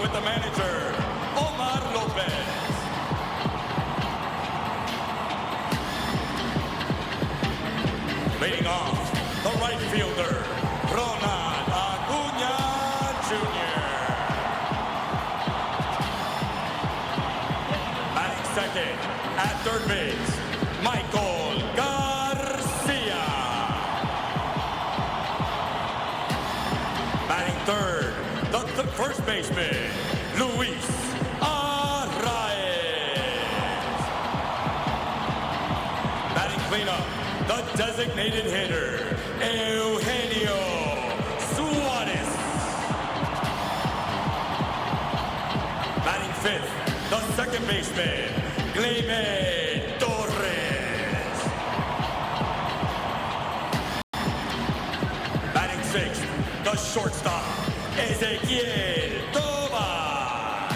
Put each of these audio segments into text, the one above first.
with the manager, Omar Lopez. Leading off, the right fielder, Ronald Acuña Jr. Batting second, at third base, Michael Garcia. Batting third, the first baseman, Luis Arraez. Batting cleanup, the designated hitter, Eugenio Suarez. Batting fifth, the second baseman, Gleyber Torres. Batting sixth, the shortstop, Ezequiel Tovar.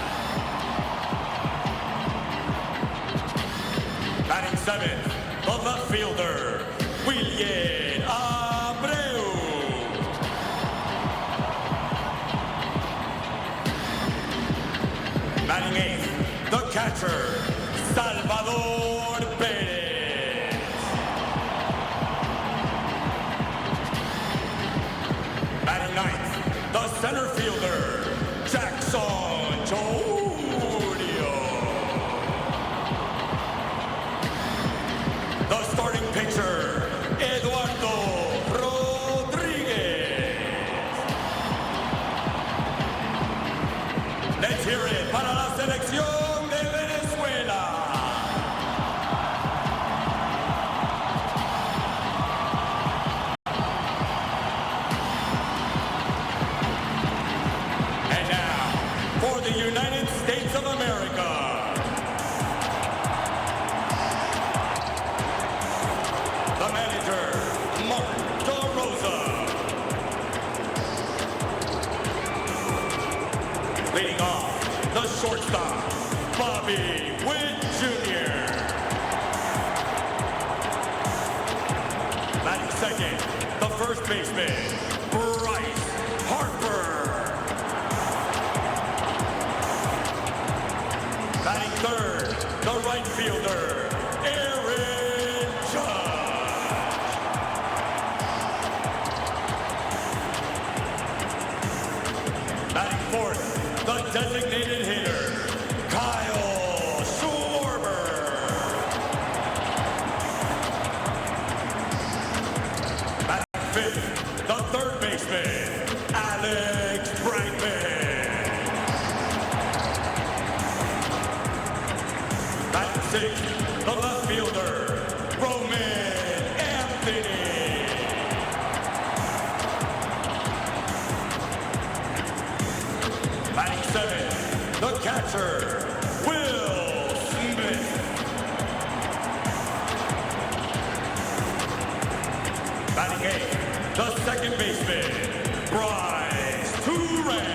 Batting seventh, the left fielder, William Abreu. Batting eighth, the catcher, Salvador Perez. Batting ninth, the center fielder, Jackson Chourio. The starting pitcher, Eduardo Rodriguez. Let's hear it para la selección de Venezuela. And now, for the United States of America, the manager, Mark DeRosa. Leading off, the shortstop, Bobby Witt Jr. Batting second, the first baseman, Bryce Harper. Batting third, the right fielder, Aaron Judge. Batting fourth, the designated hitter, Kyle Schwarber. Batting fifth, the third baseman, Alex Bregman. Batting sixth, the left fielder, Roman Anthony. Batting seventh, the catcher, Will Smith. Batting eighth, the second baseman, Bryce Turan.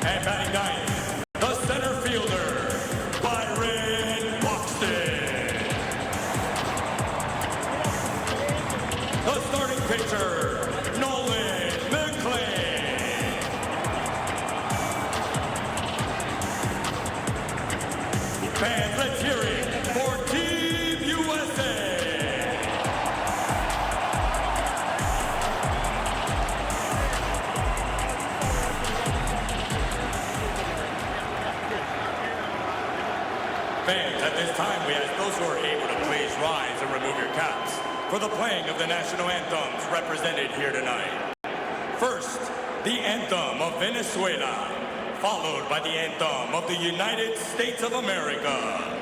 And batting ninth, the center fielder, Byron Buxton. The starting pitcher, Nolan McClain. Fans, let's hear it for Team USA. Fans, at this time, we ask those who are able to please rise and remove your caps for the playing of the national anthems represented here tonight. First, the anthem of Venezuela, followed by the anthem of the United States of America.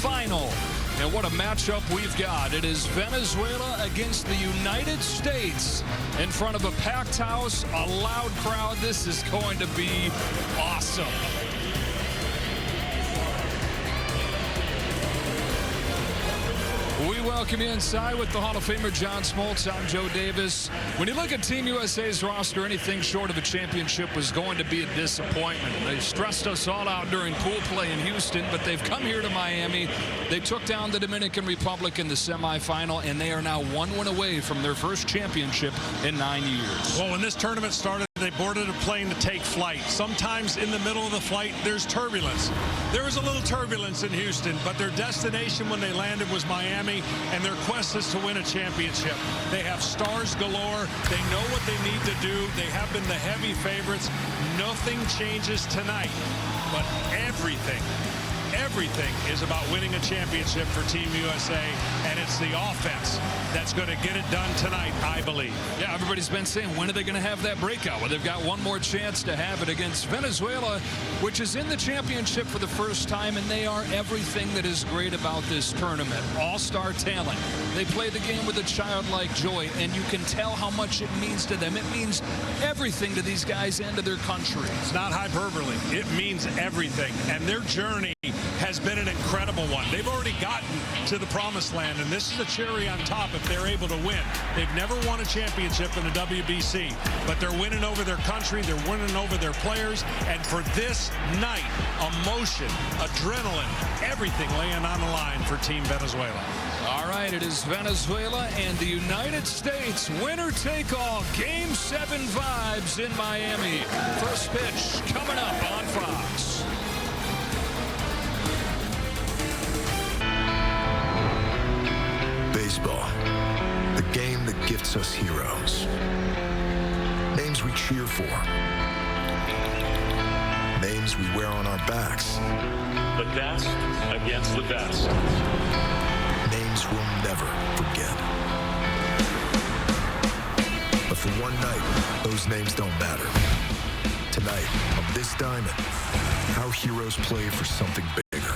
final. And what a matchup we've got. It is Venezuela against the United States in front of a packed house, a loud crowd. This is going to be awesome. We welcome you inside with the Hall of Famer John Smoltz. I'm Joe Davis. When you look at Team USA's roster, anything short of a championship was going to be a disappointment. They stressed us all out during pool play in Houston, but they've come here to Miami. They took down the Dominican Republic in the semifinal, and they are now one win away from their first championship in 9 years. Well, when this tournament started, they boarded a plane to take flight. Sometimes in the middle of the flight, there's turbulence. There was a little turbulence in Houston, but their destination when they landed was Miami, and their quest is to win a championship. They have stars galore. They know what they need to do. They have been the heavy favorites. Nothing changes tonight, but everything is about winning a championship for Team USA, and it's the offense that's going to get it done tonight, I believe. Yeah, everybody's been saying, when are they going to have that breakout? Well, they've got one more chance to have it against Venezuela, which is in the championship for the first time, and they are everything that is great about this tournament. All-star talent. They play the game with a childlike joy, and you can tell how much it means to them. It means everything to these guys and to their country. It's not hyperbole. It means everything, and their journey has been an incredible one. They've already gotten to the promised land, and this is a cherry on top if they're able to win. They've never won a championship in the WBC, but they're winning over their country, they're winning over their players, and for this night, emotion, adrenaline, everything laying on the line for Team Venezuela. All right, it is Venezuela and the United States. Winner take all. Game 7 vibes in Miami. First pitch coming up on Fox. Baseball, the game that gifts us heroes. Names we cheer for. Names we wear on our backs. The best against the best. Names we'll never forget. But for one night, those names don't matter. Tonight, on this diamond, our heroes play for something bigger.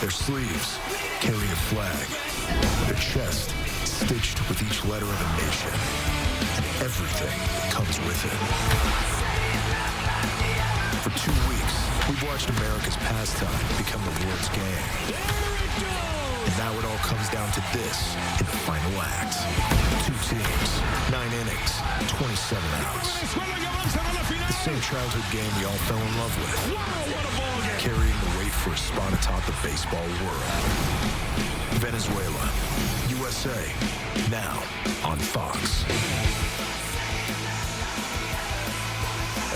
Their sleeves carry a flag. Their chest stitched with each letter of a nation. And everything that comes with it. For 2 weeks, we've watched America's pastime become the world's game. And now it all comes down to this in the final act. 2 teams, 9 innings, 27 outs. The same childhood game we all fell in love with. Carrying the weight for a spot atop the baseball world. Venezuela, USA, now on Fox.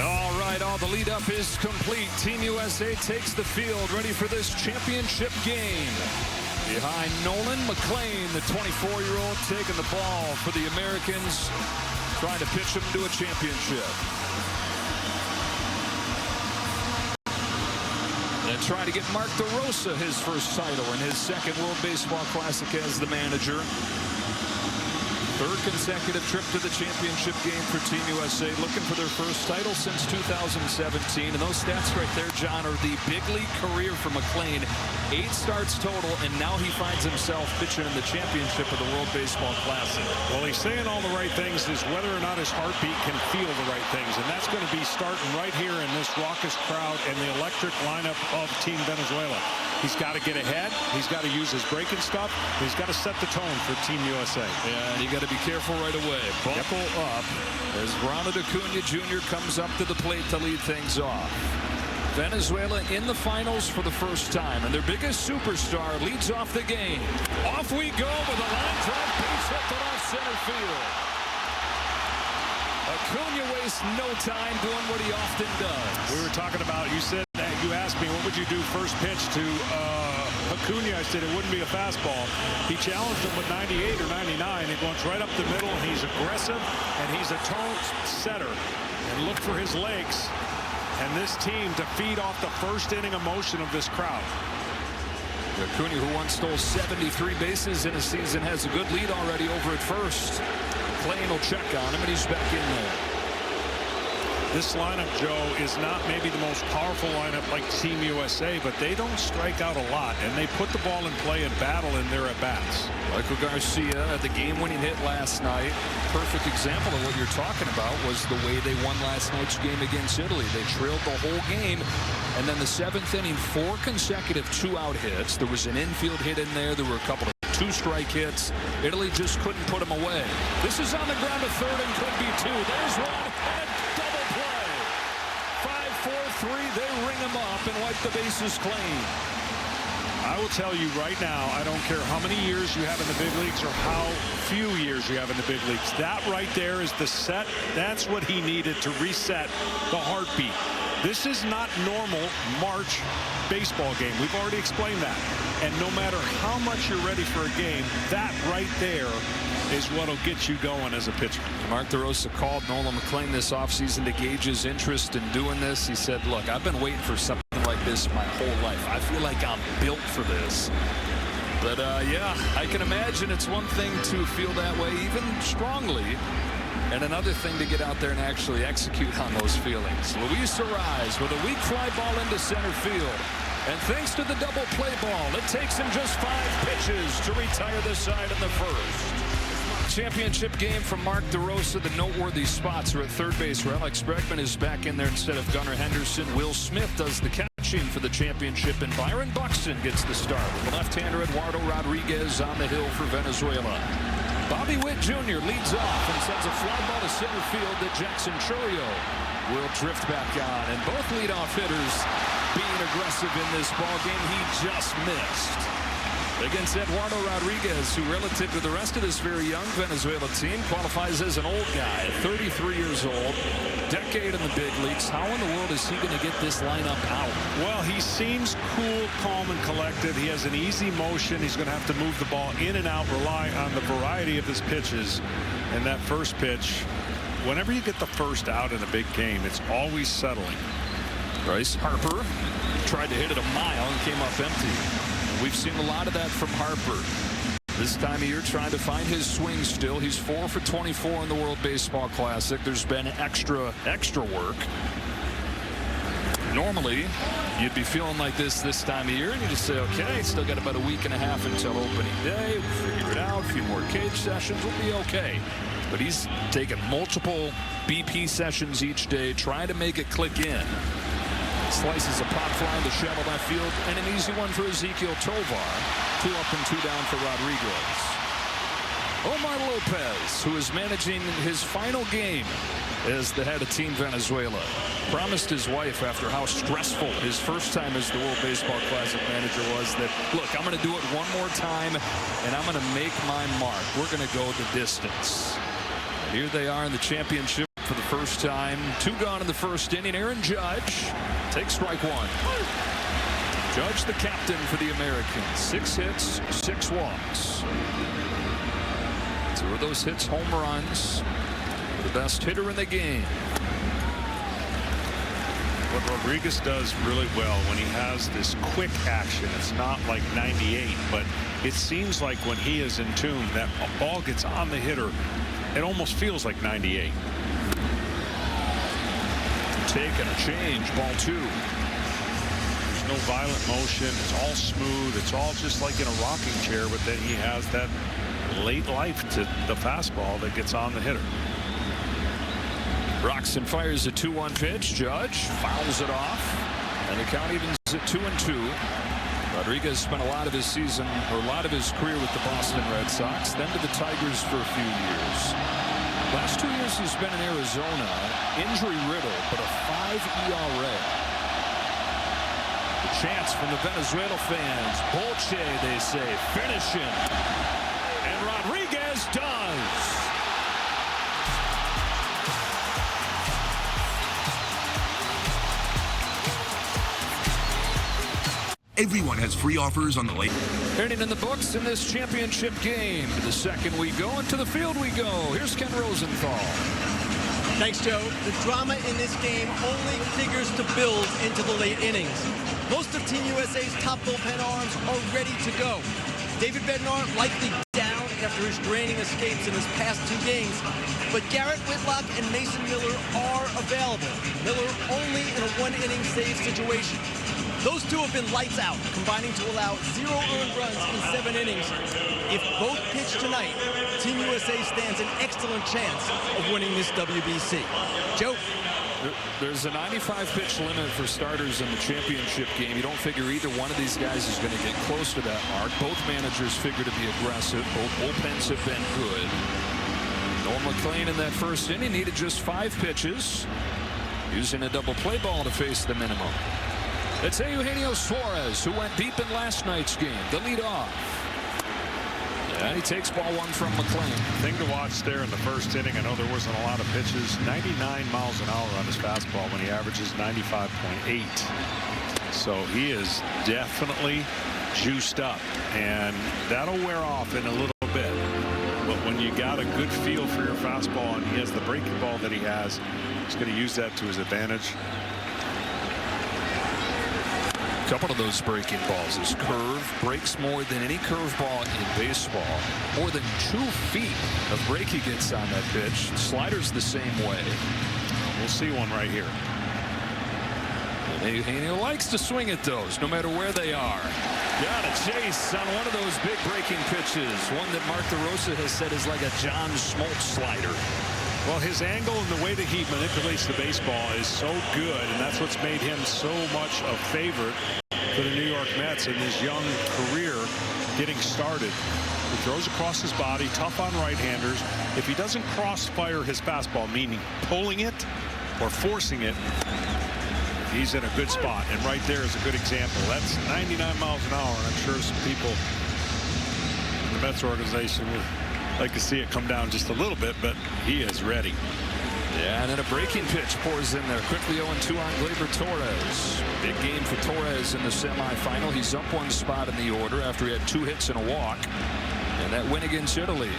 All right, all the lead up is complete. Team USA takes the field, ready for this championship game. Behind Nolan McLean, the 24-year-old, taking the ball for the Americans, trying to pitch him to a championship. And trying to get Mark DeRosa his first title in his second World Baseball Classic as the manager. Third consecutive trip to the championship game for Team USA, looking for their first title since 2017. And those stats right there, John, are the big league career for McLean. 8 starts total, and now he finds himself pitching in the championship of the World Baseball Classic. Well, he's saying all the right things, is whether or not his heartbeat can feel the right things. And that's going to be starting right here in this raucous crowd and the electric lineup of Team Venezuela. He's got to get ahead. He's got to use his breaking stuff. He's got to set the tone for Team USA. Yeah, and you got to be careful right away. Buckle up as Ronald Acuna Jr. comes up to the plate to lead things off. Venezuela in the finals for the first time, and their biggest superstar leads off the game. Off we go with a line drive base hit to left center field. Acuna wastes no time doing what he often does. We were talking about, you asked me, what would you do first pitch to Acuna? I said it wouldn't be a fastball. He challenged him with 98 or 99. It goes right up the middle, and he's aggressive, and he's a tone setter. And look for his legs. And this team to feed off the first inning emotion of this crowd. Acuna, who once stole 73 bases in a season, has a good lead already over at first. McLean will check on him, and he's back in there. This lineup, Joe, is not maybe the most powerful lineup like Team USA, but they don't strike out a lot, and they put the ball in play and battle in their at-bats. Michael Garcia had the game-winning hit last night. Perfect example of what you're talking about was the way they won last night's game against Italy. They trailed the whole game, and then the 7th inning, 4 consecutive 2-out hits. There was an infield hit in there. There were a couple of 2-strike hits. Italy just couldn't put them away. This is on the ground to third and could be 2. There's one, and double play. 5-4-3, they ring them up and wipe the bases clean. I will tell you right now, I don't care how many years you have in the big leagues or how few years you have in the big leagues. That right there is the set. That's what he needed to reset the heartbeat. This is not normal March baseball game. We've already explained that. And no matter how much you're ready for a game, that right there is what will get you going as a pitcher. Mark DeRosa called Nolan McLean this offseason to gauge his interest in doing this. He said, look, I've been waiting for something like this my whole life. I feel like I'm built for this. But yeah, I can imagine it's one thing to feel that way even strongly, and another thing to get out there and actually execute on those feelings. Luis Arraez with a weak fly ball into center field. And thanks to the double play ball, it takes him just 5 pitches to retire the side in the first. Championship game from Mark DeRosa. The noteworthy spots are at third base, where Alex Bregman is back in there instead of Gunnar Henderson. Will Smith does the catching for the championship, and Byron Buxton gets the start. The left-hander Eduardo Rodriguez on the hill for Venezuela. Bobby Witt Jr. leads off and sends a fly ball to center field that Jackson Chourio will drift back on. And both leadoff hitters being aggressive in this ball game. He just missed against Eduardo Rodriguez, who relative to the rest of this very young Venezuela team qualifies as an old guy, 33 years old, decade in the big leagues. How in the world is he going to get this lineup out? Well, he seems cool, calm, and collected. He has an easy motion. He's going to have to move the ball in and out, rely on the variety of his pitches. And that first pitch, whenever you get the first out in a big game, it's always settling. Bryce Harper tried to hit it a mile and came up empty. We've seen a lot of that from Harper. This time of year trying to find his swing still. He's 4 for 24 in the World Baseball Classic. There's been extra work. Normally, you'd be feeling like this time of year, and you just say, okay, still got about a week and a half until opening day. We'll figure it out. A few more cage sessions. We'll be okay. But he's taken multiple BP sessions each day, trying to make it click in. Slices a pop fly into shallow left field, and an easy one for Ezequiel Tovar. 2 up and 2 down for Rodriguez. Omar Lopez, who is managing his final game as the head of Team Venezuela, promised his wife after how stressful his first time as the World Baseball Classic manager was that, look, I'm going to do it one more time, and I'm going to make my mark. We're going to go the distance. And here they are in the championship for the first time. 2 gone in the first inning. Aaron Judge takes strike 1. Judge, the captain for the Americans. 6 hits, 6 walks. 2 of those hits home runs. The best hitter in the game. What Rodriguez does really well when he has this quick action, it's not like 98, but it seems like when he is in tune, that ball gets on the hitter, it almost feels like 98. Taking a change, ball 2. There's no violent motion. It's all smooth. It's all just like in a rocking chair, but then he has that late life to the fastball that gets on the hitter. Roxon fires a 2-1 pitch. Judge fouls it off, and the count evens at 2-2. Rodriguez spent a lot of his season, or a lot of his career, with the Boston Red Sox, then to the Tigers for a few years. Last 2 years he's been in Arizona, injury-riddled, but a 5 ERA. The chants from the Venezuela fans. Bolche, they say, finish him. And Rodriguez does. Everyone has free offers on the late. Turning in the books in this championship game. To the second we go, and to the field we go. Here's Ken Rosenthal. Thanks, Joe. The drama in this game only figures to build into the late innings. Most of Team USA's top bullpen arms are ready to go. David Bednar likely down after restraining escapes in his past 2 games. But Garrett Whitlock and Mason Miller are available. Miller only in a 1-inning save situation. Those two have been lights out, combining to allow 0 earned runs in 7 innings. If both pitch tonight, Team USA stands an excellent chance of winning this WBC. Joe? There's a 95-pitch limit for starters in the championship game. You don't figure either one of these guys is going to get close to that mark. Both managers figure to be aggressive. Both bullpens have been good. Nolan McLean in that first inning needed just 5 pitches, using a double play ball to face the minimum. It's Eugenio Suarez, who went deep in last night's game, the leadoff. And he takes ball 1 from McLean. Thing to watch there in the first inning. I know there wasn't a lot of pitches. 99 miles an hour on his fastball when he averages 95.8. So he is definitely juiced up, and that'll wear off in a little bit. But when you got a good feel for your fastball and he has the breaking ball that he has, he's going to use that to his advantage. Couple of those breaking balls. His curve breaks more than any curveball in baseball. More than 2 feet of break he gets on that pitch. Slider's the same way. We'll see one right here. And he likes to swing at those, no matter where they are. Got a chase on one of those big breaking pitches. One that Mark DeRosa has said is like a John Smoltz slider. Well, his angle and the way that he manipulates the baseball is so good, and that's what's made him so much a favorite for the New York Mets in his young career getting started. He throws across his body, tough on right-handers. If he doesn't crossfire his fastball, meaning pulling it or forcing it, he's in a good spot. And right there is a good example. That's 99 miles an hour, and I'm sure some people in the Mets organization would like to see it come down just a little bit, but he is ready. Yeah, and then a breaking pitch pours in there. Quickly 0-2 on Gleyber Torres. Big game for Torres in the semifinal. He's up 1 spot in the order after he had 2 hits and a walk. And that win against Italy.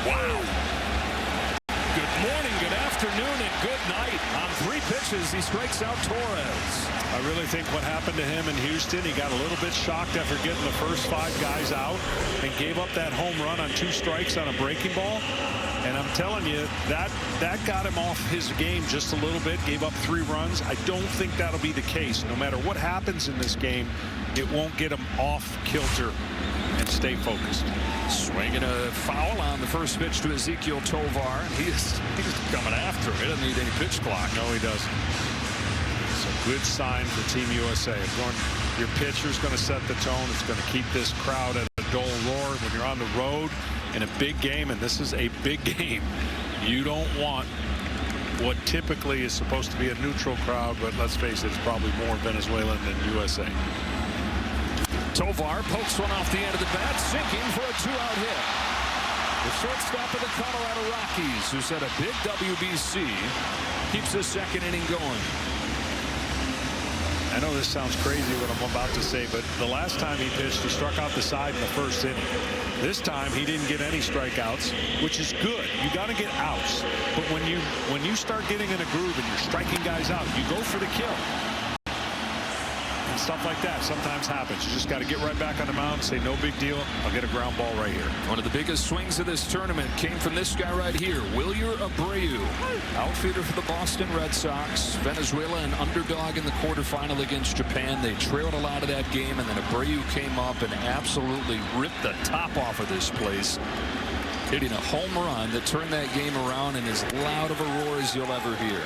Wow. Good morning, good afternoon, and good night. On 3 pitches, he strikes out Torres. I really think what happened to him in Houston, he got a little bit shocked after getting the first 5 guys out and gave up that home run on 2 strikes on a breaking ball. And I'm telling you, that got him off his game just a little bit, gave up 3 runs. I don't think that'll be the case. No matter what happens in this game, it won't get him off kilter and stay focused. Swinging a foul on the first pitch to Ezekiel Tovar. He's coming after it. He doesn't need any pitch clock. No, he doesn't. It's a good sign for Team USA. Your pitcher's going to set the tone. It's going to keep this crowd at a dull roar. When you're on the road in a big game, and this is a big game, you don't want what typically is supposed to be a neutral crowd, but let's face it, it's probably more Venezuelan than USA. Tovar pokes one off the end of the bat, sinking for a 2-out hit. The shortstop of the Colorado Rockies, who's had a big WBC, keeps the second inning going. I know this sounds crazy what I'm about to say, but the last time he pitched, he struck out the side in the first inning. This time he didn't get any strikeouts, which is good. You got to get outs. But when you start getting in a groove and you're striking guys out, you go for the kill. And stuff like that sometimes happens. You just got to get right back on the mound and say, no big deal. I'll get a ground ball right here. One of the biggest swings of this tournament came from this guy right here, Wilyer Abreu, outfielder for the Boston Red Sox. Venezuela an underdog in the quarterfinal against Japan. They trailed a lot of that game, and then Abreu came up and absolutely ripped the top off of this place, hitting a home run that turned that game around, and as loud of a roar as you'll ever hear.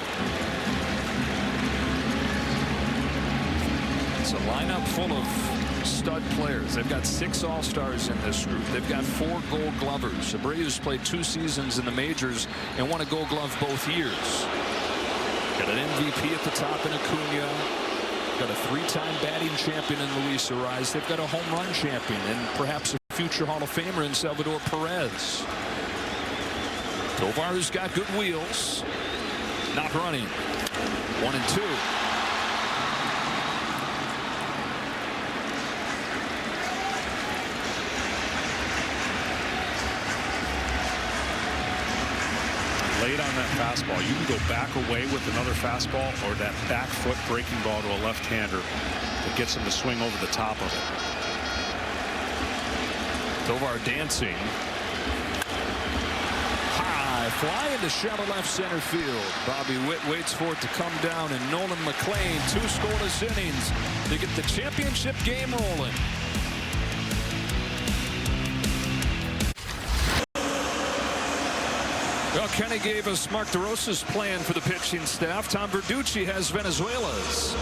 It's a lineup full of stud players. They've got 6 All-Stars in this group. They've got 4 Gold Glovers. Abreu's played 2 seasons in the majors and won a Gold Glove both years. Got an MVP at the top in Acuna. Got a 3-time batting champion in Luis Ariz. They've got a home run champion and perhaps a future Hall of Famer in Salvador Perez. Tovar's got good wheels. Not running. 1-2. Late on that fastball, you can go back away with another fastball or that back foot breaking ball to a left-hander that gets him to swing over the top of it. Tovar dancing. High fly into shallow left center field. Bobby Witt waits for it to come down, and Nolan McLean, 2 scoreless innings to get the championship game rolling. Well, Kenny gave us Mark DeRosa's plan for the pitching staff. Tom Verducci has Venezuela's.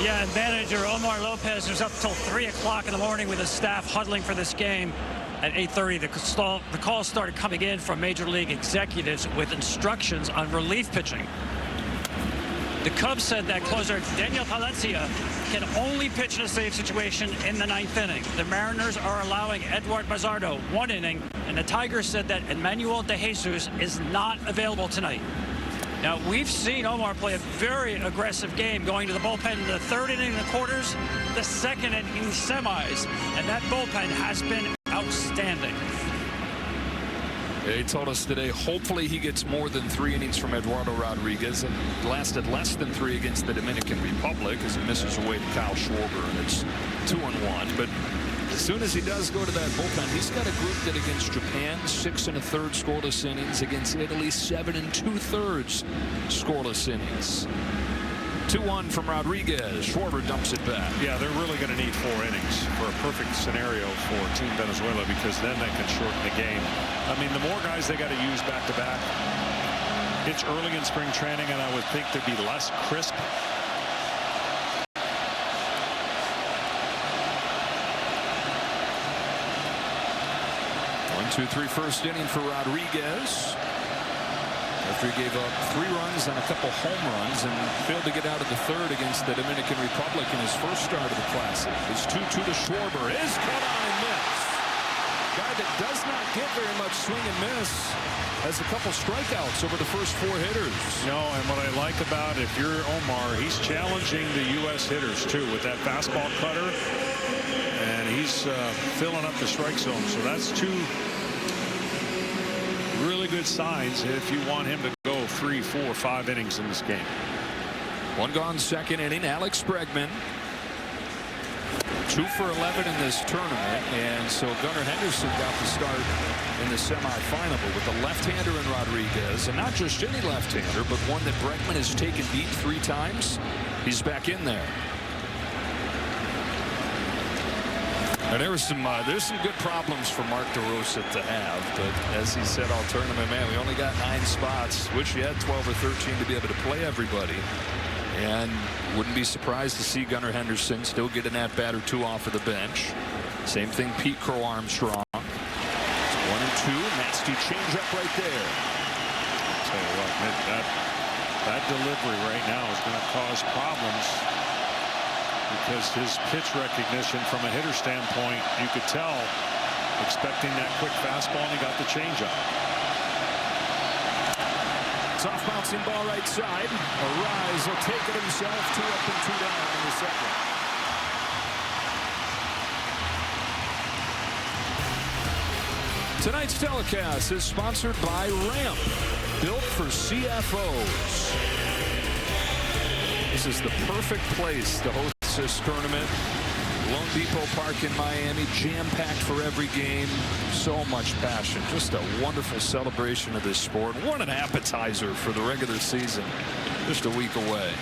Yeah, and manager Omar Lopez was up till 3 o'clock in the morning with his staff huddling for this game. At 8:30, the calls started coming in from Major League executives with instructions on relief pitching. The Cubs said that closer Daniel Palencia can only pitch in a safe situation in the 9th inning. The Mariners are allowing Edward Mazardo 1 inning, and the Tigers said that Emmanuel De Jesus is not available tonight. Now, we've seen Omar play a very aggressive game, going to the bullpen in the 3rd inning in the quarters, the 2nd inning in the semis, and that bullpen has been outstanding. He told us today, hopefully he gets more than 3 innings from Eduardo Rodriguez. It lasted less than 3 against the Dominican Republic as he misses away to Kyle Schwarber, and it's 2-1. But as soon as he does go to that bullpen, he's got a group that against Japan, 6 1/3 scoreless innings. Against Italy, 7 2/3 scoreless innings. 2-1 from Rodriguez. Schwarber dumps it back. Yeah, they're really going to need 4 innings for a perfect scenario for Team Venezuela, because then they can shorten the game. I mean, the more guys they got to use back-to-back. It's early in spring training, and I would think they'd be less crisp. One, 2, 3, first inning for Rodriguez. After he gave up 3 runs and a couple home runs and failed to get out of the 3rd against the Dominican Republic in his first start of the Classic. His 2-2 to Schwarber is cut on and missed. Guy that does not get very much swing and miss has a couple strikeouts over the first 4 hitters. No, and what I like about, if you're Omar, he's challenging the U.S. hitters too with that fastball cutter, and he's filling up the strike zone. So that's 2 really good signs if you want him to go 3, 4, 5 innings in this game. 1 gone, 2nd inning. Alex Bregman, 2 for 11 in this tournament, and so Gunnar Henderson got the start in the semifinal, but with the left-hander in Rodriguez, and not just any left-hander, but one that Bregman has taken beat 3 times. He's back in there. And there's some good problems for Mark DeRosa to have, but as he said all tournament, man, we only got 9 spots. Wish you had 12 or 13 to be able to play everybody. And wouldn't be surprised to see Gunnar Henderson still get an at-bat or 2 off of the bench. Same thing Pete Crow Armstrong. It's 1 and 2. Nasty changeup right there. I'll tell you what, that delivery right now is going to cause problems, because his pitch recognition from a hitter standpoint, you could tell, expecting that quick fastball, and he got the changeup. Soft bouncing ball right side. Arise will take it himself. 2 up and 2 down in the 2nd. Tonight's telecast is sponsored by Ramp, built for CFOs. This is the perfect place to host this tournament. Lone Depot Park in Miami, jam-packed for every game. So much passion. Just a wonderful celebration of this sport. What an appetizer for the regular season. Just a week away.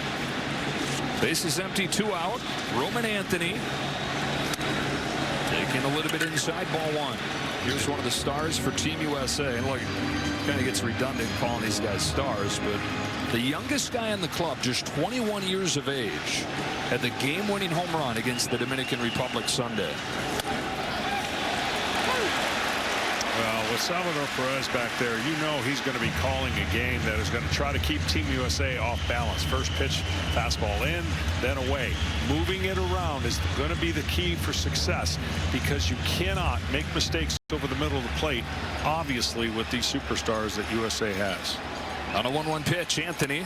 Base is empty, 2 out. Roman Anthony taking a little bit inside, ball 1. Here's one of the stars for Team USA. And look, kind of gets redundant calling these guys stars, but the youngest guy in the club, just 21 years of age, had the game-winning home run against the Dominican Republic Sunday. Well, with Salvador Perez back there, you know he's going to be calling a game that is going to try to keep Team USA off balance. First pitch, fastball in, then away. Moving it around is going to be the key for success, because you cannot make mistakes over the middle of the plate, obviously, with these superstars that USA has. On a 1-1 pitch, Anthony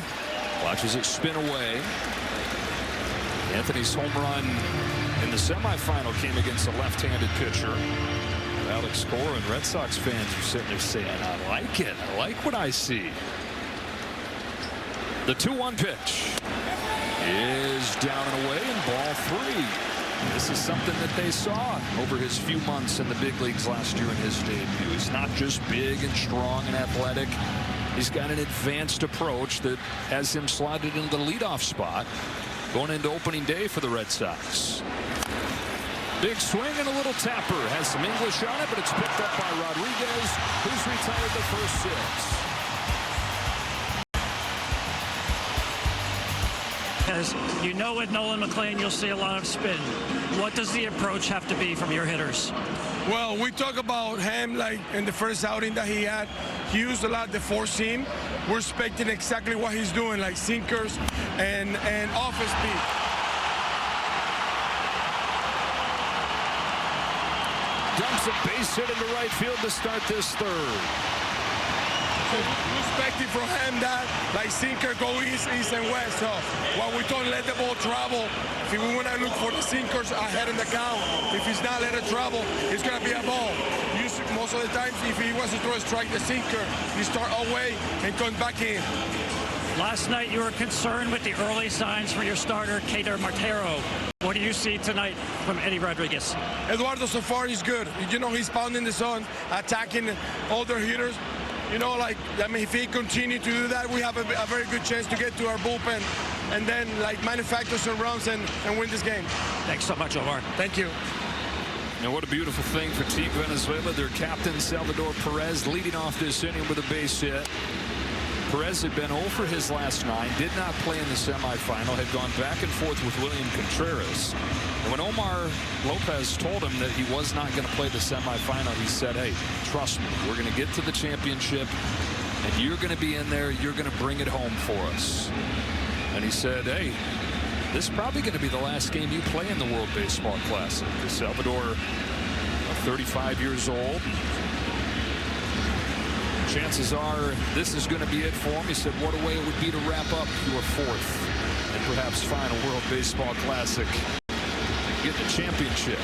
watches it spin away. Anthony's home run in the semifinal came against a left-handed pitcher. Alex Cora and Red Sox fans are sitting there saying, I like it. I like what I see. The 2-1 pitch is down and away, and ball 3. This is something that they saw over his few months in the big leagues last year in his debut. He's not just big and strong and athletic. He's got an advanced approach that has him slotted into the leadoff spot going into opening day for the Red Sox. Big swing and a little tapper. Has some English on it, but it's picked up by Rodriguez, who's retired the first 6. As you know, with Nolan McLean, you'll see a lot of spin. What does the approach have to be from your hitters? Well, we talk about him like in the first outing that he had. He used a lot the four seam. We're expecting exactly what he's doing, like sinkers and off his speed. Dumps a base hit into right field to start this third. So we're expecting from him that like sinker go east and west. So while we don't let the ball travel, if we want to look for the sinkers ahead in the count, if he's not let it travel, it's going to be a ball. Usually, most of the times, if he wants to throw a strike the sinker, he start away and come back in. Last night you were concerned with the early signs for your starter, Kader Martero. What do you see tonight from Eddie Rodriguez? Eduardo so far is good. You know, he's pounding the zone, attacking all their hitters. You know, like, I mean, if he continue to do that, we have a very good chance to get to our bullpen and then, like, manufacture some runs and win this game. Thanks so much, Omar. Thank you. And what a beautiful thing for Team Venezuela. Their captain, Salvador Perez, leading off this inning with a base hit. Perez had been 0 for his last 9, did not play in the semifinal, had gone back and forth with William Contreras. And when Omar Lopez told him that he was not going to play the semifinal, he said, hey, trust me, we're going to get to the championship, and you're going to be in there, you're going to bring it home for us. And he said, hey, this is probably going to be the last game you play in the World Baseball Classic. Salvador, 35 years old. Chances are this is going to be it for him. He said what a way it would be to wrap up your 4th and perhaps final World Baseball Classic. Get the championship.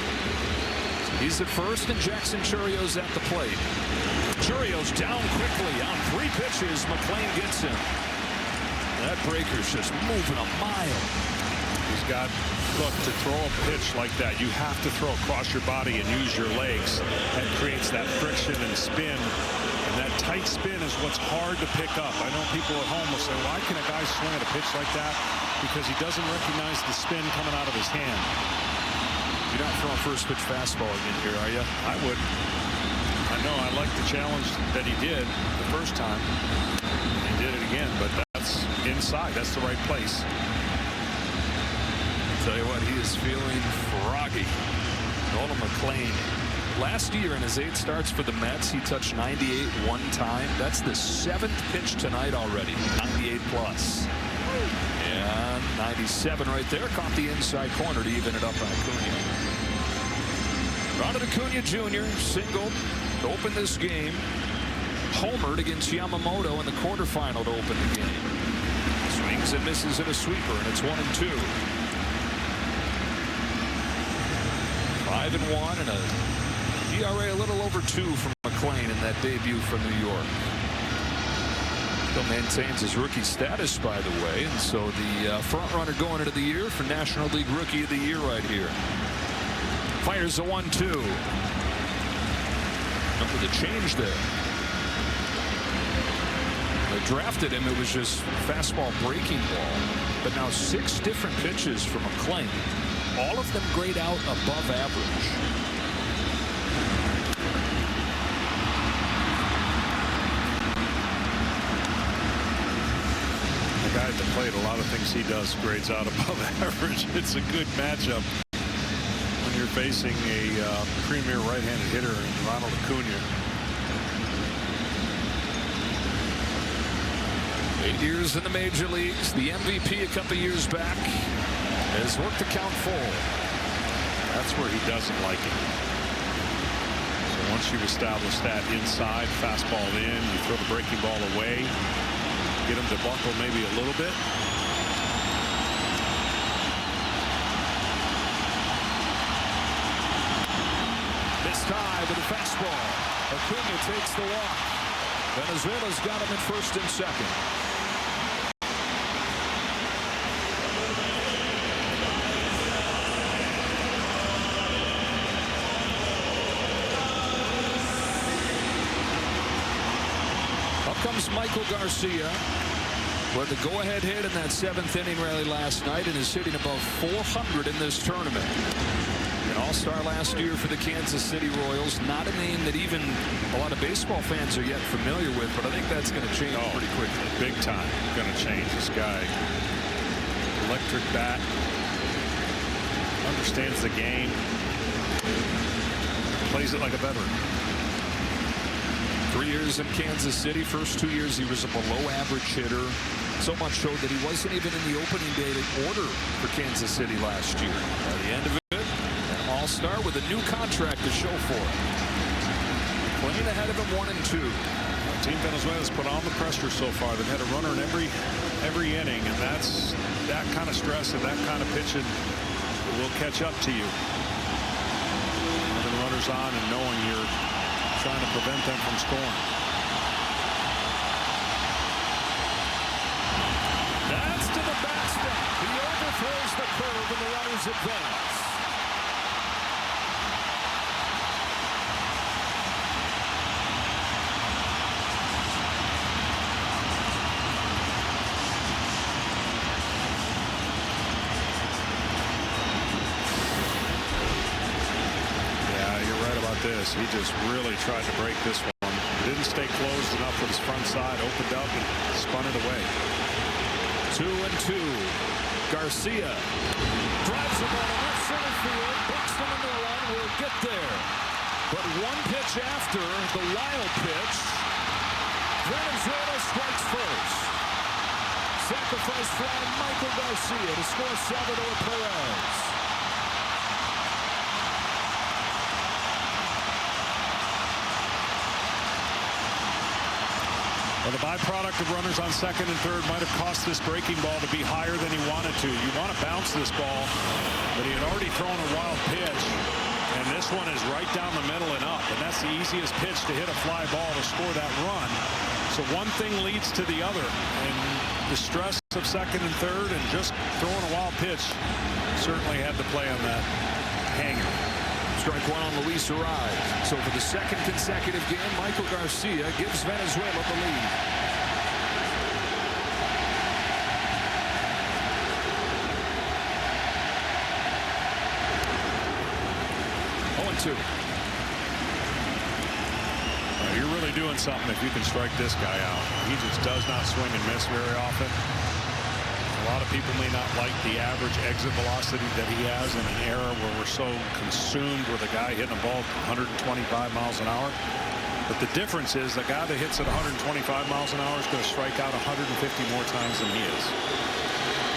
He's at first and Jackson Churrio's at the plate. Churrio's down quickly on 3 pitches. McLean gets him. That breaker's just moving a mile. He's got, look, to throw a pitch like that, you have to throw across your body and use your legs. That creates that friction and spin. And that tight spin is what's hard to pick up. I know people at home will say, why can a guy swing at a pitch like that? Because he doesn't recognize the spin coming out of his hand. You're not throwing first pitch fastball again here, are you? I would. I know. I like the challenge that he did the first time. He did it again, but that's inside. That's the right place. I'll tell you what, he is feeling froggy. Nolan McLean. Last year in his 8 starts for the Mets, he touched 98 one time. That's the 7th pitch tonight already. 98 plus. And 97 right there. Caught the inside corner to even it up on Acuna. Ronald Acuna Jr. singled to open this game. Homered against Yamamoto in the quarterfinal to open the game. Swings and misses at a sweeper, and it's 1-2. 5-1 and a ERA a little over 2 from McLean in that debut for New York. Still maintains his rookie status, by the way, and so the front runner going into the year for National League Rookie of the Year right here. Fires a 1-2. Look at the change there. They drafted him, it was just fastball breaking ball, but now 6 different pitches from McLean. All of them grade out above average. The guy at the plate, a lot of things he does grades out above average. It's a good matchup when you're facing a premier right-handed hitter in Ronald Acuna. 8 years in the major leagues, the MVP a couple years back, has worked the count full. That's where he doesn't like it. So once you establish that inside, fastball in, you throw the breaking ball away, get him to buckle maybe a little bit. This time with a fastball. Acuna takes the walk. Venezuela's got him at first and second. comes Michael Garcia, who had the go-ahead hit in that 7th inning rally last night and is hitting above 400 in this tournament. An all-star last year for the Kansas City Royals. Not a name that even a lot of baseball fans are yet familiar with, but I think that's going to change pretty quickly. Big time going to change. This guy, electric bat, understands the game, plays it like a veteran. 3 years in Kansas City. First 2 years he was a below-average hitter. So much so that he wasn't even in the opening day order for Kansas City last year. By the end of it, an all-star with a new contract to show for it. Playing ahead of him 1-2. Team Venezuela's put on the pressure so far. They've had a runner in every inning, and that's that kind of stress and that kind of pitching will catch up to you. Having runners on and knowing you're trying to prevent them from scoring. That's to the backstop. He overthrows the curve and the runners advance. This. He just really tried to break this one. Didn't stay closed enough with his front side. Opened up and spun it away. 2-2. Garcia drives the ball to left center field. Buxton in the run will get there. But one pitch after the Lyle pitch, Venezuela strikes first. Sacrifice fly Michael Garcia to score Salvador Perez. Well, the byproduct of runners on second and third might have cost this breaking ball to be higher than he wanted to. You want to bounce this ball, but he had already thrown a wild pitch, and this one is right down the middle and up, and that's the easiest pitch to hit a fly ball to score that run. So one thing leads to the other, and the stress of second and third and just throwing a wild pitch certainly had to play on that hanger. Strike one on Luis Arraez. So for the second consecutive game, Michael Garcia gives Venezuela the lead. 0-2. You're really doing something if you can strike this guy out. He just does not swing and miss very often. A lot of people may not like the average exit velocity that he has in an era where we're so consumed with a guy hitting a ball 125 miles an hour. But the difference is the guy that hits at 125 miles an hour is going to strike out 150 more times than he is.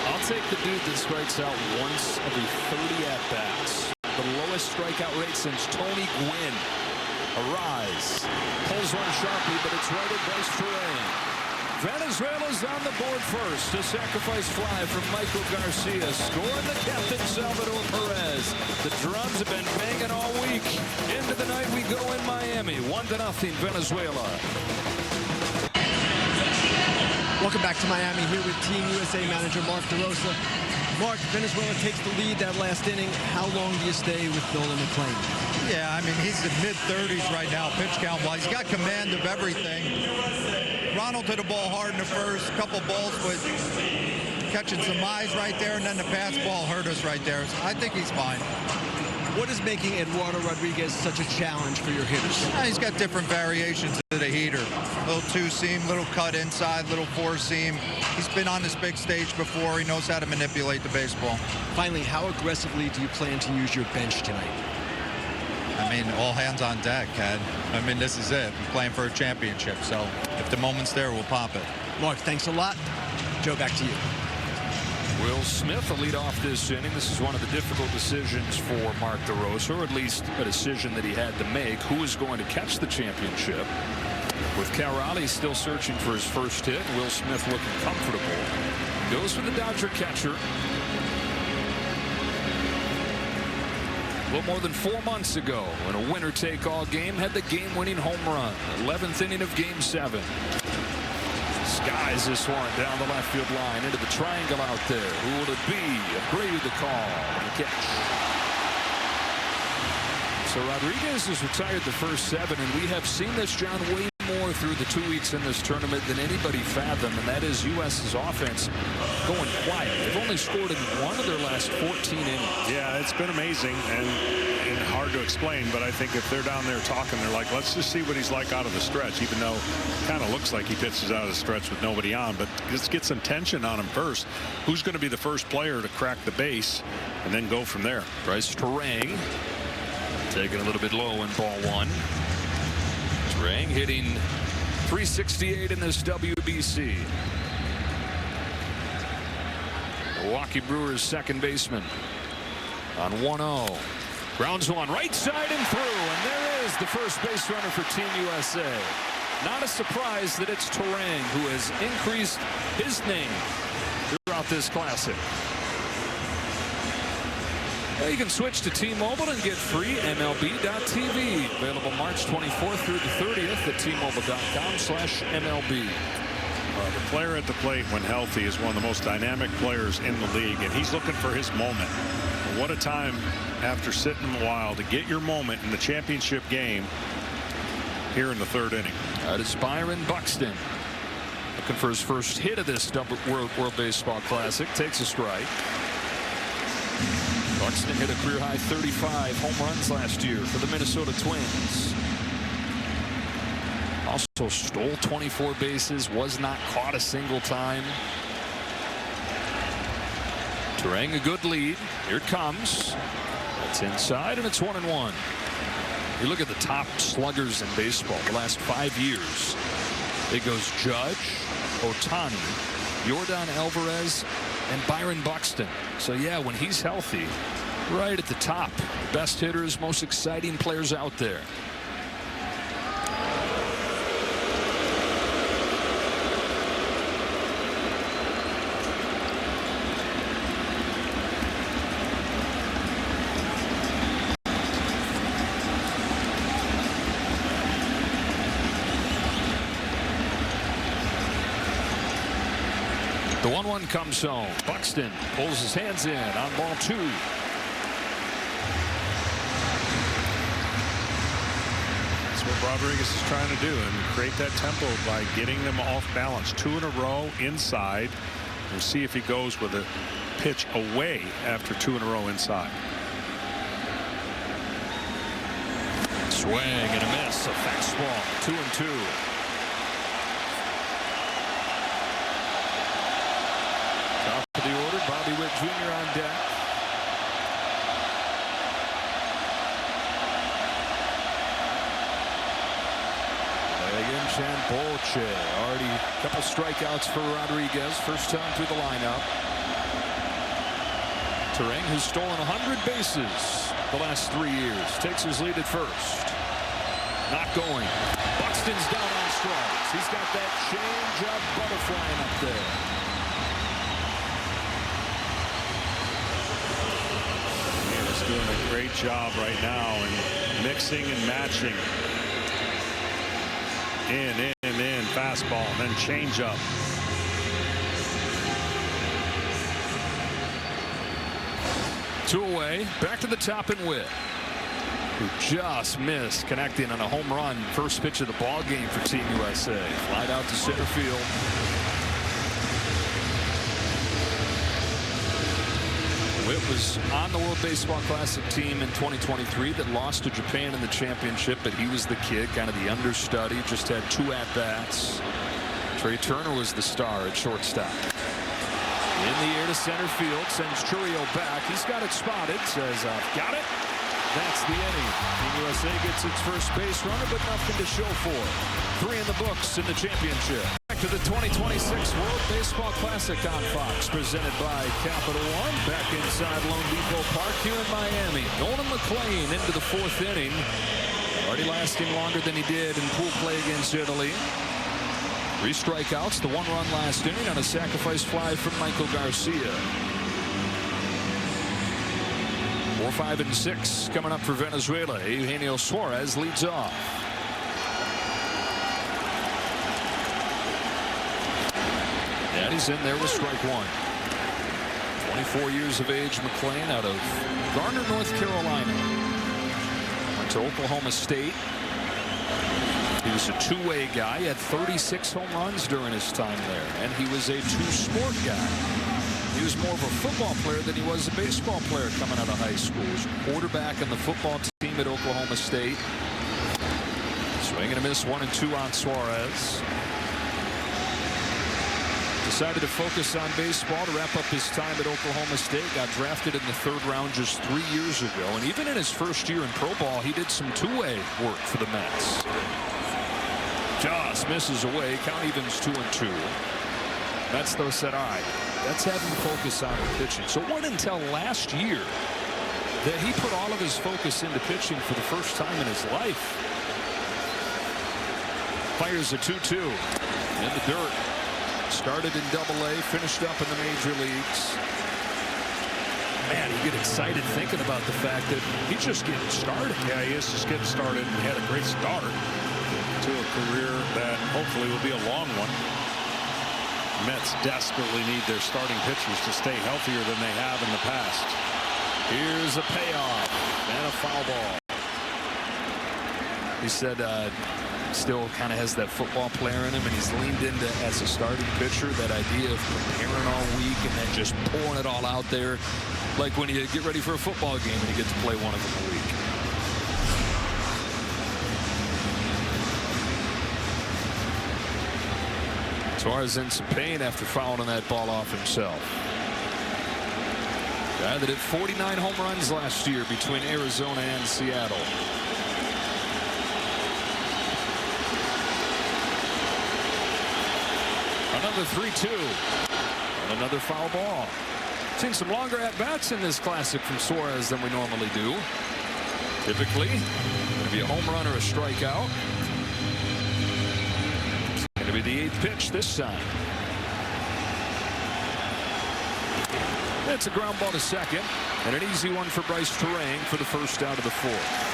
I'll take the dude that strikes out once every 30 at-bats. The lowest strikeout rate since Tony Gwynn. Arraez pulls one sharply, but it's right at base terrain. Venezuela's on the board first. A sacrifice fly from Michael Garcia. Scoring the captain, Salvador Perez. The drums have been banging all week. Into the night we go in Miami. 1-0 Venezuela. Welcome back to Miami here with Team USA manager Mark DeRosa. Mark, Venezuela takes the lead that last inning. How long do you stay with Nolan McLean? Yeah, I mean, he's in mid-30s right now, pitch count-wise. He's got command of everything. Ronald hit a ball hard in the first, couple balls, but catching some eyes right there, and then the pass ball hurt us right there. So I think he's fine. What is making Eduardo Rodriguez such a challenge for your hitters? He's got different variations of the heater. Little two-seam, little cut inside, little four-seam. He's been on this big stage before. He knows how to manipulate the baseball. Finally, how aggressively do you plan to use your bench tonight? I mean, all hands on deck, Ed. I mean, this is it. We're playing for a championship, so if the moment's there, we'll pop it. Mark, thanks a lot. Joe, back to you. Will Smith will lead off this inning. This is one of the difficult decisions for Mark DeRosa, or at least a decision that he had to make. Who is going to catch the championship? With Cal Raleigh still searching for his first hit, Will Smith looking comfortable. Goes for the Dodger catcher. A little more than 4 months ago, in a winner-take-all game, had the game-winning home run. 11th inning of Game 7. Skies this one down the left field line into the triangle out there. Who will it be? Brady the call. The catch. So Rodriguez has retired the first 7, and we have seen this, John, way more through the 2 weeks in this tournament than anybody fathomed, and that is U.S.'s offense going quiet. They've only scored in one of their last 14 innings. Yeah, it's been amazing and hard to explain, but I think if they're down there talking, they're like, let's just see what he's like out of the stretch, even though it kind of looks like he pitches out of the stretch with nobody on. But let's get some tension on him first. Who's going to be the first player to crack the base and then go from there? Bryce Terang taking a little bit low in ball one. Terang hitting .368 in this WBC. Milwaukee Brewers second baseman on 1-0. Grounds one, right side and through, and there is the first base runner for Team USA. Not a surprise that it's Terang who has increased his name throughout this classic. Well, you can switch to T-Mobile and get free MLB.TV. Available March 24th through the 30th at T-Mobile.com/MLB. The player at the plate when healthy is one of the most dynamic players in the league, and he's looking for his moment. What a time after sitting a while to get your moment in the championship game here in the third inning. That is Byron Buxton looking for his first hit of this World Baseball Classic. Takes a strike. Buxton hit a career high 35 home runs last year for the Minnesota Twins. Also stole 24 bases, was not caught a single time. Terang a good lead. Here it comes. It's inside, and it's 1-1. You look at the top sluggers in baseball the last 5 years. It goes Judge, Ohtani, Yordan Alvarez, and Byron Buxton. So yeah, when he's healthy, right at the top. Best hitters, most exciting players out there. The 1-1 comes home. Buxton pulls his hands in on ball two. That's what Rodriguez is trying to do, and create that tempo by getting them off balance. 2 in a row inside. We'll see if he goes with a pitch away after 2 in a row inside. Swing and a miss. A fastball. 2-2. The order, Bobby Witt Jr. on deck. Again, Champoche. Already a couple strikeouts for Rodriguez. First time through the lineup. Terang, who's stolen 100 bases the last 3 years, takes his lead at first. Not going. Buxton's down on strikes. He's got that change-up butterflying up there. Doing a great job right now and mixing and matching. In, fastball, and then change up. Two away, back to the top and Witt, who just missed connecting on a home run. First pitch of the ball game for Team USA. Flied out to center field. Witt was on the World Baseball Classic team in 2023 that lost to Japan in the championship, but he was the kid, kind of the understudy, just had 2 at-bats. Trey Turner was the star at shortstop. In the air to center field, sends Churio back. He's got it spotted, says, got it. That's the inning. Team USA gets its first base runner, but nothing to show for. 3 in the books in the championship. Back to the 2026 World Baseball Classic on Fox, presented by Capital One. Back inside Lone Depot Park here in Miami. Nolan McLean into the 4th inning. Already lasting longer than he did in pool play against Italy. 3 strikeouts, the 1-run last inning on a sacrifice fly from Michael Garcia. 4, 5, and 6 coming up for Venezuela. Eugenio Suarez leads off. And he's in there with strike 1. 24 years of age, McLean out of Garner, North Carolina. Went to Oklahoma State. He was a two-way guy. He had 36 home runs during his time there. And he was a two-sport guy. He was more of a football player than he was a baseball player coming out of high school. He was a quarterback on the football team at Oklahoma State. Swing and a miss, 1-2 on Suarez. Decided to focus on baseball to wrap up his time at Oklahoma State. Got drafted in the 3rd round just 3 years ago. And even in his first year in pro ball, he did some two-way work for the Mets. Just misses away. Count evens 2-2. Mets, though, said, all right, let's have him focus on pitching. So it wasn't until last year that he put all of his focus into pitching for the first time in his life. Fires a 2-2 in the dirt. Started in Double-A, finished up in the major leagues. Man, you get excited thinking about the fact that he's just getting started. Yeah, he is just getting started. He had a great start to a career that hopefully will be a long one. Mets desperately need their starting pitchers to stay healthier than they have in the past. Here's a payoff and a foul ball. He said still kind of has that football player in him, and he's leaned into, as a starting pitcher, that idea of preparing all week and then just pouring it all out there, like when you get ready for a football game and you get to play one of them a week. Suarez in some pain after fouling that ball off himself. Guy that hit 49 home runs last year between Arizona and Seattle. Another 3-2 and another foul ball. Seen some longer at-bats in this classic from Suarez than we normally do. Typically, going to be a home run or a strikeout. It's going to be the 8th pitch this time. That's a ground ball to second, and an easy one for Bryce Terang for the first out of the 4th.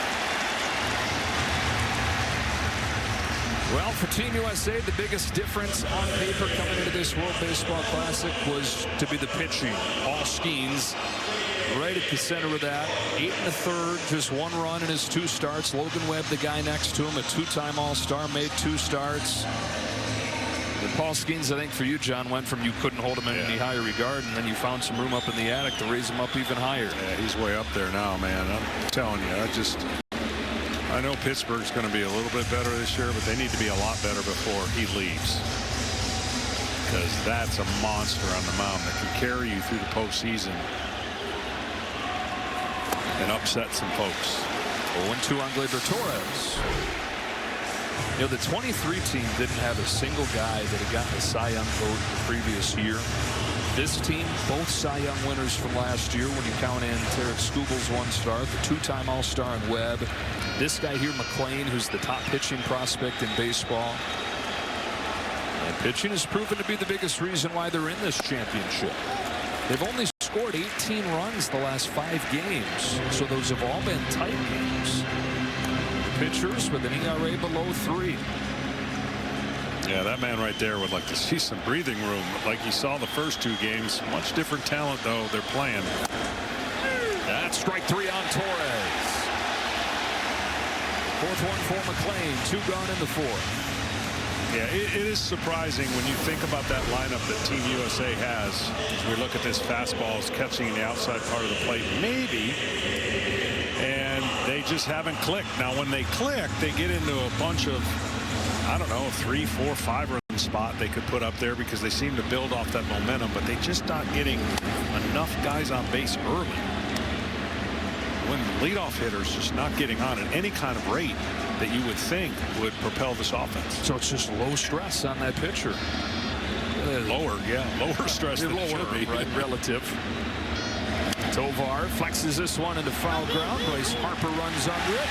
Well, for Team USA, the biggest difference on paper coming into this World Baseball Classic was to be the pitching. All Skeens right at the center of that. 8 1/3, just 1 run in his 2 starts. Logan Webb, the guy next to him, a 2-time All-Star, made 2 starts. And Paul Skeens, I think for you, John, went from you couldn't hold him in any higher regard, and then you found some room up in the attic to raise him up even higher. Yeah, he's way up there now, man. I'm telling you, I know Pittsburgh's going to be a little bit better this year, but they need to be a lot better before he leaves. Because that's a monster on the mound that can carry you through the postseason and upset some folks. 0-2 on Gleyber Torres. You know, the 23 team didn't have a single guy that had gotten a Cy Young vote the previous year. This team, both Cy Young winners from last year when you count in Tarek Skubal's 1 start, the 2-time All-Star in Webb. This guy here, McLean, who's the top pitching prospect in baseball. And pitching has proven to be the biggest reason why they're in this championship. They've only scored 18 runs the last 5 games, so those have all been tight games. The pitchers with an ERA below 3. Yeah, that man right there would like to see some breathing room. Like you saw the first 2 games. Much different talent, though, they're playing. That's strike 3 on Torres. 4th one for McLean. 2 gone in the 4th. Yeah, it is surprising when you think about that lineup that Team USA has. We look at this fastball as catching in the outside part of the plate, maybe, and they just haven't clicked. Now, when they click, they get into a bunch of, I don't know, 3, 4, 5 run spot they could put up there because they seem to build off that momentum, but they just not getting enough guys on base early. When the leadoff hitter's just not getting on at any kind of rate that you would think would propel this offense. So it's just low stress on that pitcher. Lower stress than it should be. Right, relative. Tovar flexes this one into foul ground. Bryce Harper runs under it.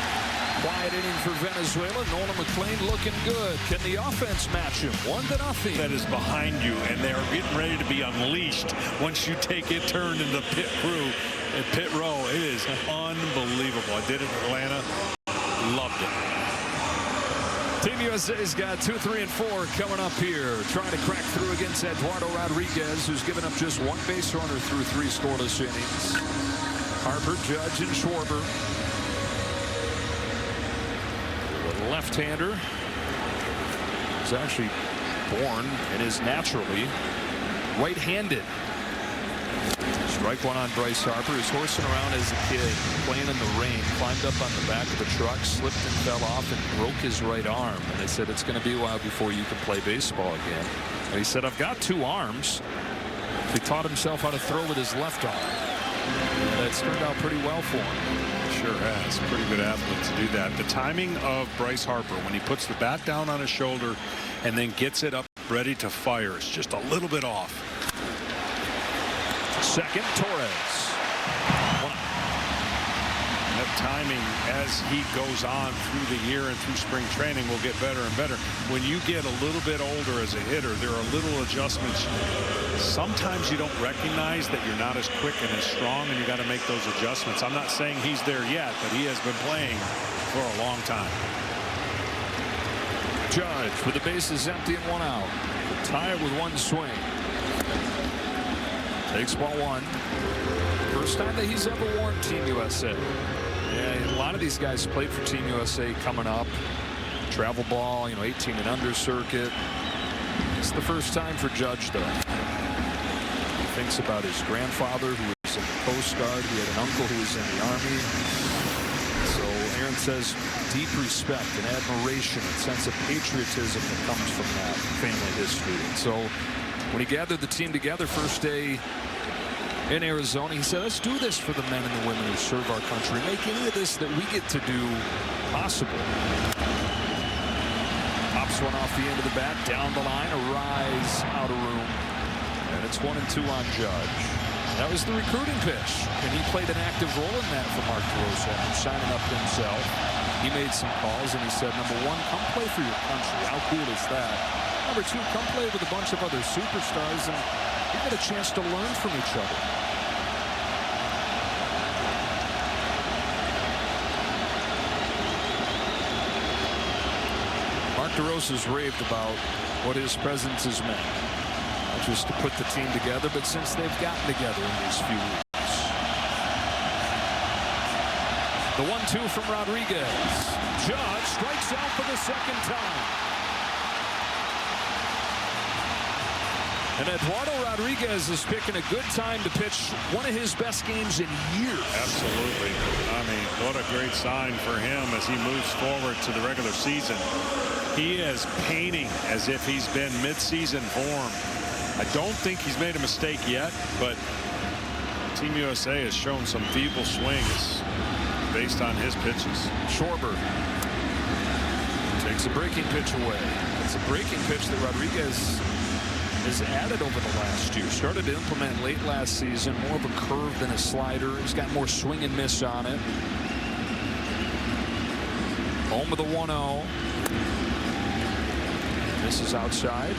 Quiet inning for Venezuela. Nolan McLean looking good. Can the offense match him? 1-0. That is behind you, and they are getting ready to be unleashed once you take it turned into pit crew and pit row. It is unbelievable. I did it in Atlanta. Loved it. Team USA's got 2, 3, and 4 coming up here. Trying to crack through against Eduardo Rodriguez, who's given up just 1 base runner through 3 scoreless innings. Harper, Judge, and Schwarber. The left-hander was actually born and is naturally right-handed. Strike one on Bryce Harper. He was horsing around as a kid, playing in the rain, climbed up on the back of a truck, slipped and fell off and broke his right arm. And they said, it's going to be a while before you can play baseball again. And he said, I've got 2 arms. He taught himself how to throw with his left arm. And it's turned out pretty well for him. Sure has. Pretty good athlete to do that. The timing of Bryce Harper when he puts the bat down on his shoulder and then gets it up ready to fire is just a little bit off. Second, Torres. That timing as he goes on through the year and through spring training will get better and better. When you get a little bit older as a hitter, there are little adjustments. Sometimes you don't recognize that you're not as quick and as strong, and you got to make those adjustments. I'm not saying he's there yet, but he has been playing for a long time. Judge with the bases empty and 1 out. Tie it with 1 swing. Takes ball 1. First time that he's ever worn Team USA. Yeah, a lot of these guys played for Team USA coming up. Travel ball, 18 and under circuit. It's the first time for Judge, though. He thinks about his grandfather who was in the Coast Guard. He had an uncle who was in the Army. So Aaron says deep respect and admiration and sense of patriotism that comes from that family history. And so when he gathered the team together first day in Arizona, he said, let's do this for the men and the women who serve our country. Make any of this that we get to do possible. Pops one off the end of the bat, down the line, a rise out of room. And it's 1-2 on Judge. That was the recruiting pitch. And he played an active role in that for Mark DeRosa, signing up himself. He made some calls and he said, number 1, come play for your country. How cool is that? Number 2, come play with a bunch of other superstars and you get a chance to learn from each other. Mark DeRosa's raved about what his presence has meant. Not just to put the team together, but since they've gotten together in these few weeks. The 1-2 from Rodriguez. Judge strikes out for the second time. And Eduardo Rodriguez is picking a good time to pitch one of his best games in years. Absolutely. I mean, what a great sign for him as he moves forward to the regular season. He is painting as if he's been mid-season form. I don't think he's made a mistake yet, but Team USA has shown some feeble swings based on his pitches. Schwarber takes a breaking pitch away. It's a breaking pitch that Rodriguez has added over the last year. Started to implement late last season, more of a curve than a slider. He's got more swing and miss on it. Home with a 1-0. Misses outside.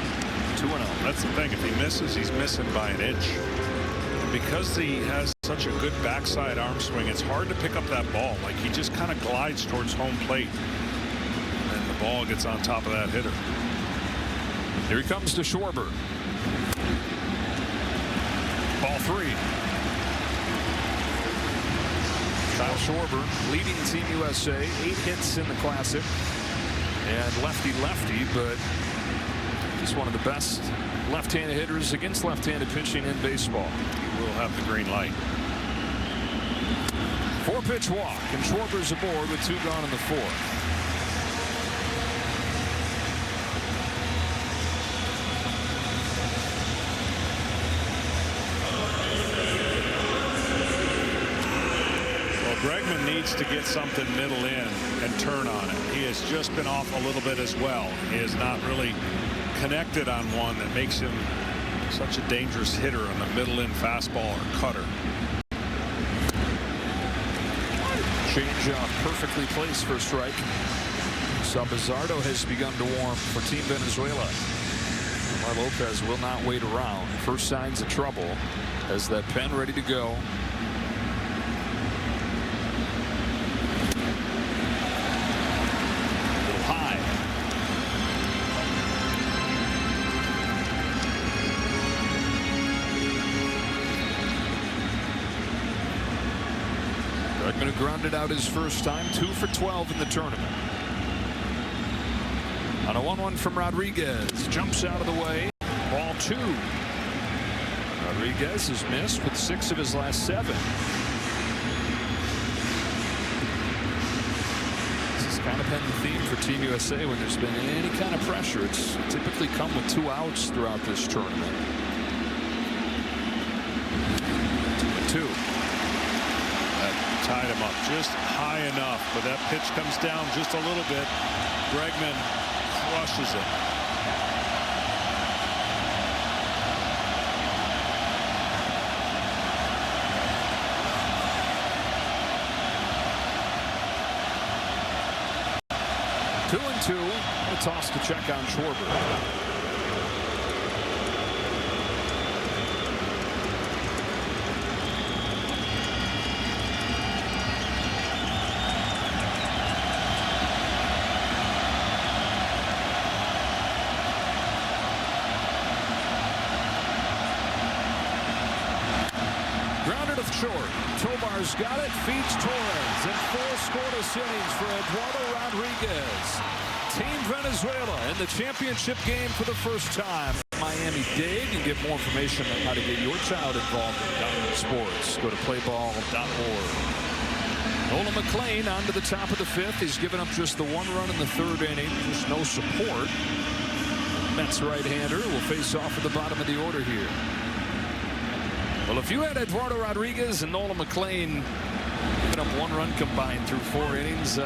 2-0. That's the thing. If he misses, he's missing by an inch. And because he has such a good backside arm swing, it's hard to pick up that ball. Like, he just kind of glides towards home plate. And the ball gets on top of that hitter. Here he comes to Schwarber. Ball 3. Kyle Schwarber leading Team USA. 8 hits in the Classic. And lefty-lefty, but he's one of the best left-handed hitters against left-handed pitching in baseball. We'll have the green light. 4-pitch walk, and Schwarber's aboard with 2 gone in the 4th. Bregman needs to get something middle in and turn on it. He has just been off a little bit as well. He has not really connected on one that makes him such a dangerous hitter on the middle in fastball or cutter. Change perfectly placed for a strike. Salvazardo has begun to warm for Team Venezuela. Omar Lopez will not wait around. First signs of trouble as that pen ready to go. Bregman grounded out his first time, 2 for 12 in the tournament. On a 1-1 from Rodriguez. Jumps out of the way. Ball 2. Rodriguez has missed with 6 of his last 7. This has kind of been the theme for Team USA when there's been any kind of pressure. It's typically come with 2 outs throughout this tournament. 2-2. That tied him up just high enough, but that pitch comes down just a little bit. Bregman crushes it. Two and 2. A toss to check on Schwarber. Grounded of short. Tovar's got it. Feeds Torres. And 4 scoreless innings for Eduardo Rodriguez. Team Venezuela in the championship game for the first time. Miami-Dade. You can get more information on how to get your child involved in Diamond Sports. Go to playball.org. Nolan McLean on to the top of the 5th. He's given up just the 1 run in the 3rd inning. Just no support. Mets right-hander will face off at the bottom of the order here. Well, if you had Eduardo Rodriguez and Nolan McLean giving up 1 run combined through 4 innings,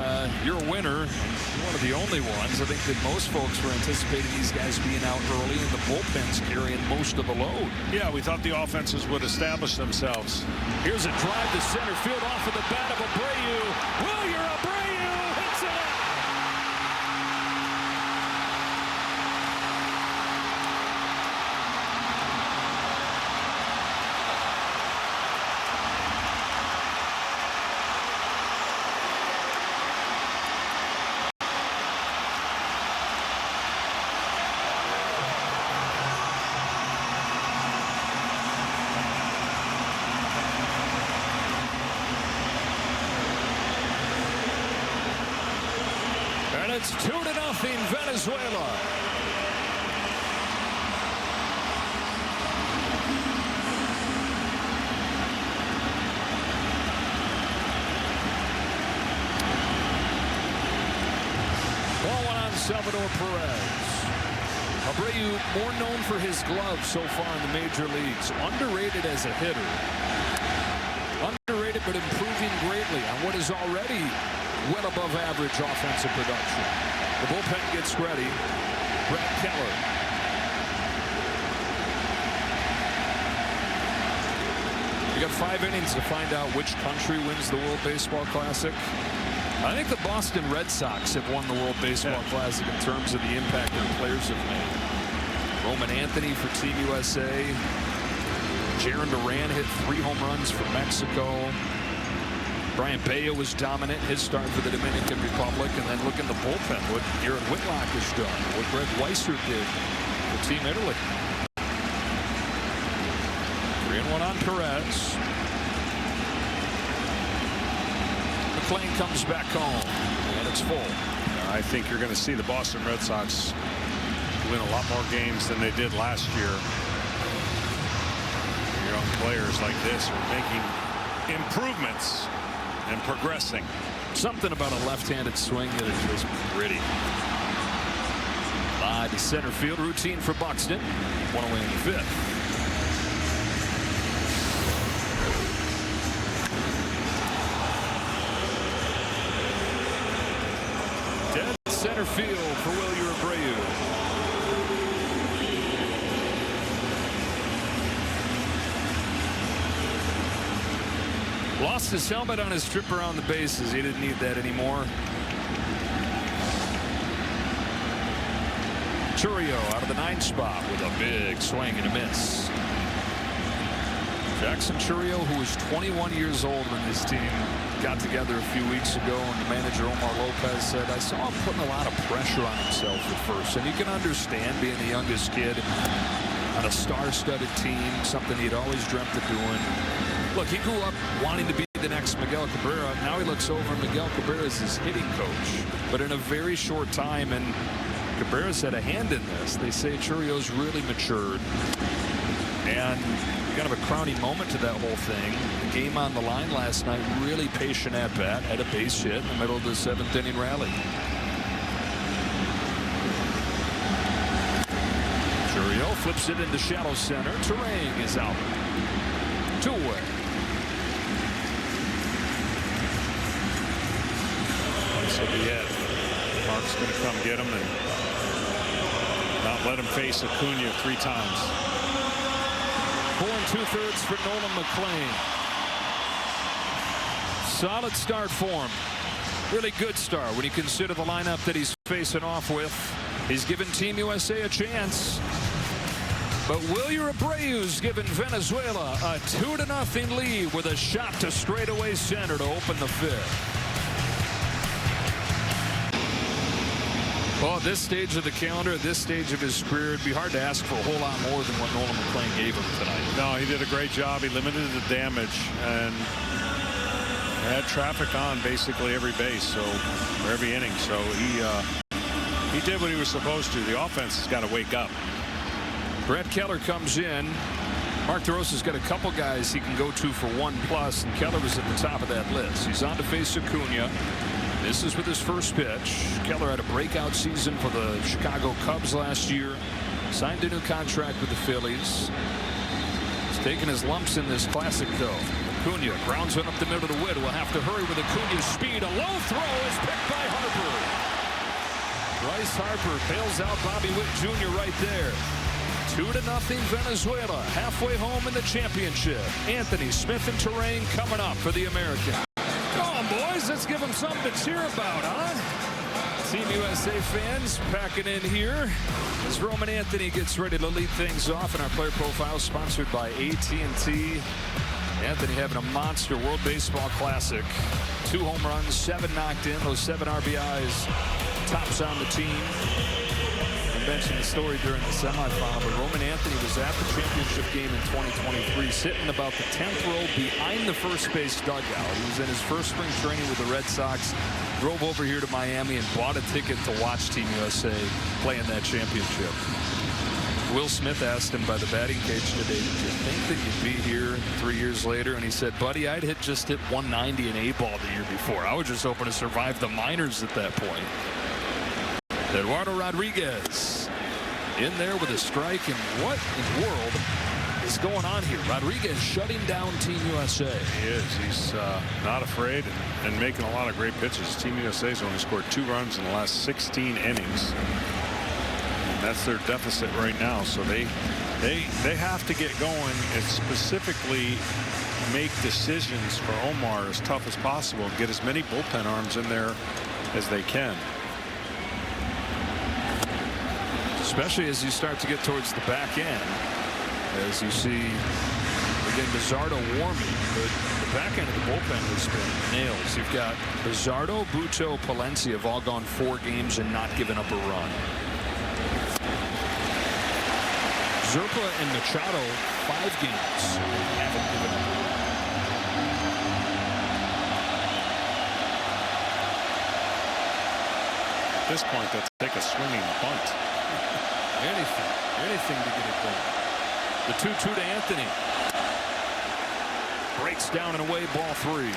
you're a winner. One of the only ones. I think that most folks were anticipating these guys being out early and the bullpens carrying most of the load. Yeah, we thought the offenses would establish themselves. Here's a drive to center field off of the bat of Abreu. Wilyer Abreu hits it. It's 2-0 Venezuela. Ball 1 on Salvador Perez. Abreu, more known for his gloves so far in the major leagues. Underrated as a hitter. Underrated but improving greatly on what is already well above average offensive production. The bullpen gets ready. Brett Keller. We got 5 innings to find out which country wins the World Baseball Classic. I think the Boston Red Sox have won the World Baseball Classic in terms of the impact their players have made. Roman Anthony for Team USA. Jaron Duran hit 3 home runs for Mexico. Brian Bayo was dominant his start for the Dominican Republic. And then look in the bullpen, what Garrett Whitlock has done, what Greg Weissert did for Team Italy. 3-1 on Perez. McLean comes back home, and it's full. I think you're going to see the Boston Red Sox win a lot more games than they did last year. Young players like this are making improvements and progressing. Something about a left-handed swing that is just pretty. By the center field routine for Buxton. 1 away in the 5th. Dead center field for Wilyer Abreu. Lost his helmet on his trip around the bases. He didn't need that anymore. Churio out of the 9th spot with a big swing and a miss. Jackson Churio, who was 21 years old when this team got together a few weeks ago, and the manager Omar Lopez said, I saw him putting a lot of pressure on himself at first. And you can understand being the youngest kid on a star-studded team, something he'd always dreamt of doing. Look, he grew up wanting to be the next Miguel Cabrera. Now he looks over, Miguel Cabrera is his hitting coach. But in a very short time, and Cabrera's had a hand in this. They say Churrio's really matured. And kind of a crowning moment to that whole thing. The game on the line last night, really patient at bat, had a base hit in the middle of the 7th inning rally. Churrio flips it into shallow center. Terang is out. 2 away. So Mark's going to come get him and not let him face Acuna 3 times. 4 2/3 for Nolan McLean. Solid start for him. Really good start when you consider the lineup that he's facing off with. He's given Team USA a chance. But Wilyer Abreu's given Venezuela a 2-0 lead with a shot to straightaway center to open the 5th. Well, at this stage of the calendar, at this stage of his career, it'd be hard to ask for a whole lot more than what Nolan McLean gave him tonight. No, he did a great job. He limited the damage and had traffic on basically every base, so or every inning. So he did what he was supposed to. The offense has got to wake up. Brett Keller comes in. Mark DeRosa's got a couple guys he can go to for 1+, and Keller was at the top of that list. He's on to face Acuna. This is with his first pitch. Keller had a breakout season for the Chicago Cubs last year. Signed a new contract with the Phillies. He's taking his lumps in this classic, though. Acuna grounds one up the middle of the Witt. Will have to hurry with Acuna's speed. A low throw is picked by Harper. Bryce Harper bails out Bobby Witt Jr. right there. 2-0 Venezuela. Halfway home in the championship. Anthony Smith and Terang coming up for the American. Boys, let's give them something to cheer about, huh? Team USA fans packing in here as Roman Anthony gets ready to lead things off in our player profile, sponsored by AT&T. Anthony having a monster World Baseball Classic. 2 home runs, 7 knocked in, those 7 RBIs. Tops on the team. I mentioned the story during the semifinal, but Roman Anthony was at the championship game in 2023, sitting about the 10th row behind the first base dugout. He was in his first spring training with the Red Sox, drove over here to Miami and bought a ticket to watch Team USA play in that championship. Will Smith asked him by the batting cage today, did you think that you'd be here 3 years later? And he said, buddy, I'd just hit 190 in A-ball the year before. I was just hoping to survive the minors at that point. Eduardo Rodriguez in there with a strike, and what in the world is going on here? Rodriguez shutting down Team USA. He is. He's not afraid and making a lot of great pitches. Team USA's only scored 2 runs in the last 16 innings. And that's their deficit right now. So they have to get going and specifically make decisions for Omar as tough as possible and get as many bullpen arms in there as they can. Especially as you start to get towards the back end, as you see again Bizardo warming, but the back end of the bullpen has been nails. You've got Bizardo, Bucho, Palencia have all gone 4 games and not given up a run. Zerpa and Machado 5 games haven't given up a run. At this point, they'll take a swinging bunt. Anything to get it going. The 2-2 to Anthony. Breaks down and away, ball 3.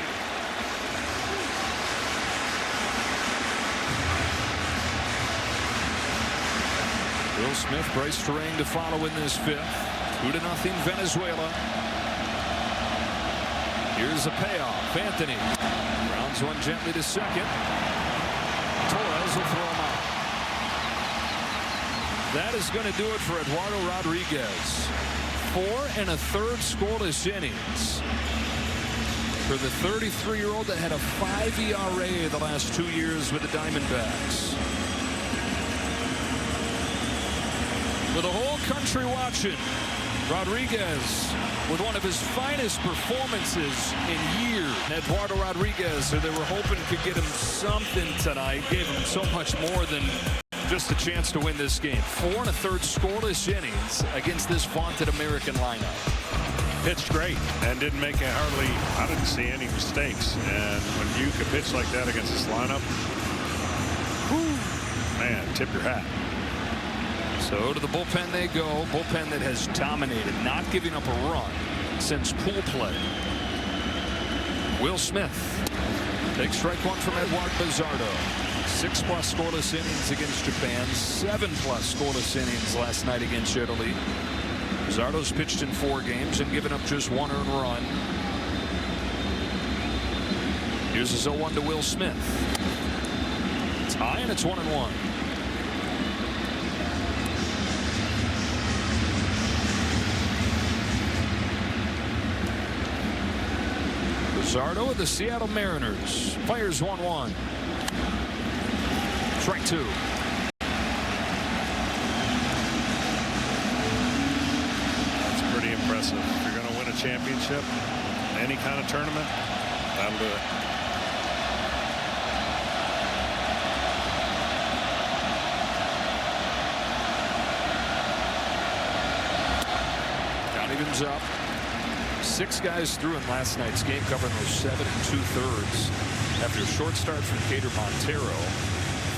Will Smith, Bryce Terang to follow in this 5th. 2-0 Venezuela. Here's a payoff. Anthony rounds one gently to second. Torres will throw him out. That is going to do it for Eduardo Rodriguez. 4 1/3 scoreless innings for the 33-year-old that had a 5 ERA the last 2 years with the Diamondbacks. With the whole country watching, Rodriguez with one of his finest performances in years. Eduardo Rodriguez, who they were hoping could get him something tonight, gave him so much more than just a chance to win this game. 4 1/3 scoreless innings against this vaunted American lineup. Pitched great and didn't make I didn't see any mistakes. And when you can pitch like that against this lineup, man, tip your hat. So to the bullpen they go. Bullpen that has dominated, not giving up a run since pool play. Will Smith takes strike one from Eduardo Bizardo. 6+ scoreless innings against Japan. 7+ scoreless innings last night against Italy. Bizardo's pitched in 4 games and given up just 1 earned run. Here's his 0-1 to Will Smith. It's high and it's 1-1. Bizardo of the Seattle Mariners fires 1-1. Strike 2. That's pretty impressive. If you're going to win a championship, any kind of tournament, that'll do it. Count evens up. 6 guys through in last night's game, covering those 7 2/3 after a short start from Cater Montero.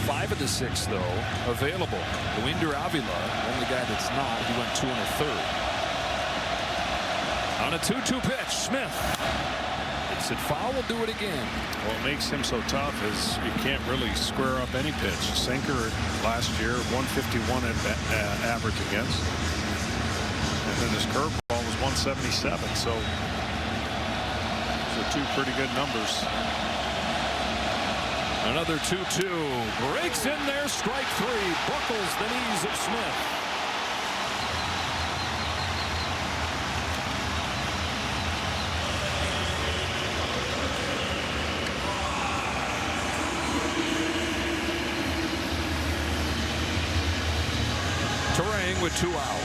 5 of the 6, though, available. Luinder Avila, only guy that's not. He went 2 1/3. On a 2-2 pitch, Smith. It's it foul. Will do it again. What makes him so tough is you can't really square up any pitch. Sinker last year, 151 average against. And then his curveball was 177. So those are 2 pretty good numbers. Another 2-2. Breaks in there. Strike 3. Buckles the knees of Smith. Terang with 2 out.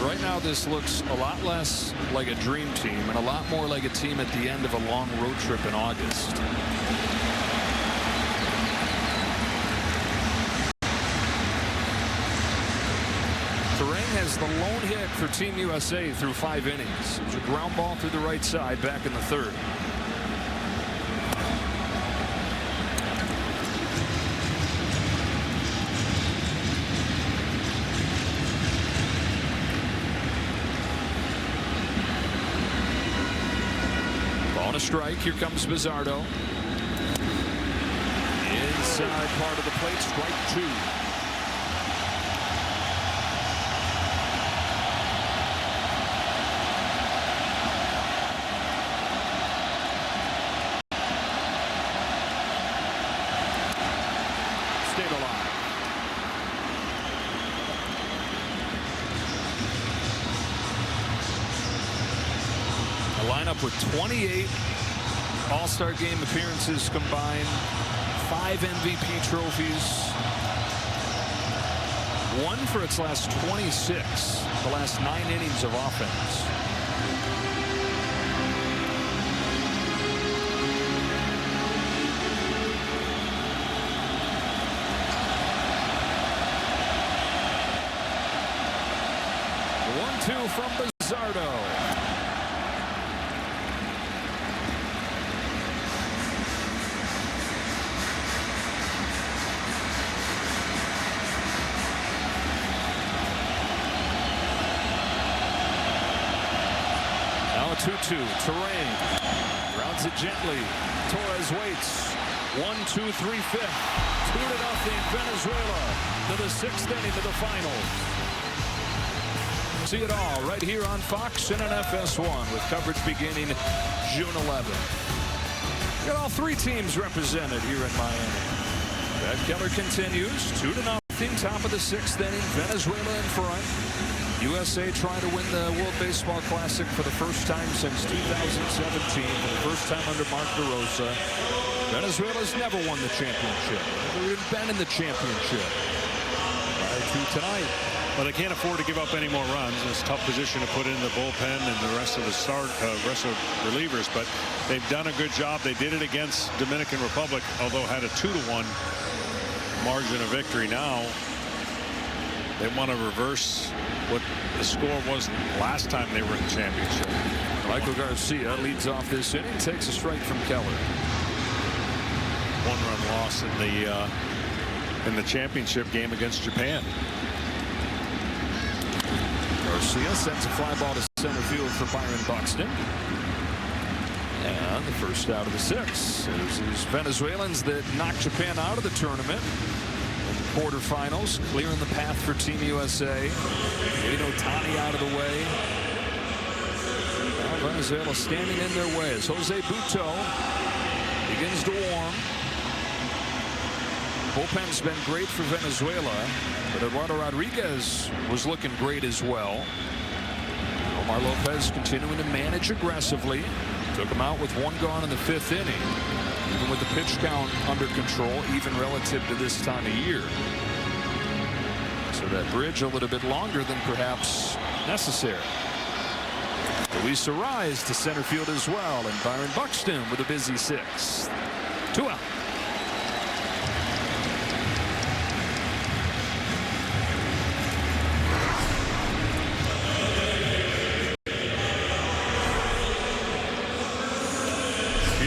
Right now this looks a lot less like a dream team and a lot more like a team at the end of a long road trip in August. Terang has the lone hit for Team USA through 5 innings. It was a ground ball through the right side back in the 3rd. On a strike, here comes Bizardo. Inside part of the plate, strike 2. Stayed alive. A lineup with 28 All-Star Game appearances combined, 5 MVP trophies, 1 for its last 26, the last 9 innings of offense. The 1-2 from Bizardo. Now a 2-2. Terang grounds it gently. Torres waits. 1-2-3 fifth. 2-0 Venezuela to the 6th inning of the finals. See it all right here on Fox and on FS1 with coverage beginning June 11th. Got all 3 teams represented here in Miami. Brad Keller continues. 2-0. Top of the 6th inning. Venezuela in front. USA trying to win the World Baseball Classic for the first time since 2017. For the first time under Mark DeRosa. Venezuela's never won the championship. Never even been in the championship. Prior to tonight. Well, they can't afford to give up any more runs. It's a tough position to put in the bullpen and the rest of the rest of relievers, but they've done a good job. They did it against Dominican Republic, although had a 2-1 margin of victory. Now they want to reverse what the score was last time they were in the championship. Michael Garcia leads off this inning, takes a strike from Keller. 1-run loss in the in the championship game against Japan. Garcia sends a fly ball to center field for Byron Buxton. And the first out of the 6 is these Venezuelans that knocked Japan out of the tournament in the quarterfinals, clearing the path for Team USA. Getting Otani out of the way. Now Venezuela standing in their way as Jose Buto begins to warm. Bullpen's been great for Venezuela, but Eduardo Rodriguez was looking great as well. Omar Lopez continuing to manage aggressively. Took him out with 1 gone in the 5th inning. Even with the pitch count under control, even relative to this time of year. So that bridge a little bit longer than perhaps necessary. Luis Arraez to center field as well, and Byron Buxton with a busy 6th. 2 out.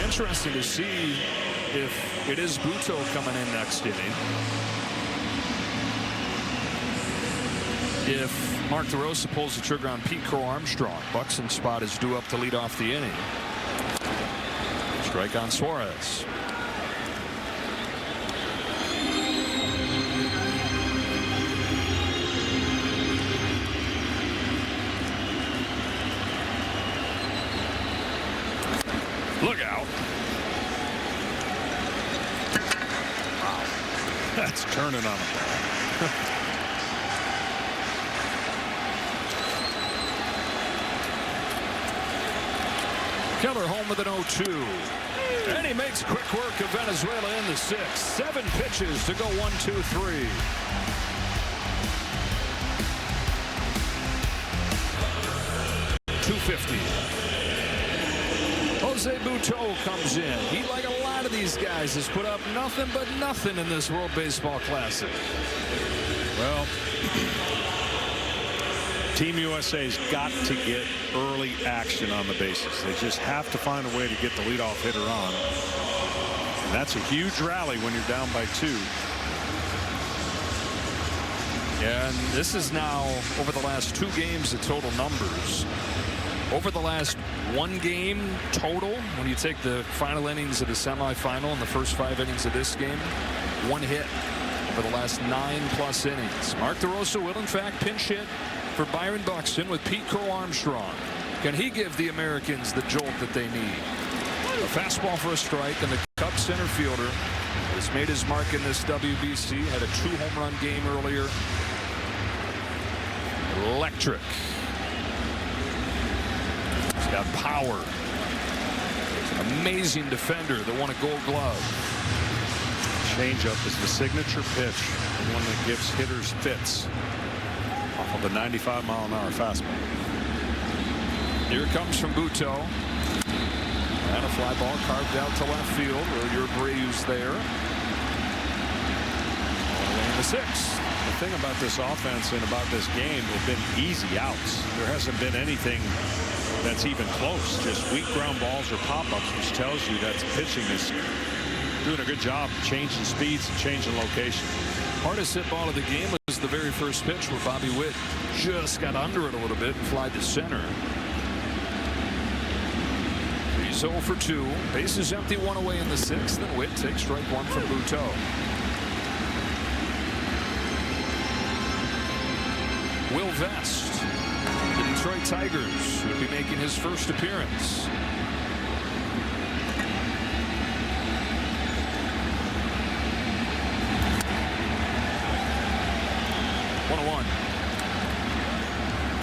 Interesting to see if it is Buto coming in next inning. If Mark DeRosa pulls the trigger on Pete Crow Armstrong, Buxton's spot is due up to lead off the inning. Strike on Suarez. Look out. Wow. That's turning on him. Keller home with an 0-2. And he makes quick work of Venezuela in the 6th. 7 pitches to go 1-2-3. .250. Jose Buto comes in. He, like a lot of these guys, has put up nothing but nothing in this World Baseball Classic. Well, Team USA's got to get early action on the bases. They just have to find a way to get the leadoff hitter on. And that's a huge rally when you're down by 2. And this is now over the last 2 games the total numbers. Over the last 1 game total, when you take the final innings of the semifinal and the first 5 innings of this game, 1 hit over the last 9+ innings. Mark DeRosa will in fact pinch hit for Byron Buxton with Pete Crow Armstrong. Can he give the Americans the jolt that they need? A fastball for a strike, and the Cubs center fielder has made his mark in this WBC. Had a 2-home run game earlier. Electric. He's got power. Amazing defender that won a Gold Glove. Changeup is the signature pitch, the one that gives hitters fits off of the 95-mile-an-hour fastball. Here it comes from Buto. And a fly ball carved out to left field. Your Abreu's there. All the way in the 6th. The thing about this offense and about this game have been easy outs. There hasn't been anything that's even close. Just weak ground balls or pop-ups, which tells you that the pitching is doing a good job changing speeds and changing location. Hardest hit ball of the game was the very first pitch where Bobby Witt just got under it a little bit and flied to center. He's 0 for 2. Bases empty, 1 away in the 6th, and Witt takes strike 1 from Buto. Will Vest, the Detroit Tigers, would be making his first appearance.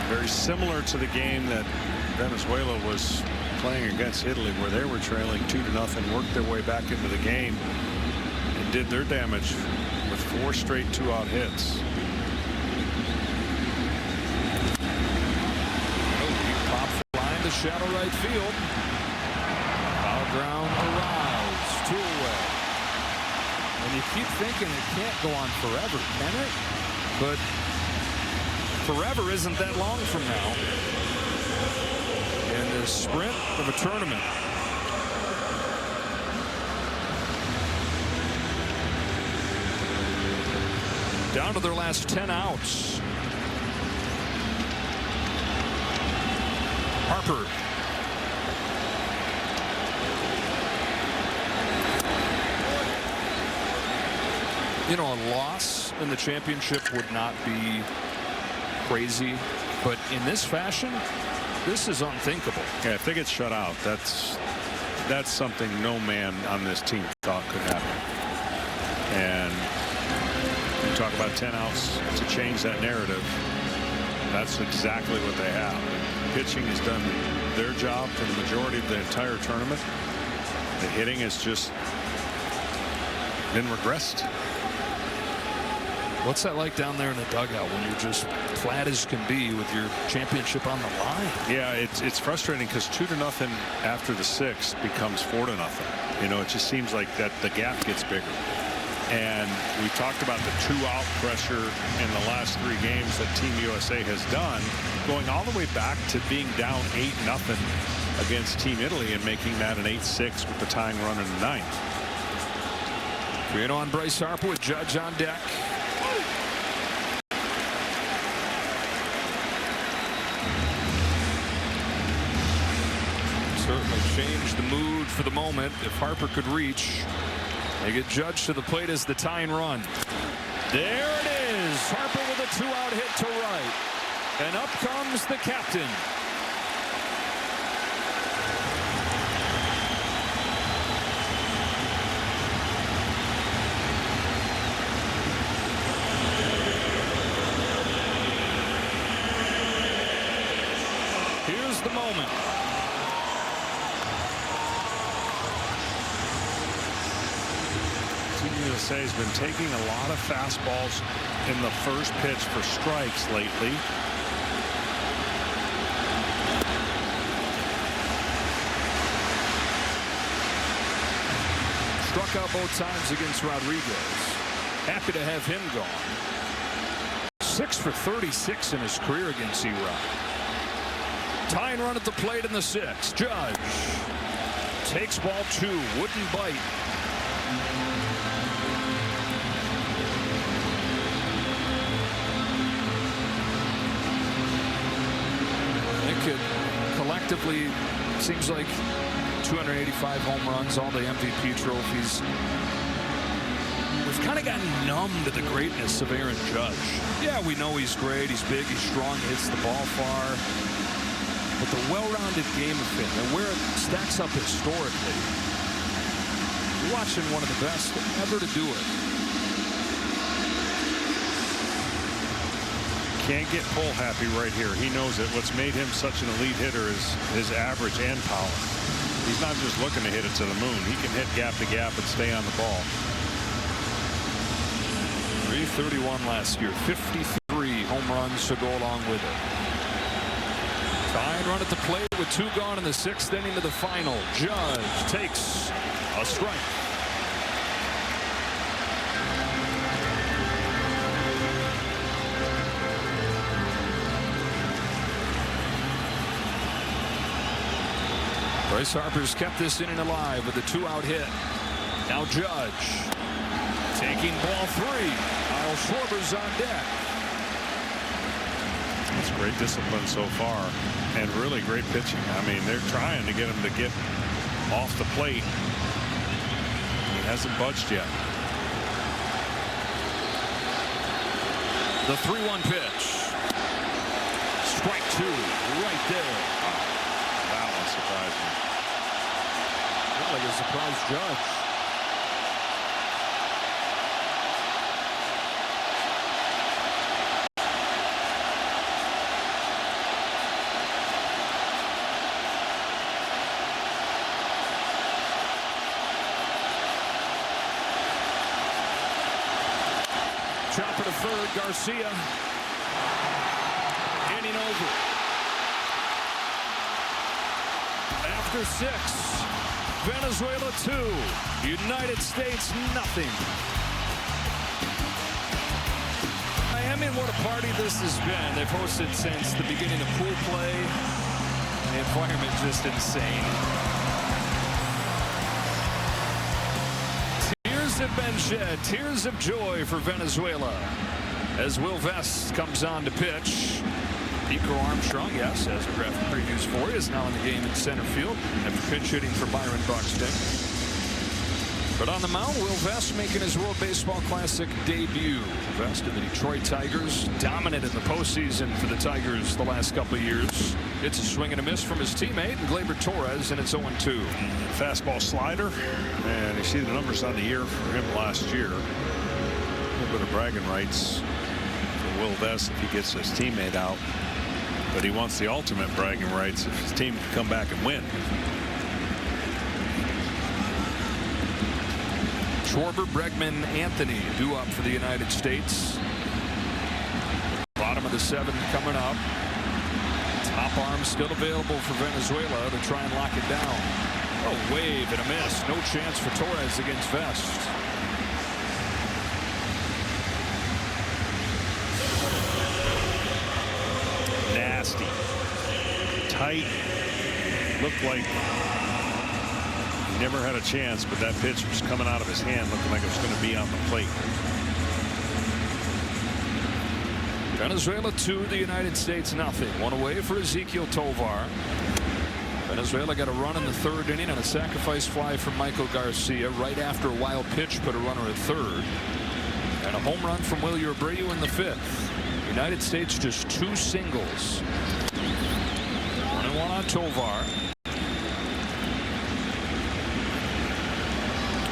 Very similar to the game that Venezuela was playing against Italy, where they were trailing 2-0, worked their way back into the game and did their damage with 4 straight 2-out hits. Pop flying to shallow right field. Foul ground arrives. 2 away. And you keep thinking it can't go on forever, can it? But forever isn't that long from now in the sprint of a tournament. Down to their last 10 outs. Harper. You know, a loss in the championship would not be crazy, but in this fashion, this is unthinkable. Yeah, if they get shut out, that's something no man on this team thought could happen. And you talk about 10 outs to change that narrative. That's exactly what they have. Pitching has done their job for the majority of the entire tournament. The hitting has just been regressed. What's that like down there in the dugout when you're just flat as can be with your championship on the line? Yeah, it's frustrating because 2-0 after the 6th becomes 4-0. You know, it just seems like that the gap gets bigger. And we talked about the 2-out pressure in the last 3 games that Team USA has done, going all the way back to being down 8-0 against Team Italy and making that an 8-6 with the tying run in the 9th. 3-0 on Bryce Harper with Judge on deck. Certainly changed the mood for the moment. If Harper could reach, they get Judge to the plate as the tying run. There it is. Harper with a 2-out hit to right. And up comes the captain. Here's the moment. USA has been taking a lot of fastballs in the first pitch for strikes lately. Struck out both times against Rodriguez. Happy to have him gone. 6 for 36 in his career against E-Rod. Tying run at the plate in the 6th. Judge takes ball 2. Wouldn't bite. It collectively seems like 285 home runs, all the MVP trophies. We've kind of gotten numb to the greatness of Aaron Judge. Yeah, we know he's great, he's big, he's strong, hits the ball far. But the well-rounded game of him and where it stacks up historically, you're watching one of the best ever to do it. Can't get Pull happy right here. He knows it. What's made him such an elite hitter is his average and power. He's not just looking to hit it to the moon. He can hit gap to gap and stay on the ball. 331 last year. 53 home runs to go along with it. Tying run at the plate with 2 gone in the 6th inning of the final. Judge takes a strike. Bryce Harper's kept this inning alive with a 2-out hit. Now Judge taking ball 3. Kyle Schwarber's on deck. It's great discipline so far and really great pitching. I mean, they're trying to get him to get off the plate. He hasn't budged yet. The 3-1 pitch. Strike 2 right there. That was surprising. Looked like a surprise Judge. Chopper to third. Garcia inning over. After 6, Venezuela 2, United States nothing. Miami, what a party this has been. They've hosted since the beginning of pool play. The environment just insane. Tears have been shed, tears of joy for Venezuela. As Will Vest comes on to pitch. Nico Armstrong, yes, as our graphic previews for you, is now in the game in center field after pinch hitting for Byron Buxton. But on the mound, Will Vest making his World Baseball Classic debut. Vest of the Detroit Tigers, dominant in the postseason for the Tigers the last couple of years. It's a swing and a miss from his teammate, Gleyber Torres, and it's 0-2. Fastball slider, and you see the numbers on the year for him last year. A little bit of bragging rights for Will Vest if he gets his teammate out. But he wants the ultimate bragging rights if his team can come back and win. Schwarber, Bregman, Anthony due up for the United States. Bottom of the 7th coming up. Top arm still available for Venezuela to try and lock it down. A wave and a miss. No chance for Torres against Vest. Nasty. Tight. Looked like he never had a chance, but that pitch was coming out of his hand looking like it was going to be on the plate. Venezuela 2, the United States 0. One away for Ezequiel Tovar. Venezuela got a run in the 3rd inning on a sacrifice fly from Michael Garcia. Right after a wild pitch put a runner at 3rd. And a home run from Wilyer Abreu in the 5th. United States just 2 singles. 1-1 on Tovar.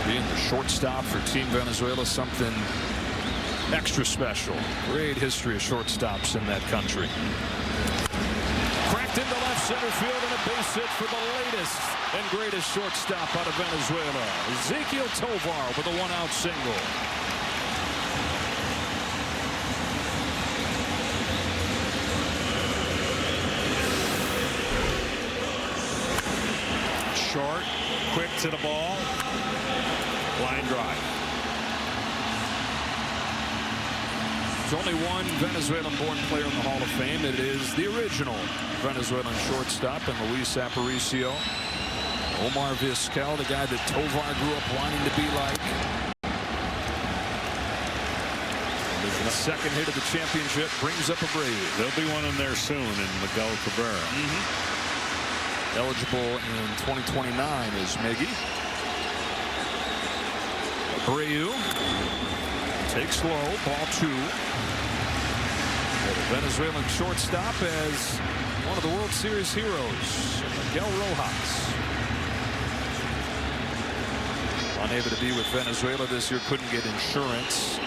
Being the shortstop for Team Venezuela, something extra special. Great history of shortstops in that country. Cracked into left center field and a base hit for the latest and greatest shortstop out of Venezuela. Ezequiel Tovar with a 1-out single. Short, quick to the ball. Line drive. There's only one Venezuelan-born player in the Hall of Fame. It is the original Venezuelan shortstop and Luis Aparicio. Omar Vizquel, the guy that Tovar grew up wanting to be like. The second hit of the championship brings up Abreu. There'll be one in there soon in Miguel Cabrera. Eligible in 2029 is Miggy. Abreu takes low, ball 2. The Venezuelan shortstop as one of the World Series heroes, Miguel Rojas. Unable to be with Venezuela this year, couldn't get insurance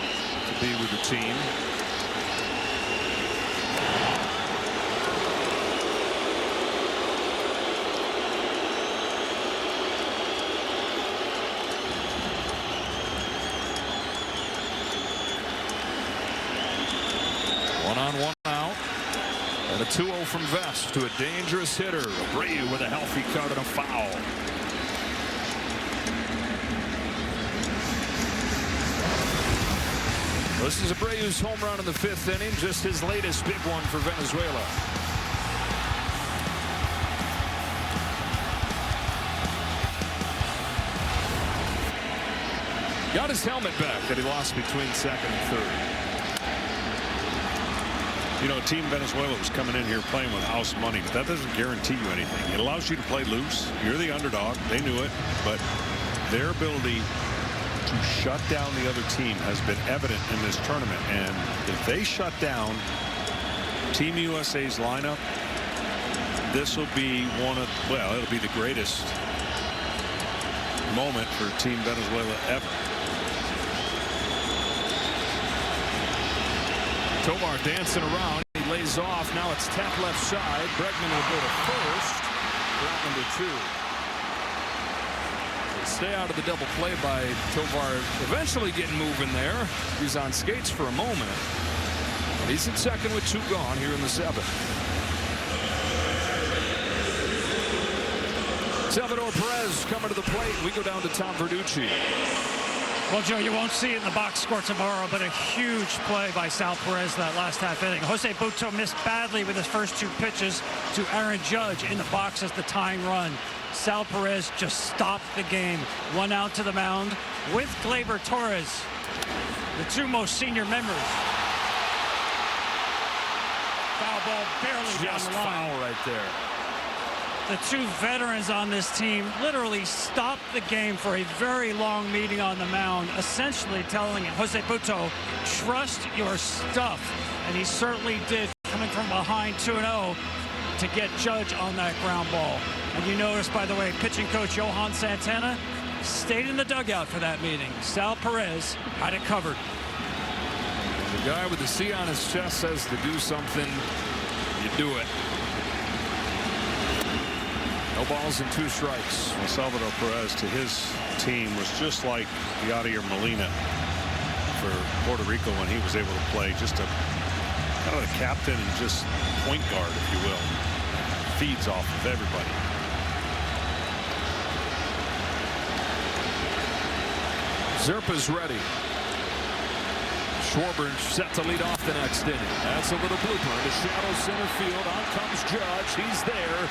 to be with the team. One out. And a 2-0 from Vest to a dangerous hitter. Abreu with a healthy cut and a foul. This is Abreu's home run in the 5th inning, just his latest big one for Venezuela. Got his helmet back that he lost between 2nd and 3rd. You know, Team Venezuela was coming in here playing with house money, but that doesn't guarantee you anything. It allows you to play loose. You're the underdog. They knew it, but their ability to shut down the other team has been evident in this tournament. And if they shut down Team USA's lineup, this will be well, it'll be the greatest moment for Team Venezuela ever. Tovar dancing around. He lays off. Now it's tap left side. Bregman will go to first. Route number 2. They stay out of the double play by Tovar eventually getting moving there. He's on skates for a moment. And he's in second with 2 gone here in the 7th. Salvador Perez coming to the plate. We go down to Tom Verducci. Well, Joe, you won't see it in the box score tomorrow, but a huge play by Sal Perez that last half inning. Jose Butto missed badly with his first 2 pitches to Aaron Judge in the box as the tying run. Sal Perez just stopped the game. 1 out to the mound with Gleyber Torres, the 2 most senior members foul ball barely down Just the line. foul right there. The two veterans on this team literally stopped the game for a very long meeting on the mound, essentially telling Jose Butto, trust your stuff. And he certainly did, coming from behind 2-0 to get Judge on that ground ball. And you notice, by the way, pitching coach Johan Santana stayed in the dugout for that meeting. Sal Perez had it covered. The guy with the C on his chest says to do something, you do it. No balls and 2 strikes. Well, Salvador Perez to his team was just like Yadier Molina for Puerto Rico when he was able to play, just a kind of a captain and just point guard, if you will. Feeds off of everybody. Zerpa's ready. Schwarber set to lead off the next inning. That's a little blooper into shallow center field. On comes Judge. He's there.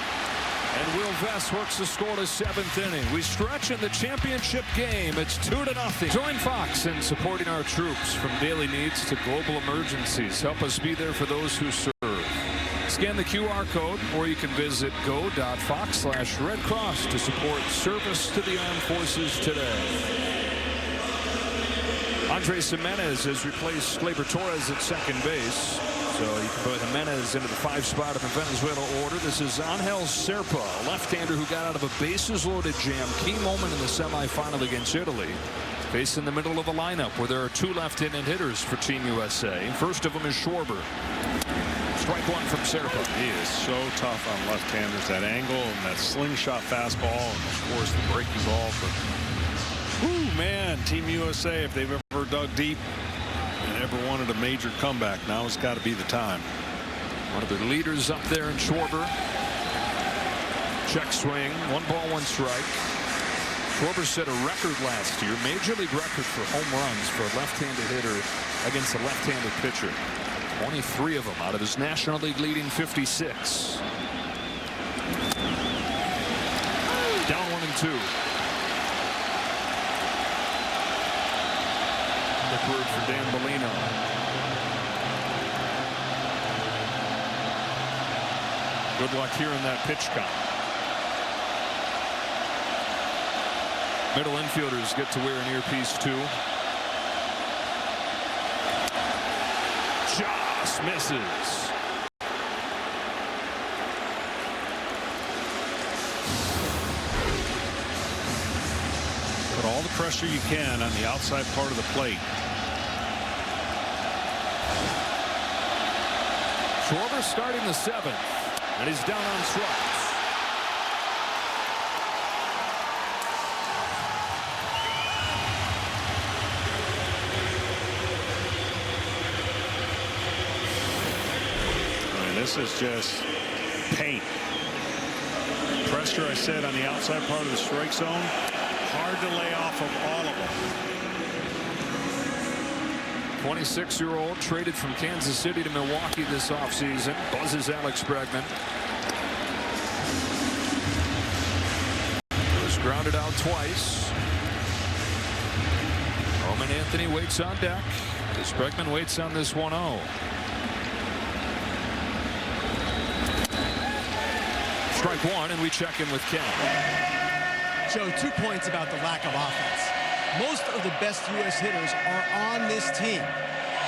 And Will Vest works the score to 7th inning. We stretch in the championship game. It's 2-0. Join Fox in supporting our troops from daily needs to global emergencies. Help us be there for those who serve. Scan the QR code, or you can visit go.fox/Red Cross to support service to the armed forces today. Andres Jimenez has replaced Gleyber Torres at second base. So you can put Jimenez into the 5 spot of the Venezuela order. This is Angel Serpa, a left-hander who got out of a bases-loaded jam. Key moment in the semifinal against Italy. Faced in the middle of a lineup where there are 2 left-handed hitters for Team USA. First of them is Schwarber. Strike 1 from Serpa. He is so tough on left-handers. That angle and that slingshot fastball, and of course the breaking ball. But, whoo, man, Team USA, if they've ever dug deep and ever wanted a major comeback, now it's got to be the time. One of their leaders up there in Schwarber. Check swing. 1 ball, 1 strike. Schwarber set a record last year, major league record for home runs for a left-handed hitter against a left-handed pitcher. 23 of them out of his National League leading 56. Down 1-2. The word for Dan Bellino. Good luck here in that pitch count. Middle infielders get to wear an earpiece too. Just misses. Put all the pressure you can on the outside part of the plate. Schwarber starting the 7th, and he's down on strikes. This is just paint. Pressure, I said, on the outside part of the strike zone. Hard to lay off of all of them. 26-year-old traded from Kansas City to Milwaukee this offseason. Buzzes Alex Bregman. Was grounded out twice. Roman Anthony waits on deck as Bregman waits on this 1-0. Strike 1, and we check in with Ken. Joe, 2 points about the lack of offense. Most of the best U.S. hitters are on this team.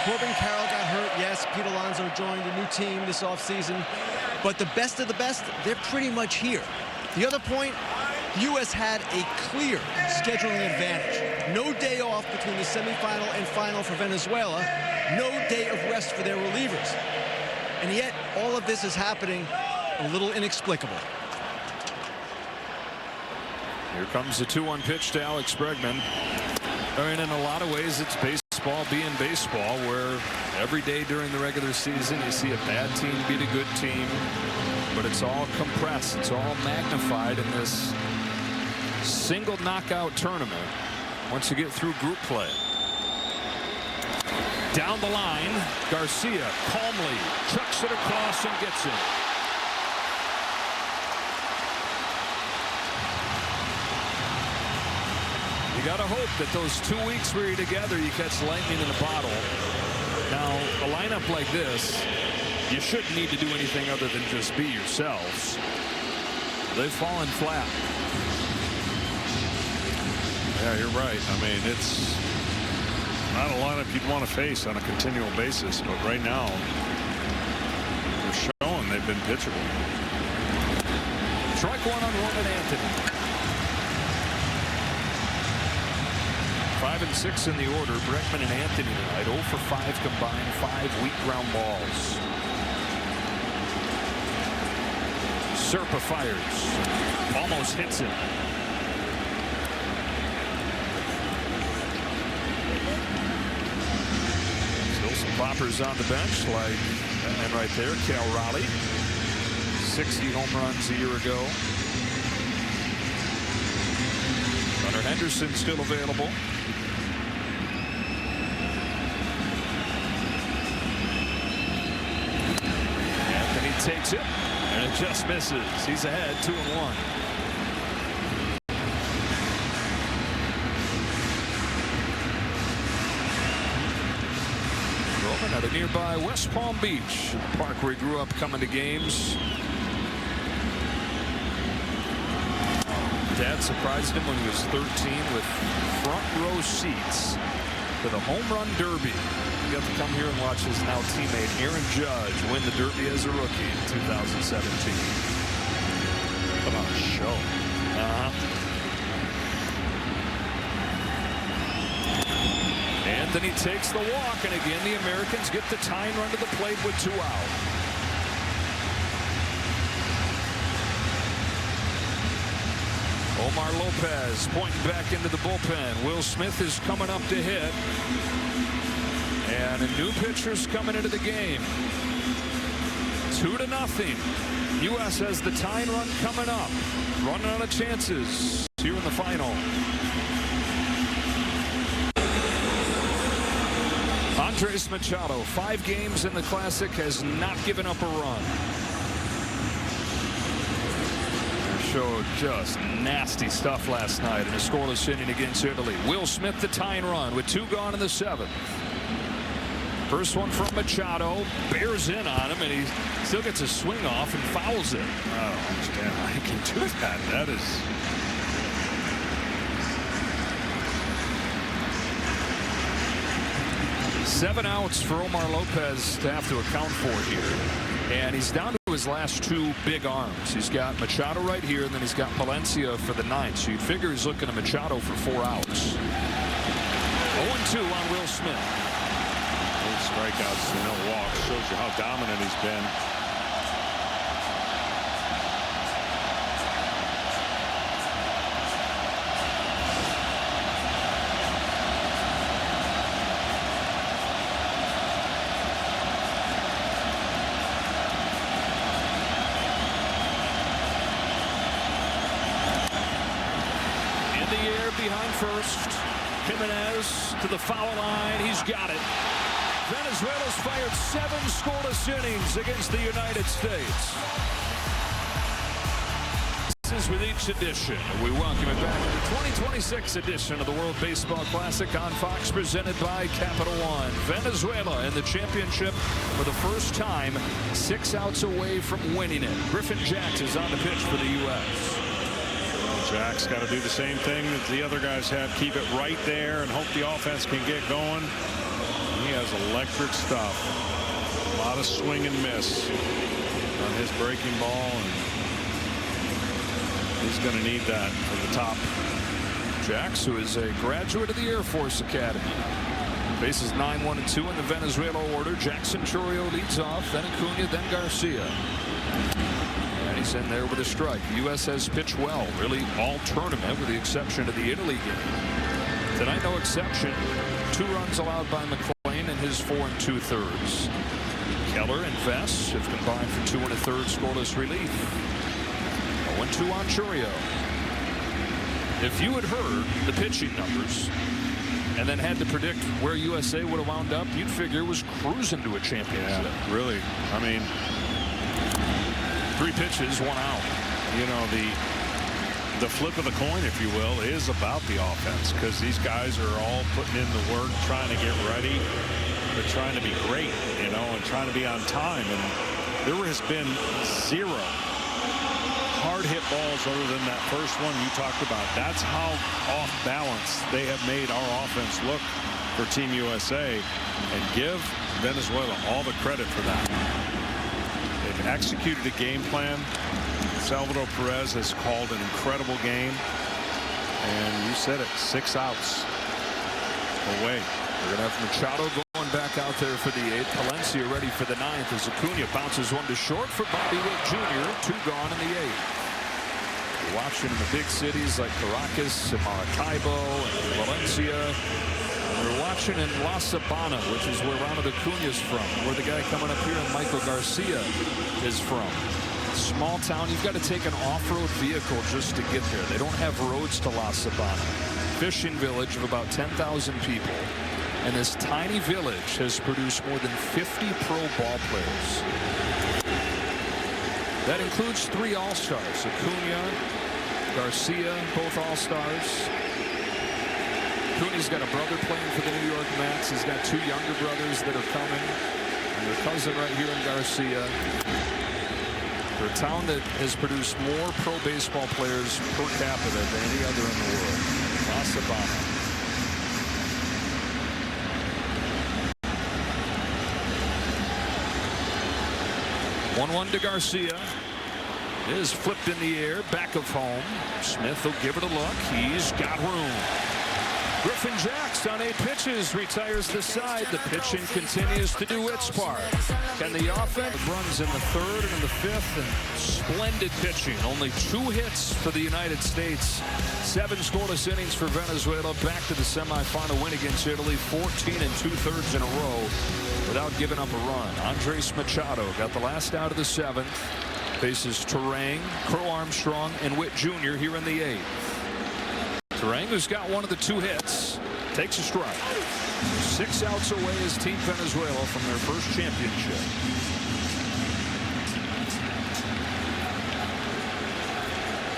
Corbin Carroll got hurt. Yes, Pete Alonso joined a new team this offseason. But the best of the best, they're pretty much here. The other point, the U.S. had a clear scheduling advantage. No day off between the semifinal and final for Venezuela. No day of rest for their relievers. And yet, all of this is happening a little inexplicable. Here comes the 2-1 pitch to Alex Bregman. And in a lot of ways, it's baseball being baseball, where every day during the regular season you see a bad team beat a good team, but it's all compressed, it's all magnified in this single knockout tournament once you get through group play. Down the line, Garcia calmly chucks it across and gets it. You got to hope that those 2 weeks where you're together, you catch lightning in a bottle. Now, a lineup like this, you shouldn't need to do anything other than just be yourselves. They've fallen flat. Yeah, you're right. I mean, it's not a lineup you'd want to face on a continual basis, but right now they're showing they've been pitchable. Strike one on Roman Anthony. 5 and 6 in the order. Breckman and Anthony tonight. 0 for 5 combined. 5 weak ground balls. Serpa fires. Almost hits him. Still some poppers on the bench, like, and right there, Cal Raleigh. 60 home runs a year ago. Hunter Henderson still available. Anthony takes it, and it just misses. He's ahead 2-1. Roman at a nearby West Palm Beach, a park where he grew up coming to games. Dad surprised him when he was 13 with front row seats to the home run derby. He got to come here and watch his now teammate Aaron Judge win the derby as a rookie in 2017. Come on, show. Anthony takes the walk, and again the Americans get the tying run to the plate with 2 out. Omar Lopez pointing back into the bullpen. Will Smith is coming up to hit. And a new pitcher's coming into the game. 2-0. U.S. has the tying run coming up. Running out of chances here in the final. Andres Machado, 5 games in the Classic, has not given up a run. Showed just nasty stuff last night in a scoreless inning against Italy. Will Smith the tying run with 2 gone in the 7th. First one from Machado, bears in on him, and he still gets a swing off and fouls it. I don't understand how he can do that. That is. Seven outs for Omar Lopez to have to account for here. And he's down to his last 2 big arms. He's got Machado right here, and then he's got Palencia for the 9th. So you'd figure he's looking at Machado for 4 outs. 0-2 on Will Smith. 8 strikeouts and no walks. Shows you how dominant he's been. Behind first. Jimenez to the foul line. He's got it. Venezuela's fired 7 scoreless innings against the United States. This is with each edition. We welcome it back to the 2026 edition of the World Baseball Classic on Fox, presented by Capital One. Venezuela in the championship for the first time, 6 outs away from winning it. Griffin Jax is on the pitch for the U.S. Jack's got to do the same thing that the other guys have. Keep it right there and hope the offense can get going. He has electric stuff. A lot of swing and miss on his breaking ball, and he's going to need that for the top. Jax, who is a graduate of the Air Force Academy, faces 9-1-2 in the Venezuela order. Jackson Chorio leads off, then Acuna, then Garcia. He's in there with a strike. The U.S. has pitched well, really all tournament, with the exception of the Italy game. Tonight, no exception. 2 runs allowed by McClain in his 4 2/3. Keller and Vess have combined for 2 1/3 scoreless relief. 0-2 on Chorio. If you had heard the pitching numbers and then had to predict where USA would have wound up, you'd figure it was cruising to a championship. Yeah, really. I mean, 3 pitches, 1 out. You know, the flip of the coin, if you will, is about the offense, because these guys are all putting in the work, trying to get ready. but trying to be great, you know, and trying to be on time. And there has been 0 hard hit balls other than that first one you talked about. That's how off balance they have made our offense look for Team USA, and give Venezuela all the credit for that. They've executed a game plan. Salvador Perez has called an incredible game, and you said it, 6 outs away. We're going to have Machado going back out there for the 8th. Palencia ready for the 9th as Acuna bounces one to short for Bobby Witt Jr. 2 gone in the 8th. We're watching in the big cities like Caracas and Maracaibo and Valencia. We're watching in La Sabana, which is where Ronald Acuna is from, where the guy coming up here, Michael Garcia, is from. Small town, you've got to take an off-road vehicle just to get there. They don't have roads to La Sabana. Fishing village of about 10,000 people. And this tiny village has produced more than 50 pro ball players. That includes 3 All-Stars. Acuna, Garcia, both All-Stars. Acuna's got a brother playing for the New York Mets. He's got 2 younger brothers that are coming. And their cousin right here in Garcia. For a town that has produced more pro baseball players per capita than any other in the world. La Sabana. 1-1 to Garcia. It is flipped in the air, back of home. Smith will give it a look. He's got room. Griffin Jacks on 8 pitches retires the side. The pitching continues to do its part. Can the offense runs in the 3rd and in the 5th, and splendid pitching. Only 2 hits for the United States. 7 scoreless innings for Venezuela. Back to the semifinal win against Italy. 14 2/3 in a row without giving up a run. Andres Machado got the last out of the 7th. Faces Terang, Crow Armstrong, and Witt Jr. here in the 8th. Terang, who's got one of the 2 hits, takes a strike. 6 outs away is Team Venezuela from their first championship.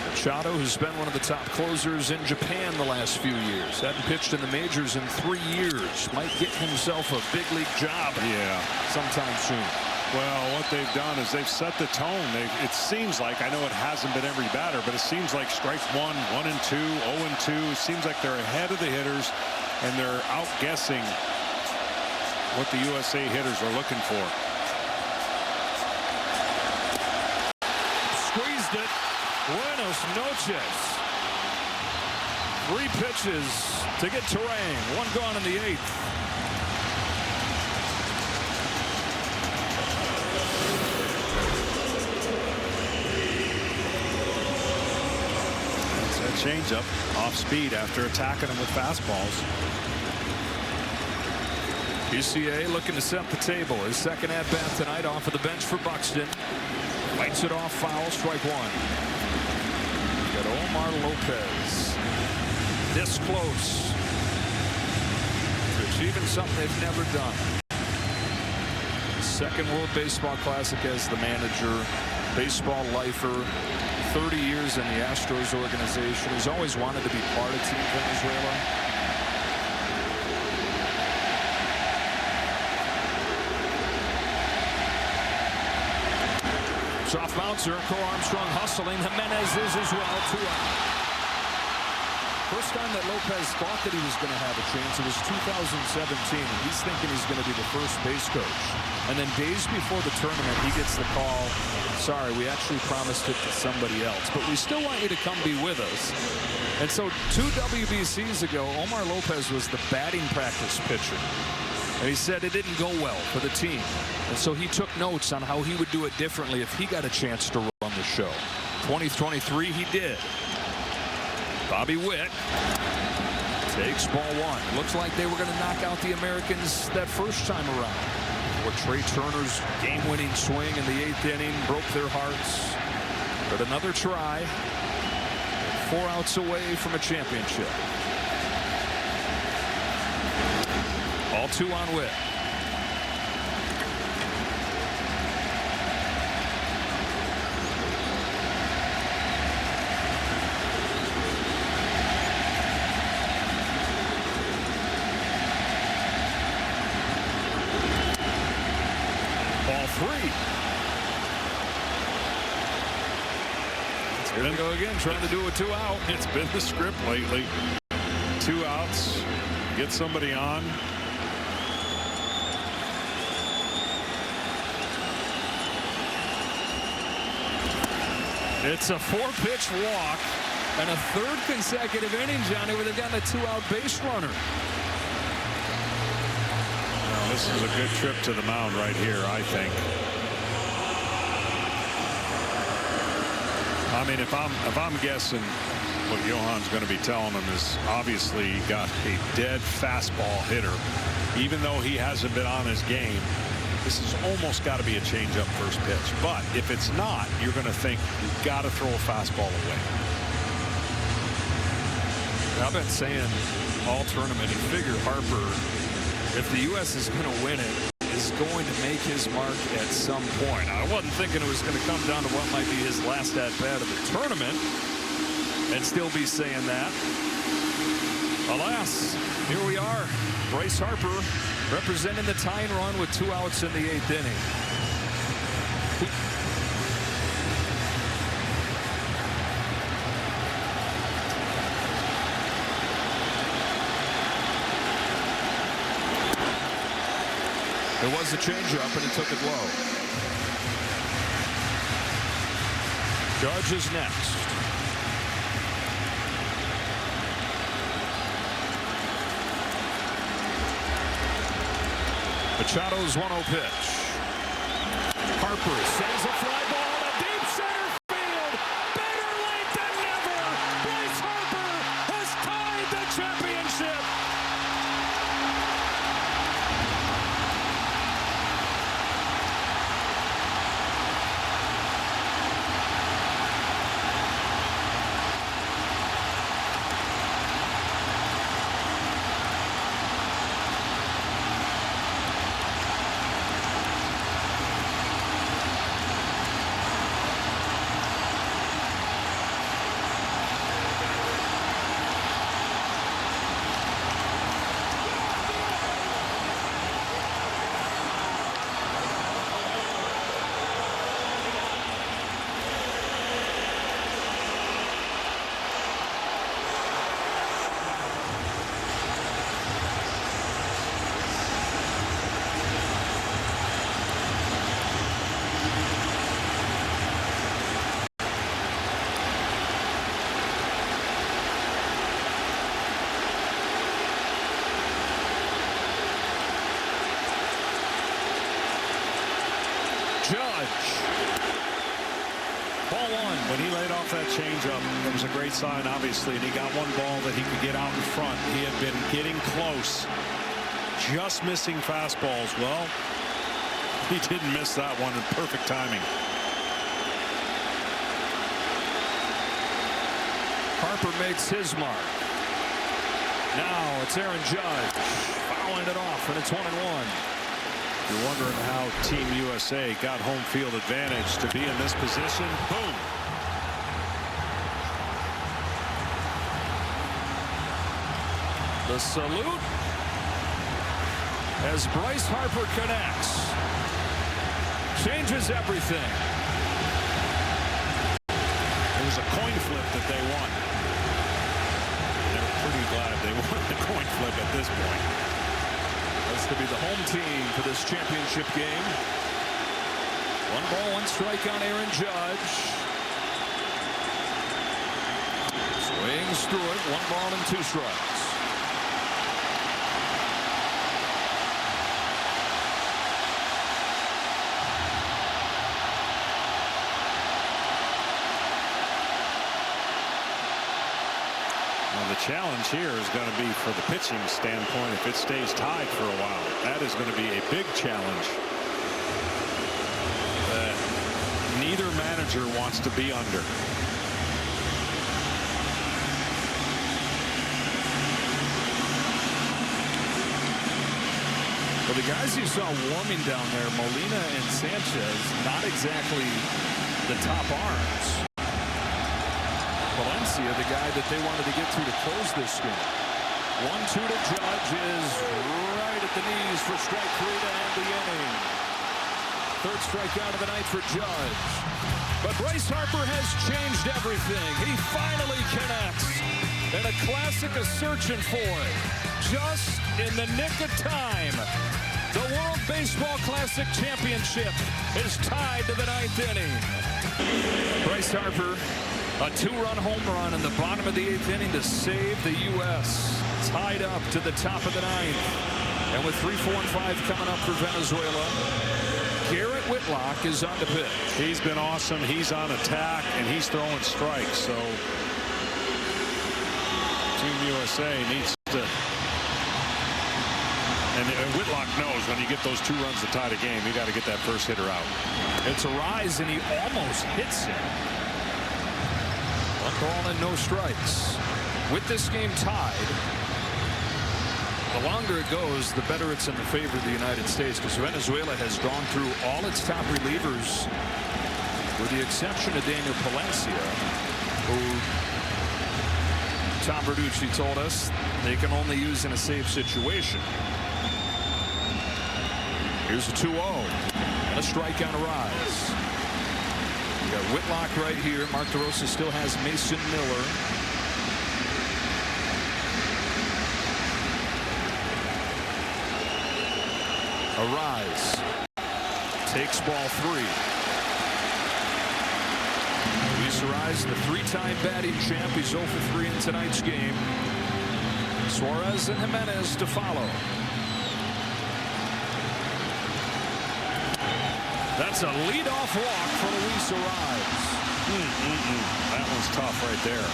Machado, who's been one of the top closers in Japan the last few years. Hadn't pitched in the majors in 3 years. Might get himself a big league job sometime soon. Well, what they've done is they've set the tone. It seems like, I know it hasn't been every batter, but it seems like strike 1, 1 and 2, 0 and 2. It seems like they're ahead of the hitters, and they're outguessing what the USA hitters are looking for. Squeezed it. Buenos noches. 3 pitches to get Terang. 1 gone in the 8th. Changeup off speed after attacking him with fastballs. PCA looking to set the table. His second at bat tonight off of the bench for Buxton. Fights it off, foul, strike 1. Got Omar Lopez this close to achieving something they've never done. Second World Baseball Classic as the manager, baseball lifer. 30 years in the Astros organization. He's always wanted to be part of Team Venezuela. Soft bouncer, Crow Armstrong hustling. Jimenez is as well. 2 out. First time that Lopez thought that he was going to have a chance, it was 2017. And he's thinking he's going to be the first base coach. And then days before the tournament, he gets the call, sorry, we actually promised it to somebody else, but we still want you to come be with us. And so 2 WBCs ago, Omar Lopez was the batting practice pitcher. And he said it didn't go well for the team. And so he took notes on how he would do it differently if he got a chance to run the show. 2023, he did. Bobby Witt takes ball 1. Looks like they were going to knock out the Americans that first time around. Where Trey Turner's game-winning swing in the 8th inning broke their hearts. But another try. 4 outs away from a championship. All 2 on Witt. 3. Here they go again, trying to do a 2 out. It's been the script lately. 2 outs, get somebody on. It's a 4-pitch walk and a 3rd consecutive inning, Johnny, where they've gotten a 2-out base runner. Well, this is a good trip to the mound right here, I think. I mean, if I'm guessing, what Johan's going to be telling him is obviously he got a dead fastball hitter, even though he hasn't been on his game. This has almost got to be a changeup first pitch. But if it's not, you're going to think you've got to throw a fastball away. I've been saying all tournament, you figure Harper, if the U.S. is going to win it, is going to make his mark at some point. I wasn't thinking it was going to come down to what might be his last at-bat of the tournament and still be saying that. Alas, here we are. Bryce Harper representing the tying run with 2 outs in the 8th inning. It was a changeup, and he took it low. Judge is next. Machado's 1-0 pitch. Harper sends a fly ball to deep center field. Better late than never. Bryce Harper has tied the championship. When he laid off that changeup, it was a great sign, obviously, and he got one ball that he could get out in front. He had been getting close, just missing fastballs. Well, he didn't miss that one in perfect timing. Harper makes his mark. Now it's Aaron Judge fouling it off, and it's 1-1. You're wondering how Team USA got home field advantage to be in this position. Boom. The salute as Bryce Harper connects. Changes everything. It was a coin flip that they won. They're pretty glad they won the coin flip at this point. That's to be the home team for this championship game. 1 ball, 1 strike on Aaron Judge. Swings through it. 1 ball and 2 strikes. The challenge here is going to be, for the pitching standpoint, if it stays tied for a while, that is going to be a big challenge that neither manager wants to be under. Well, the guys you saw warming down there, Molina and Sanchez, not exactly the top arms. Valencia, the guy that they wanted to get to close this game. 1-2 to Judge is right at the knees for strike 3 to end the inning. Third strikeout of the night for Judge. But Bryce Harper has changed everything. He finally connects. And a classic is searching for it. Just in the nick of time. The World Baseball Classic Championship is tied to the 9th inning. Bryce Harper, a 2-run home run in the bottom of the 8th inning to save the U.S. Tied up to the top of the 9th. And with 3, 4, and 5 coming up for Venezuela, Garrett Whitlock is on the pitch. He's been awesome. He's on attack, and he's throwing strikes. So Team USA needs to. And Whitlock knows when you get those 2 runs to tie the game, you got to get that first hitter out. It's a rise, and he almost hits him. 1 ball and no strikes. With this game tied, the longer it goes, the better it's in the favor of the United States, because Venezuela has gone through all its top relievers, with the exception of Daniel Palencia, who Tom Verducci told us they can only use in a safe situation. Here's a 2-0 and a strike on a rise. We got Whitlock right here. Mark DeRosa still has Mason Miller. A rise. Takes ball 3. Luis Arraez, the 3-time batting champ. He's 0 for 3 in tonight's game. Suarez and Jimenez to follow. That's a leadoff walk for Luis Arraez. That one's tough right there.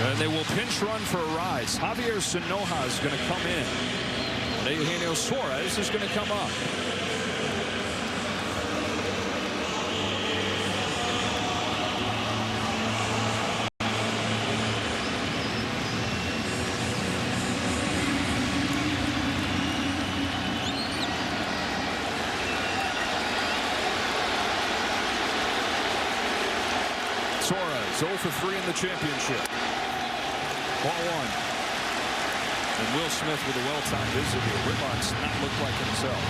And they will pinch run for Arraez. Javier Sinoja is going to come in. And Eugenio Suarez is going to come up. Suarez 0 for 3 in the championship. Ball 1. And Will Smith with a well-timed visit here. Whitlock's not looked like himself.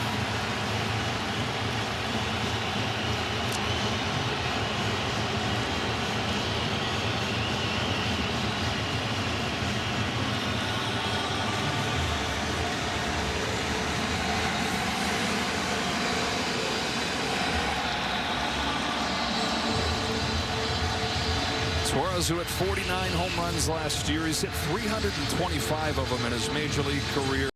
Suarez, who had 49 home runs last year, he's hit 325 of them in his major league career.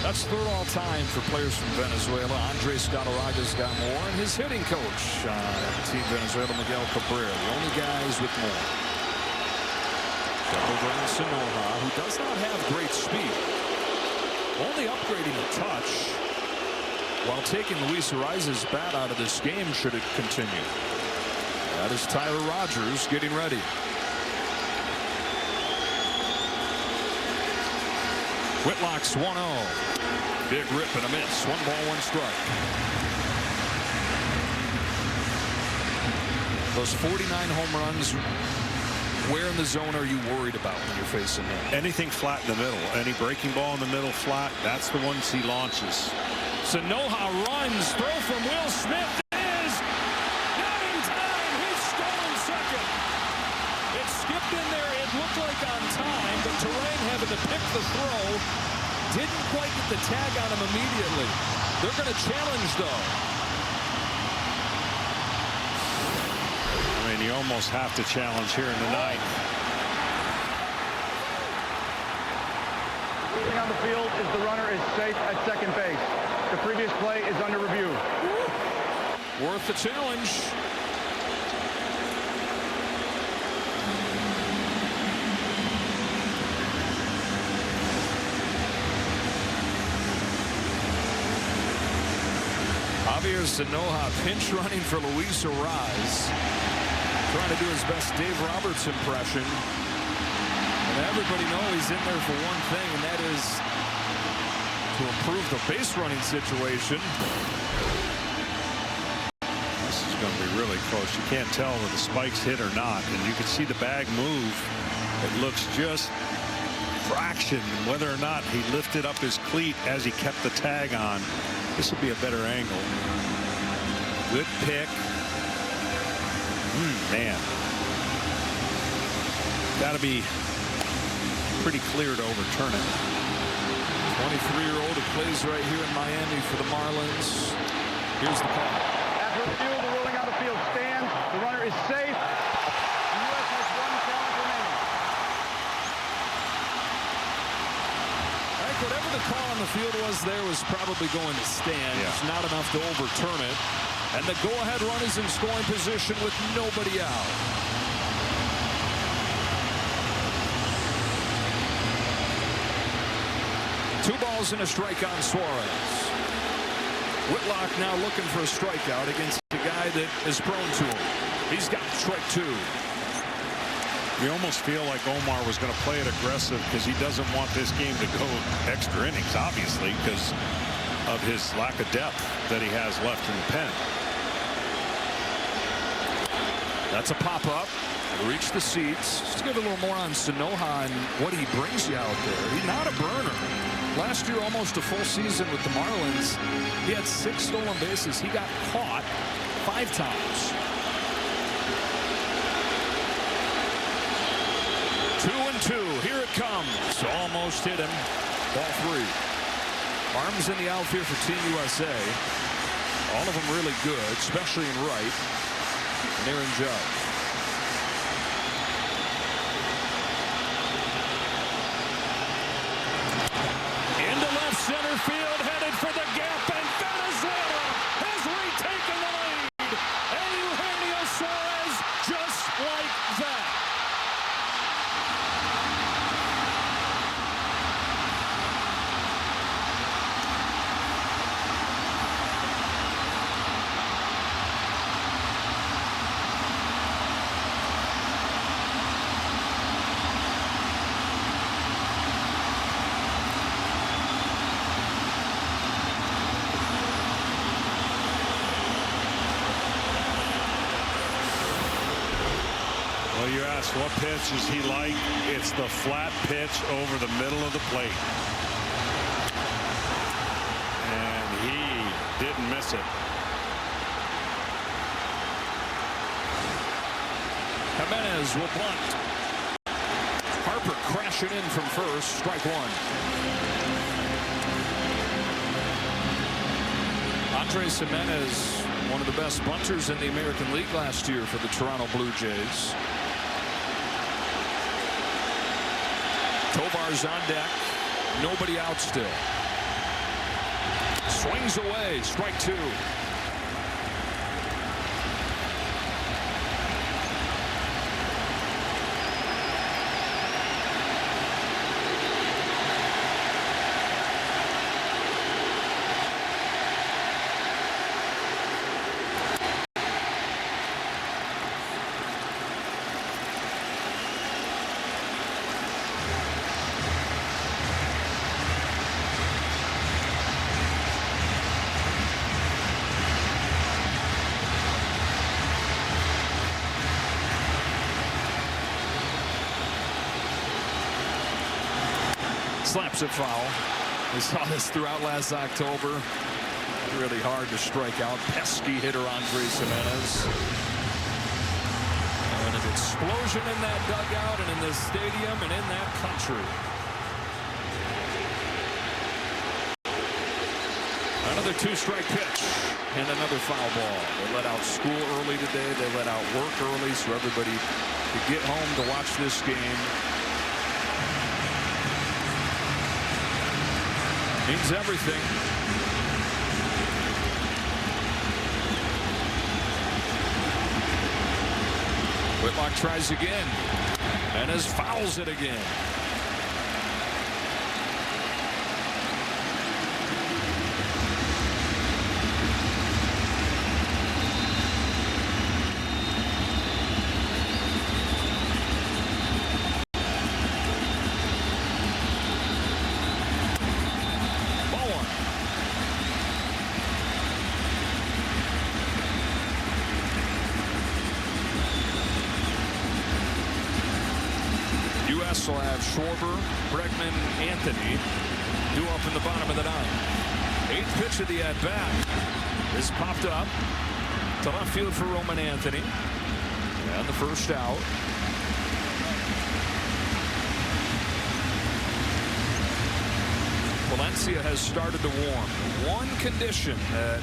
That's 3rd all-time for players from Venezuela. Andres Galarraga's got more, and his hitting coach Team Venezuela, Miguel Cabrera, the only guys with more. Over in Sinoja, who does not have great speed, only upgrading a touch while taking Luis Arraez's bat out of this game should it continue. That is Tyler Rogers getting ready. Whitlock's 1-0. Big rip and a miss. 1 ball, 1 strike. Those 49 home runs, where in the zone are you worried about when you're facing him? Anything flat in the middle. Any breaking ball in the middle flat, that's the ones he launches. Sinoja runs. Throw from Will Smith. In there, it looked like on time, but Terrain having to pick the throw didn't quite get the tag on him immediately. They're going to challenge, though. I mean, you almost have to challenge here in the ninth. On the field is the runner is safe at second base. The previous play is under review. Worth the challenge. Javier Sinoja pinch running for Luis Arraez. Trying to do his best Dave Roberts impression. And everybody knows he's in there for one thing, and that is to improve the base running situation. close. You can't tell whether the spikes hit or not, and you can see the bag move. It looks just fraction whether or not he lifted up his cleat as he kept the tag on. This will be a better angle. Good pick. Man, got to be pretty clear to overturn it. 23-year-old who plays right here in Miami for the Marlins. Here's the call. After review, the ruling on the field stands. The runner is safe. The U.S. has one challenge remaining. I think whatever the call on the field was there was probably going to stand. Yeah. It's not enough to overturn it. And the go-ahead run is in scoring position with nobody out. Two balls and a strike on Suarez. Whitlock now looking for a strikeout against a guy that is prone to him. He's got strike two. You almost feel like Omar was going to play it aggressive because he doesn't want this game to go extra innings, obviously, because of his lack of depth that he has left in the pen. That's a pop-up. Reach the seats. Just to give a little more on Sanoja and what he brings you out there. He's not a burner. Last year, almost a full season with the Marlins. He had 6 stolen bases. He got caught 5 times. 2-2. Here it comes. Almost hit him. Ball 3. Arms in the outfield for Team USA. All of them really good, especially in right. And Aaron Judge. Into left center field, headed for the gap, and Venezuela has retaken the lead. And Eugenio Suarez just like that. Well, you ask what pitch is he like? It's the flat pitch over the middle of the plate. And he didn't miss it. Jimenez will bunt. Harper crashing in from first. Strike 1. Andres Jimenez, one of the best bunters in the American League last year for the Toronto Blue Jays. Tovar's on deck. Nobody out still. Swings away. Strike 2. Slaps it foul. We saw this throughout last October. Really hard to strike out. Pesky hitter Andres Jimenez. And an explosion in that dugout and in this stadium and in that country. Another 2-strike pitch and another foul ball. They let out school early today. They let out work early so everybody could get home to watch this game. Means everything. Whitlock tries again and fouls it again. Bucks will have Schwarber, Bregman, Anthony due up in the bottom of the ninth. Eighth pitch of the at-bat is popped up to left field for Roman Anthony. And the first out. Valencia has started to warm. One condition that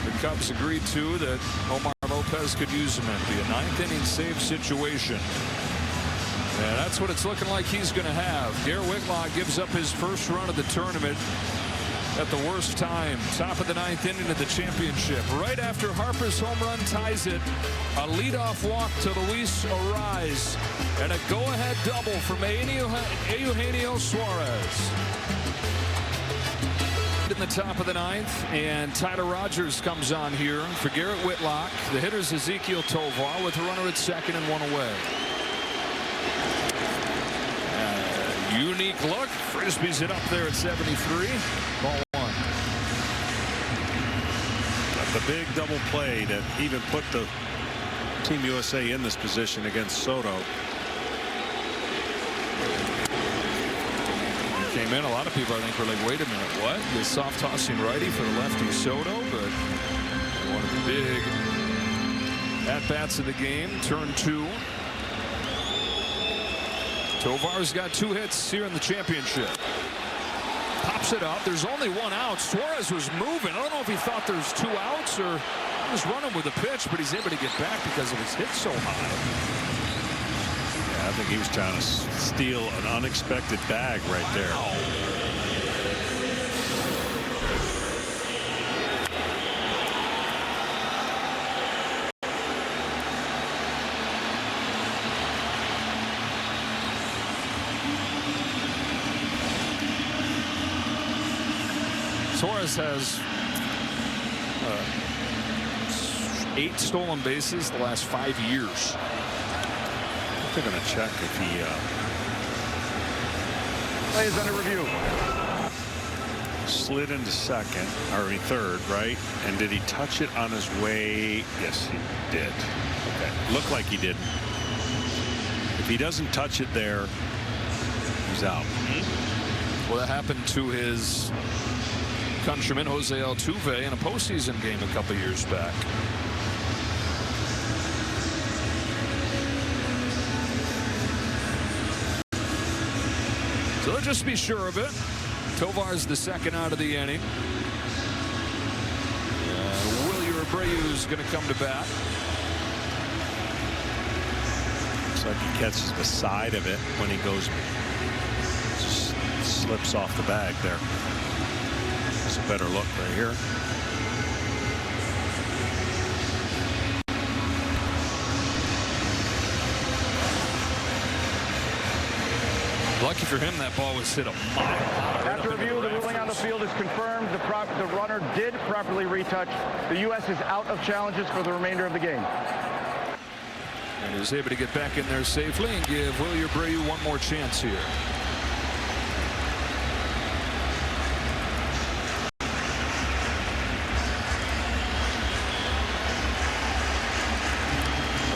the Cubs agreed to that Omar Lopez could use him in, be a ninth inning save situation. And that's what it's looking like he's going to have. Garrett Whitlock gives up his first run of the tournament at the worst time. Top of the ninth inning of the championship. Right after Harper's home run ties it, a leadoff walk to Luis Arraez and a go-ahead double from Eugenio Suarez. In the top of the ninth, and Tyler Rogers comes on here for Garrett Whitlock. The hitter's Ezekiel Tovar with a runner at second and one away. Unique look. Frisbees it up there at 73. Ball one. The big double play that even put the Team USA in this position against Soto. Came in, a lot of people I think were like, wait a minute, what? The soft tossing righty for the lefty Soto, but one of the big at-bats of the game. Turn two. Tovar's got 2 hits here in the championship. Pops it up. There's only 1 out. Suarez was moving. I don't know if he thought there's 2 outs or he was running with a pitch, but he's able to get back because of his hit so high. I think he was trying to steal an unexpected bag right there. Suarez has 8 stolen bases the last 5 years. They're going to check if he play is under review. Slid into second, or third, right? And did he touch it on his way? Yes, he did. Okay, looked like he didn't. If he doesn't touch it there, he's out. Well, that happened to his countryman Jose Altuve in a postseason game a couple years back. So let's just be sure of it. Tovar's the second out of the inning. Wilyer Abreu's going to come to bat. Looks like he catches the side of it when he goes, just slips off the bag there. It's a better look right here. Lucky for him, that ball was hit a mile high. After review, the ruling on the field is confirmed. The runner did properly retouch. The U.S. is out of challenges for the remainder of the game. And he was able to get back in there safely and give Wilyer Abreu one more chance here.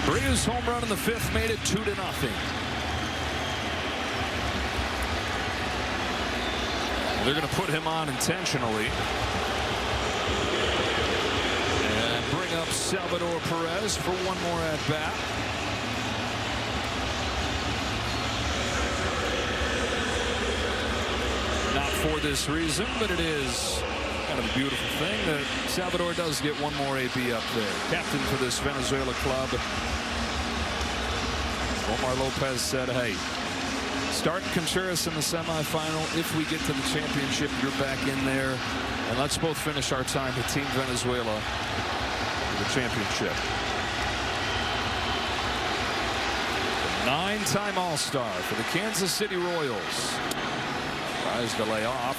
Abreu's home run in the 5th made it 2-0. They're going to put him on intentionally and bring up Salvador Perez for one more at bat. Not for this reason, but it is kind of a beautiful thing that Salvador does get one more AB up there. Captain for this Venezuela club, Omar Lopez said, hey, start Contreras in the semifinal. If we get to the championship, you're back in there. And let's both finish our time with Team Venezuela for the championship. The 9-time All-Star for the Kansas City Royals. Tries to lay off.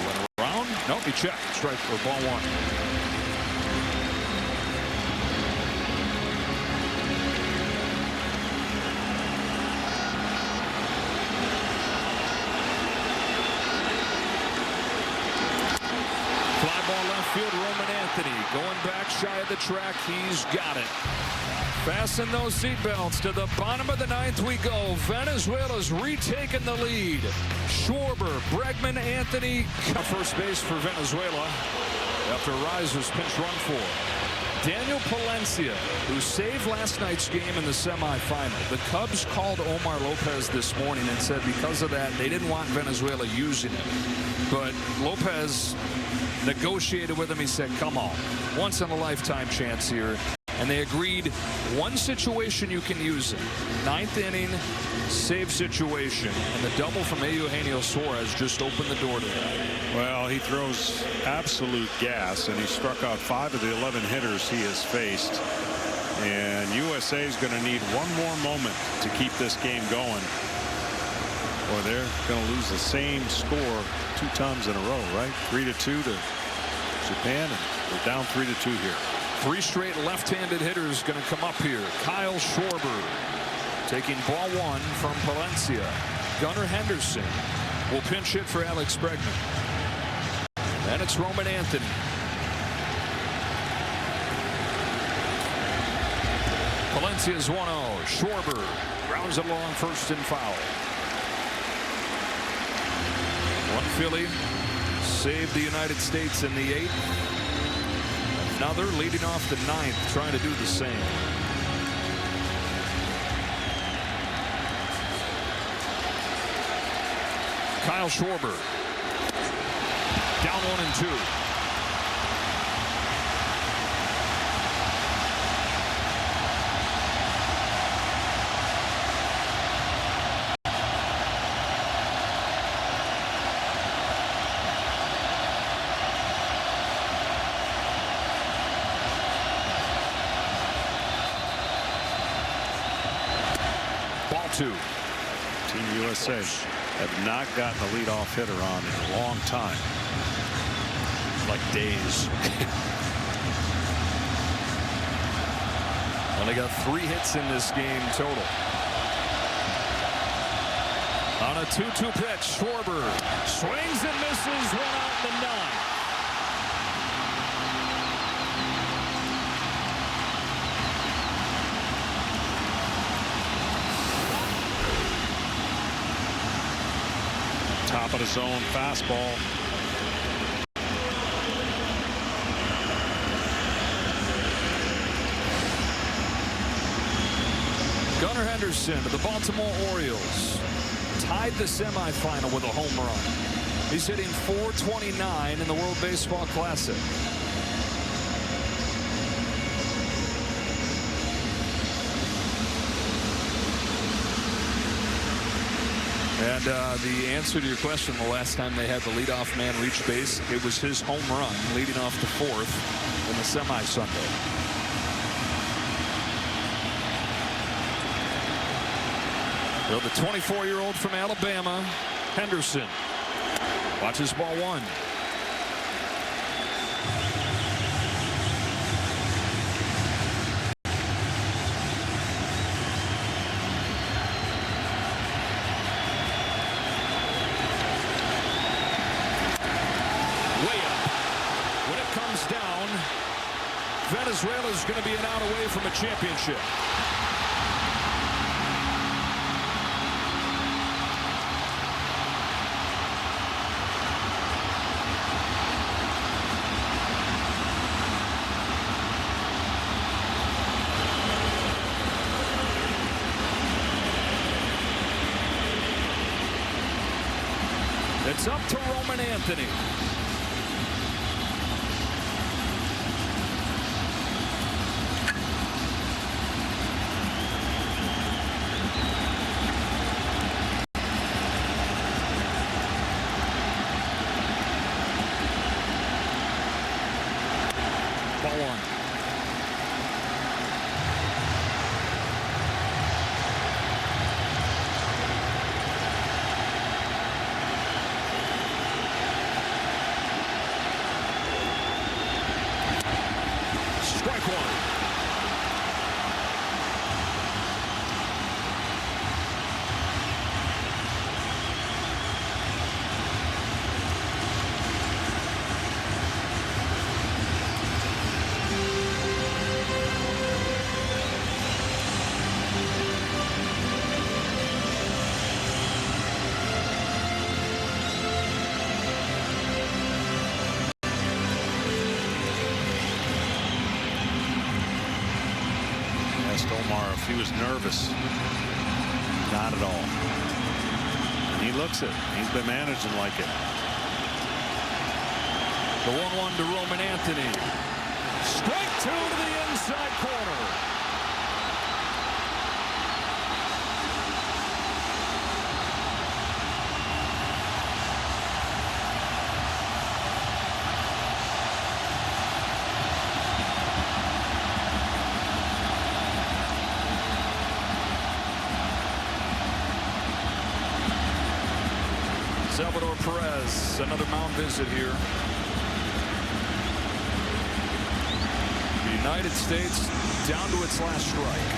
Went around. Nope, he checked. Strike for ball one. Field, Roman Anthony going back shy of the track. He's got it. Fasten those seatbelts. To the bottom of the ninth we go. Venezuela's retaken the lead. Schwarber, Bregman, Anthony. First base for Venezuela after Riser's pinch run for. Daniel Palencia, who saved last night's game in the semifinal. The Cubs called Omar Lopez this morning and said because of that, they didn't want Venezuela using it. But Lopez negotiated with him. He said, come on, once in a lifetime chance here. And they agreed one situation you can use it. Ninth inning, save situation. And the double from Eugenio Suarez just opened the door to that. Well, he throws absolute gas, and he struck out 5 of the 11 hitters he has faced. And USA is going to need one more moment to keep this game going, or they're going to lose the same score 2 times in a row, right? 3-2 to Japan, and they're down 3-2 here. 3 straight left-handed hitters going to come up here. Kyle Schwarber taking ball 1 from Palencia. Gunnar Henderson will pinch hit for Alex Bregman. And it's Roman Anthony. Palencia's 1-0. Schwarber grounds it along first and foul. One Philly saved the United States in the 8th. Now they're leading off the 9th, trying to do the same. Kyle Schwarber down 1-2. Team USA have not gotten a leadoff hitter on in a long time. Like days. Only got 3 hits in this game total. On a 2-2 pitch, Schwarber swings and misses, 1 out in the 9th. Top of the zone fastball. Gunnar Henderson of the Baltimore Orioles tied the semifinal with a home run. He's hitting .429 in the World Baseball Classic. And the answer to your question, the last time they had the leadoff man reach base, it was his home run leading off the 4th in the semi-Sunday. Well, the 24-year-old from Alabama, Henderson, watches ball 1. Venezuela is going to be an out away from a championship. It's up to Roman Anthony. he was nervous. Not at all. And he looks it. He's been managing like it. The 1-1 to Roman Anthony. Strike 2 to the inside corner. Salvador Perez, another mound visit here. The United States down to its last strike.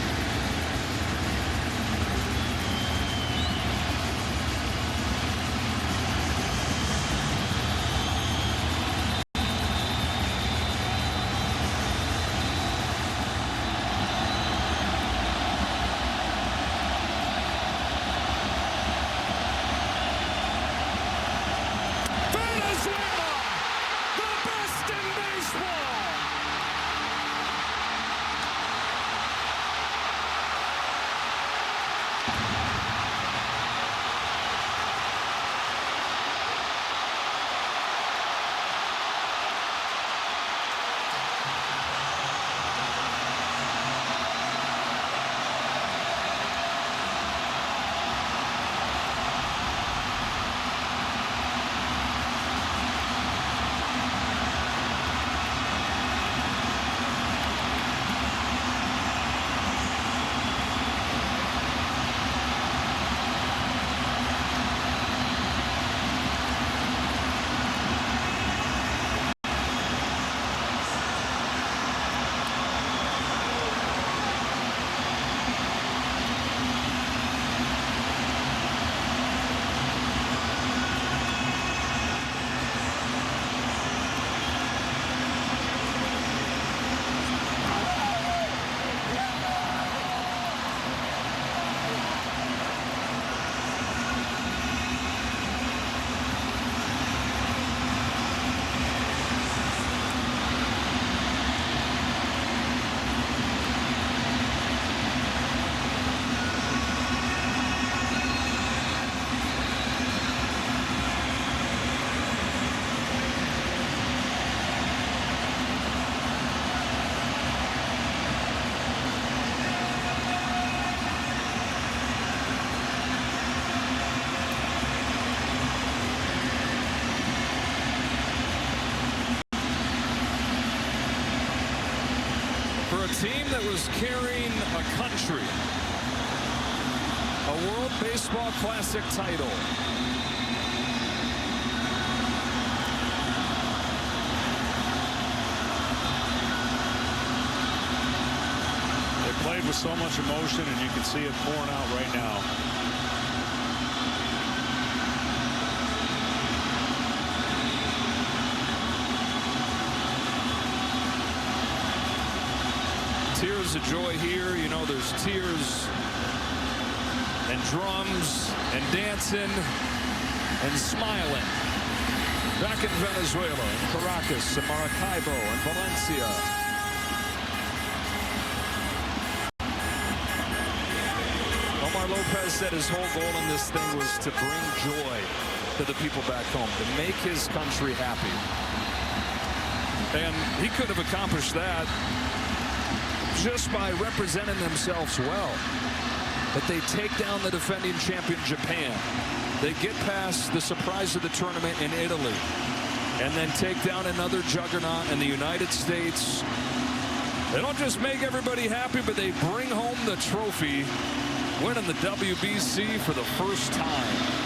Team that was carrying a country, a World Baseball Classic title. They played with so much emotion, and you can see it pouring out right now. Tears of joy here. You know, there's tears and drums and dancing and smiling. Back in Venezuela, in Caracas, in Maracaibo, and Valencia. Omar Lopez said his whole goal in this thing was to bring joy to the people back home, to make his country happy. And he could have accomplished that just by representing themselves well. But they take down the defending champion Japan. They get past the surprise of the tournament in Italy, and then take down another juggernaut in the United States. They don't just make everybody happy, but they bring home the trophy, winning the WBC for the first time.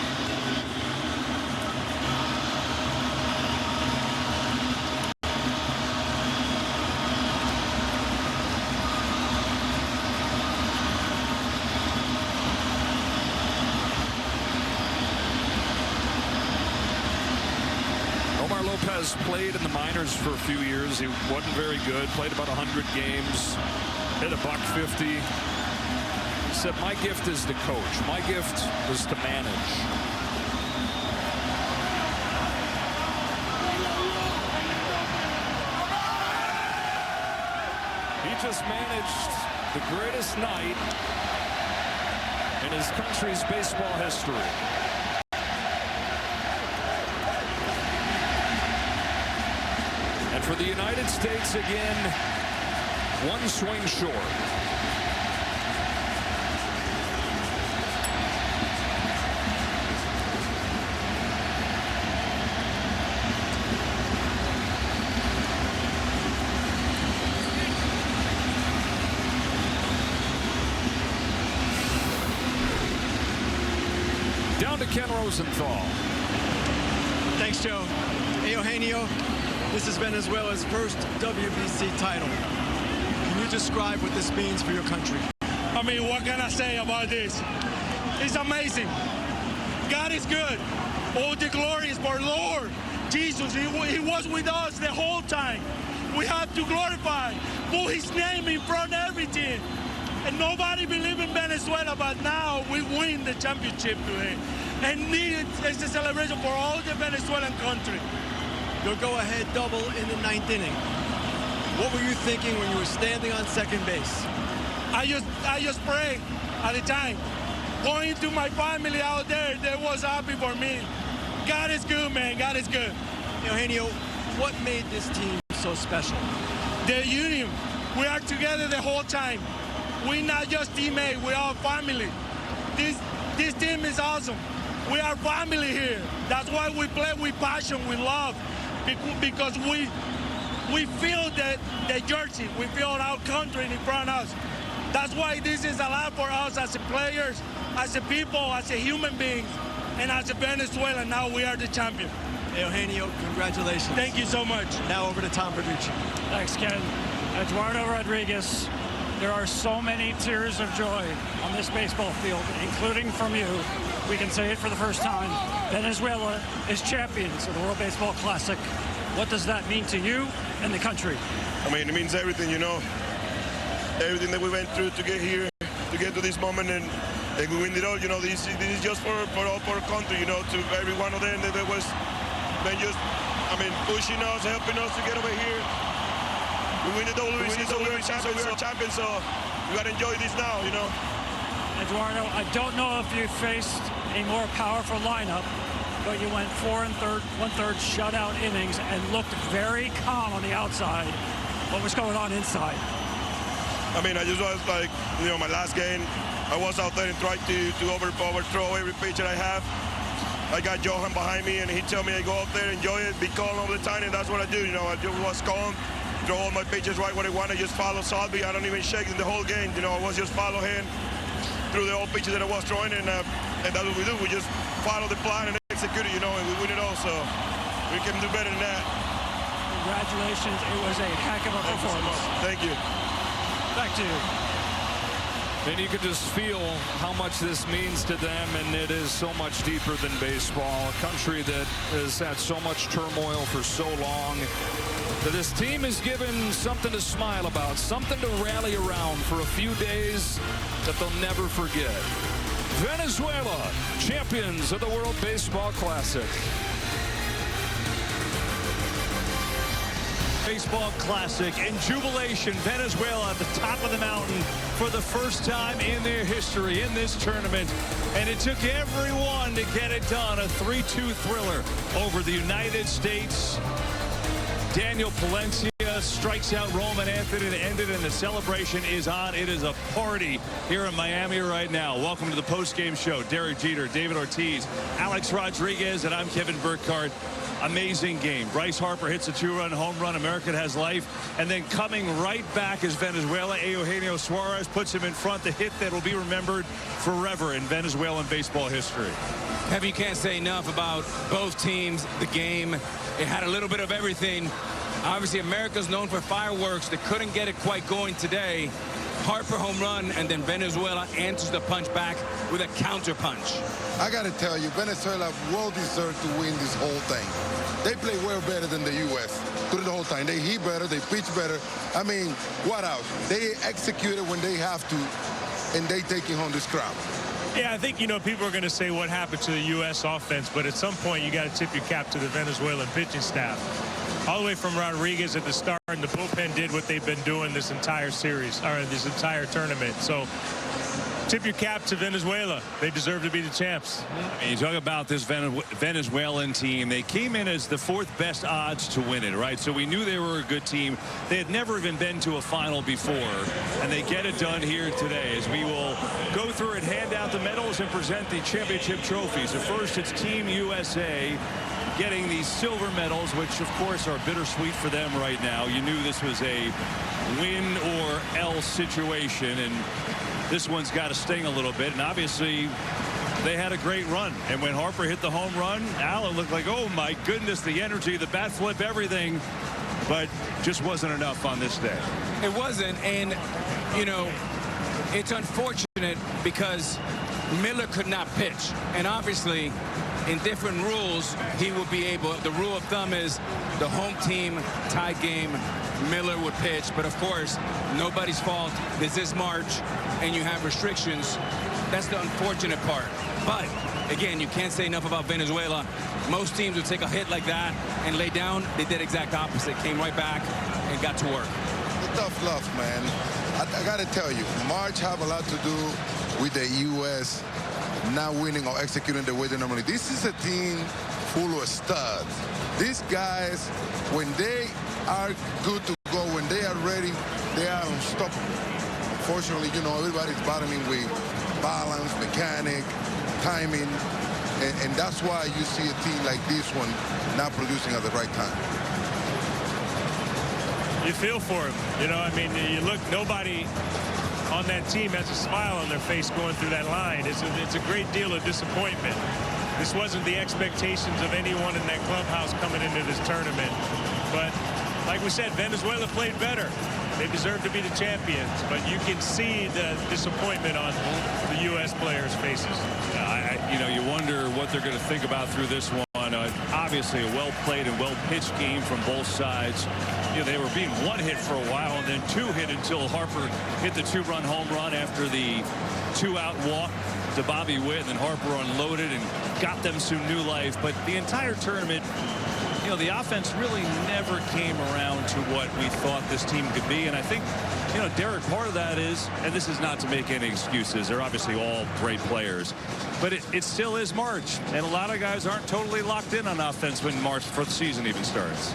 Lopez played in the minors for a few years. He wasn't very good. Played about 100 games. Hit $150. He said, "My gift is to coach. My gift is to manage." He just managed the greatest night in his country's baseball history. And for the United States again, one swing short. Down to Ken Rosenthal. Thanks, Joe. Hey, Eugenio, this is Venezuela's first WBC title. Can you describe what this means for your country? I mean, what can I say about this? It's amazing. God is good. All the glory is for Lord Jesus. He was with us the whole time. We have to glorify, put his name in front of everything. And nobody believed in Venezuela, but now we win the championship today. And it's a celebration for all the Venezuelan country. Your go-ahead double in the ninth inning. What were you thinking when you were standing on second base? I just prayed at the time. Going to my family out there, they was happy for me. God is good, man. God is good. Eugenio, what made this team so special? The union. We are together the whole time. We're not just teammates, we are family. This team is awesome. We are family here. That's why we play with passion, with love, because we feel the jersey, we feel our country in front of us. That's why this is a lot for us as players, as a people, as a human beings, and as a Venezuelan. Now we are the champion. Eugenio, congratulations. Thank you so much. Now over to Tom Verducci. Thanks, Ken. Eduardo Rodriguez. There are so many tears of joy on this baseball field, including from you. We can say it for the first time. Venezuela is champions of the World Baseball Classic. What does that mean to you and the country? I mean, it means everything, you know. Everything that we went through to get here, to get to this moment, and we win it all. You know, this is just for our country, you know, to every one of them that was just, pushing us, helping us to get over here. We win the WBC, so we're champions, so we got to enjoy this now, you know. Eduardo, I don't know if you faced a more powerful lineup, but you went 4 1/3 shutout innings and looked very calm on the outside. What was going on inside? I mean, I just was like, you know, my last game, I was out there and tried to overthrow every pitch that I have. I got Johan behind me, and he told me I go out there, enjoy it, be calm all the time, and that's what I do. You know, I just was calm, throw all my pitches right where I want. I just follow Salvi. I don't even shake in the whole game. You know, I was just follow him through the all pitches that I was throwing, and that's what we do. We just follow the plan and execute it, you know, and we win it all. So we can do better than that. Congratulations. It was a heck of a performance. Thank you. Back to you. And you can just feel how much this means to them, and it is so much deeper than baseball. A country that has had so much turmoil for so long, that this team is given something to smile about, something to rally around for a few days that they'll never forget. Venezuela, champions of the World Baseball Classic. Baseball Classic and jubilation. Venezuela at the top of the mountain for the first time in their history in this tournament. And it took everyone to get it done. A 3-2 thriller over the United States. Daniel Palencia strikes out Roman Anthony to end it, and the celebration is on. It is a party here in Miami right now. Welcome to the post-game show. Derek Jeter, David Ortiz, Alex Rodriguez, and I'm Kevin Burkhardt. Amazing game. Bryce Harper hits a 2-run home run. America has life. And then coming right back is Venezuela. Eugenio Suarez puts him in front. The hit that will be remembered forever in Venezuelan baseball history. You can't say enough about both teams, the game. It had a little bit of everything. Obviously, America's known for fireworks. They couldn't get it quite going today. Harper home run, and then Venezuela answers the punch back with a counter punch. I got to tell you, Venezuela well deserved to win this whole thing. They play well better than the U.S. through the whole time. They hit better, they pitch better. I mean, what else? They execute it when they have to, and they taking home this crowd. Yeah, I think, you know, people are going to say what happened to the U.S. offense, but at some point you got to tip your cap to the Venezuelan pitching staff. all the way from Rodriguez at the start, and the bullpen did what they've been doing this entire series, or this entire tournament. So tip your cap to Venezuela. They deserve to be the champs. And you talk about this Venezuelan team. They came in as the fourth best odds to win it, right? So we knew they were a good team. They had never even been to a final before, and they get it done here today as we will go through and hand out the medals and present the championship trophies. So first, it's Team USA getting these silver medals, which of course are bittersweet for them right now. You knew this was a win or else situation, and this one's got to sting a little bit. And obviously they had a great run, and when Harper hit the home run, Al, it looked like, oh my goodness, the energy, the bat flip, everything, but just wasn't enough on this day. It wasn't, and you know, it's unfortunate because Miller could not pitch, and obviously in different rules he will be able, the rule of thumb is the home team tied game, Miller would pitch, but of course nobody's fault. This is March and you have restrictions. That's the unfortunate part, but again, you can't say enough about Venezuela. Most teams would take a hit like that and lay down. They did exact opposite, came right back and got to work. It's tough love, man. I gotta tell you, March have a lot to do with the U.S. not winning or executing the way they normally. This is a team full of studs. These guys, when they are good to go, when they are ready, they are unstoppable. Fortunately, you know, everybody's battling with balance, mechanic, timing, and that's why you see a team like this one not producing at the right time. You feel for him. You know, I mean, you look, nobody on that team has a smile on their face going through that line. It's a great deal of disappointment. This wasn't the expectations of anyone in that clubhouse coming into this tournament. But like we said, Venezuela played better. They deserve to be the champions, but you can see the disappointment on the U.S. players' faces. You know, you wonder what they're going to think about through this one. Obviously, a well-played and well-pitched game from both sides. You know, they were being one hit for a while and then two hit until Harper hit the two-run home run after the two-out walk to Bobby Witt, and then Harper unloaded and got them some new life. But the entire tournament, you know, the offense really never came around to what we thought this team could be. And I think, you know, Derek, part of that is, and this is not to make any excuses, they're obviously all great players, but it still is March, and a lot of guys aren't totally locked in on offense when March for the season even starts.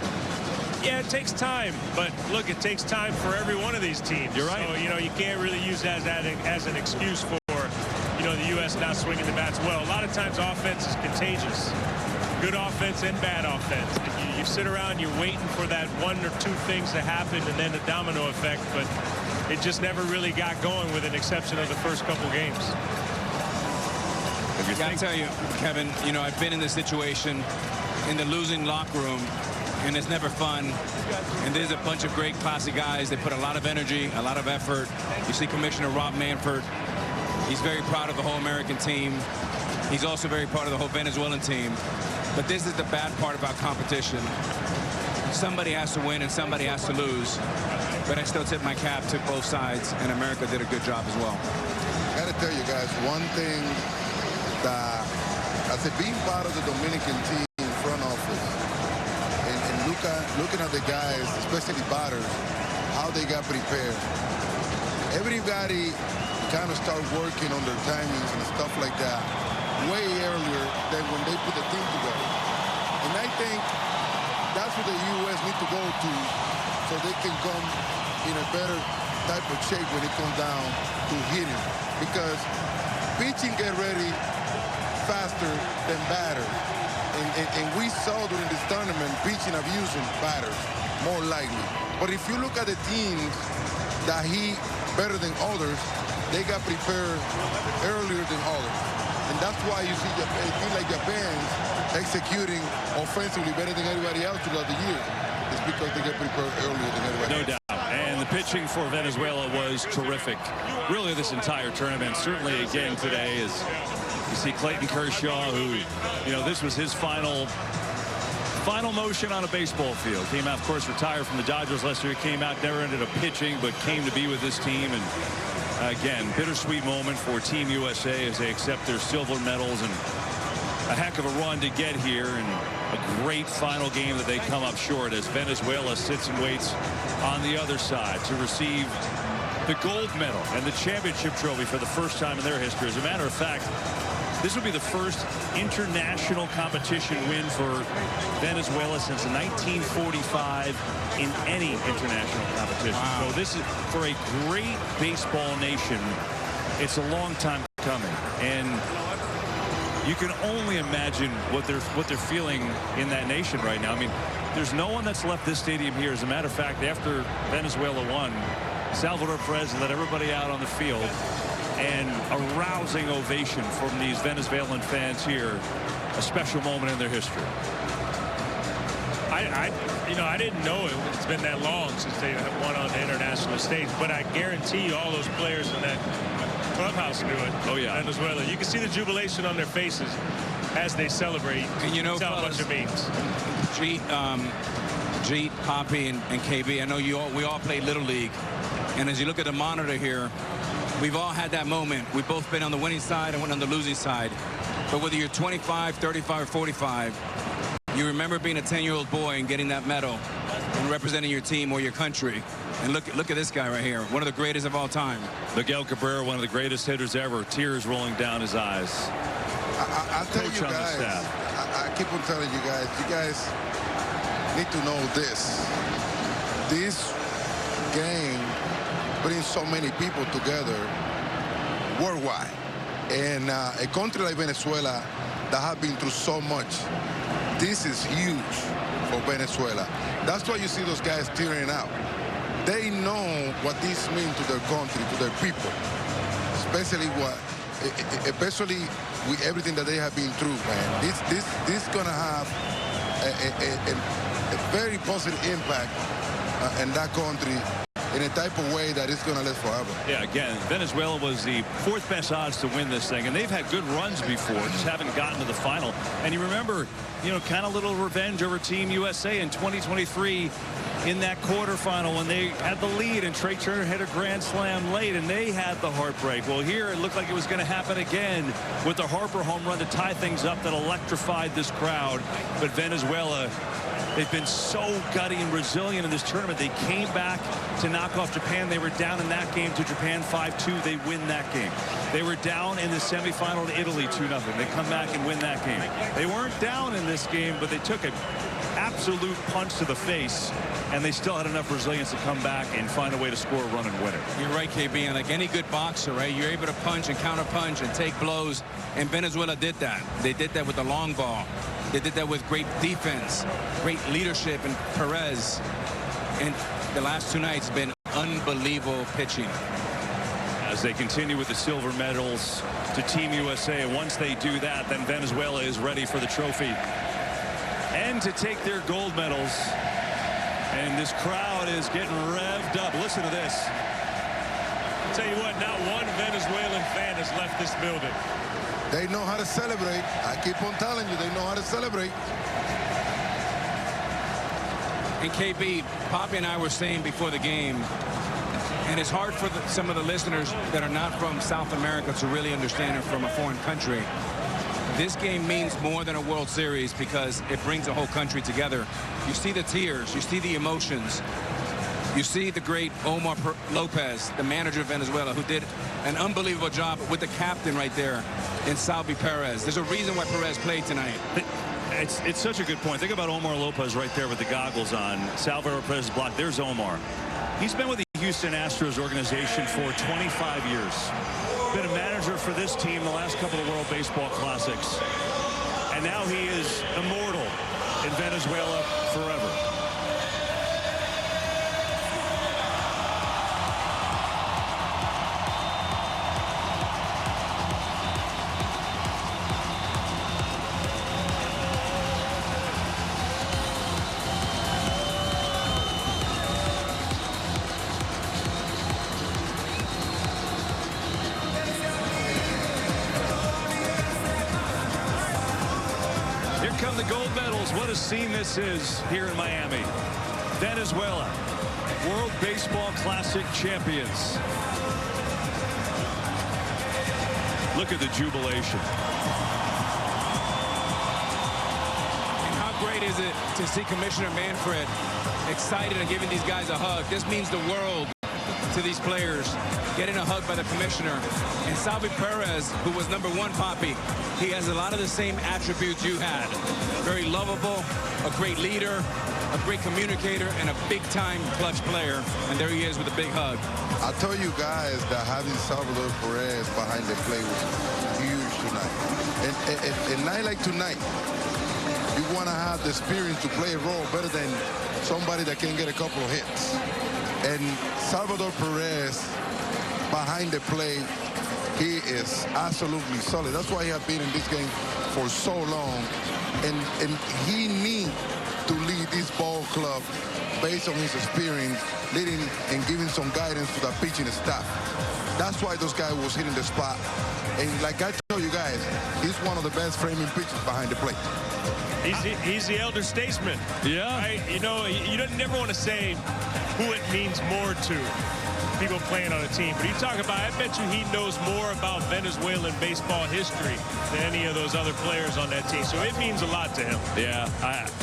Yeah, it takes time, but look, it takes time for every one of these teams. You're right. So, you know, you can't really use that as an excuse for, you know, the U.S. not swinging the bats well. A lot of times offense is contagious. Good offense and bad offense. You sit around, you're waiting for that one or two things to happen and then a domino effect, but it just never really got going with an exception of the first couple games. I gotta tell you, Kevin, you know, I've been in this situation in the losing locker room, and it's never fun. And there's a bunch of great, classy guys. They put a lot of energy, a lot of effort. You see Commissioner Rob Manfred. He's very proud of the whole American team. He's also very proud of the whole Venezuelan team. But this is the bad part about competition. Somebody has to win and somebody has to lose. But I still tip my cap to both sides, and America did a good job as well. I gotta tell you guys, one thing that, as being part of the Dominican team front office, and looking at the guys, especially batters, how they got prepared. Everybody kind of start working on their timings and stuff like that way earlier than when they put the team together. And I think that's what the U.S. need to go to so they can come in a better type of shape when it comes down to hitting. Because pitching get ready faster than batter. And we saw during this tournament pitching abusing batters more likely. But if you look at the teams that hit better than others, they got prepared earlier than others. And that's why you see a team like Japan executing offensively better than everybody else throughout the year. It's because they get prepared earlier than everybody else. No doubt. And the pitching for Venezuela was terrific. Really this entire tournament. Certainly again today as you see Clayton Kershaw, who, you know, this was his final motion on a baseball field. Came out, of course, retired from the Dodgers last year. Came out, never ended up pitching, but came to be with this team. And again, bittersweet moment for Team USA as they accept their silver medals. And a heck of a run to get here, and a great final game that they come up short as Venezuela sits and waits on the other side to receive the gold medal and the championship trophy for the first time in their history. As a matter of fact, this would be the first international competition win for Venezuela since 1945 in any international competition. Wow. So this is, for a great baseball nation, it's a long time coming. And you can only imagine what they're feeling in that nation right now. I mean, there's no one that's left this stadium here. As a matter of fact, after Venezuela won, Salvador Perez let everybody out on the field, and a rousing ovation from these Venezuelan fans here. A special moment in their history. I didn't know it's been that long since they won on the international stage, but I guarantee you all those players in that clubhouse knew it. Oh yeah, Venezuela. You can see the jubilation on their faces as they celebrate. And you know, that's how much it means. Jeet, Poppy, and KB. I know we all play Little League, and as you look at the monitor here, we've all had that moment. We've both been on the winning side and on the losing side. But whether you're 25, 35, or 45, you remember being a 10-year-old boy and getting that medal and representing your team or your country. And look at this guy right here, one of the greatest of all time. Miguel Cabrera, one of the greatest hitters ever, tears rolling down his eyes. I tell you guys, I keep on telling you guys need to know this. This game brings so many people together worldwide. And a country like Venezuela that have been through so much, this is huge for Venezuela. That's why you see those guys tearing out. They know what this means to their country, to their people, especially with everything that they have been through, man. This gonna have a very positive impact in that country in a type of way that it's going to last forever. Yeah, again, Venezuela was the fourth best odds to win this thing, and they've had good runs before, just haven't gotten to the final. And you remember, kind of little revenge over Team USA in 2023 in that quarterfinal when they had the lead and Trey Turner hit a grand slam late and they had the heartbreak. Well, here it looked like it was going to happen again with the Harper home run to tie things up that electrified this crowd. But Venezuela, they've been so gutty and resilient in this tournament. They came back to knock off Japan. They were down in that game to Japan 5-2. They win that game. They were down in the semifinal to Italy 2-0. They come back and win that game. They weren't down in this game, but they took an absolute punch to the face, and they still had enough resilience to come back and find a way to score a run and win it. You're right, KB, and like any good boxer, right, you're able to punch and counter punch and take blows, and Venezuela did that. They did that with the long ball. They did that with great defense, great leadership, and Perez. And the last two nights have been unbelievable pitching. As they continue with the silver medals to Team USA, and once they do that, then Venezuela is ready for the trophy and to take their gold medals. And this crowd is getting revved up. Listen to this. I'll tell you what, not one Venezuelan fan has left this building. They know how to celebrate. I keep on telling you, they know how to celebrate. And KB, Poppy and I were saying before the game, and it's hard for some of the listeners that are not from South America to really understand it from a foreign country. This game means more than a World Series because it brings the whole country together. You see the tears, you see the emotions. You see the great Omar Lopez, the manager of Venezuela, who did an unbelievable job with the captain right there in Salvi Perez. There's a reason why Perez played tonight. It's such a good point. Think about Omar Lopez right there with the goggles on. Salvador Perez block. There's Omar. He's been with the Houston Astros organization for 25 years. Been a manager for this team the last couple of World Baseball Classics. And now he is immortal in Venezuela forever. The gold medals. What a scene this is here in Miami. Venezuela, World Baseball Classic champions. Look at the jubilation. great is it to see Commissioner Manfred excited and giving these guys a hug? This means the world to these players, getting a hug by the commissioner. And Salvi Perez, who was #1, Poppy, he has a lot of the same attributes you had. Very lovable, a great leader, a great communicator, and a big-time clutch player. And there he is with a big hug. I tell you guys that having Salvador Perez behind the plate was huge tonight. And a night like tonight, you want to have the experience to play a role better than somebody that can get a couple of hits. And Salvador Perez behind the plate, he is absolutely solid. That's why he has been in this game for so long. And he needs to lead this ball club based on his experience, leading and giving some guidance to the pitching staff. That's why those guys was hitting the spot. And like I told you guys, he's one of the best framing pitchers behind the plate. He's the elder statesman. Yeah. Right? You know, you never want to say who it means more to, people playing on a team. But you talk about, I bet you he knows more about Venezuelan baseball history than any of those other players on that team. So it means a lot to him. Yeah,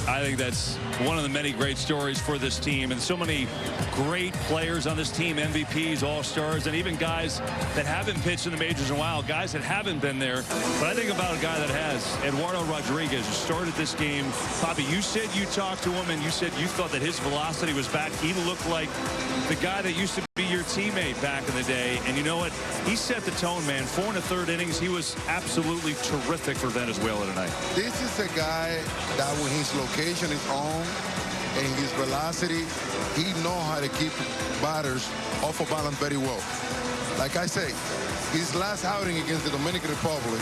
I think that's one of the many great stories for this team, and so many great players on this team, MVPs, all-stars, and even guys that haven't pitched in the majors in a while, guys that haven't been there. But I think about a guy that has, Eduardo Rodriguez, who started this game. Bobby, you said you talked to him and you said you thought that his velocity was back. He looked like the guy that used to be your teammate back in the day, and you know what? He set the tone, man. 4 1/3 innings. He was absolutely terrific for Venezuela tonight. This is a guy that when his location is on and his velocity, he knows how to keep batters off of balance very well. Like I say, his last outing against the Dominican Republic,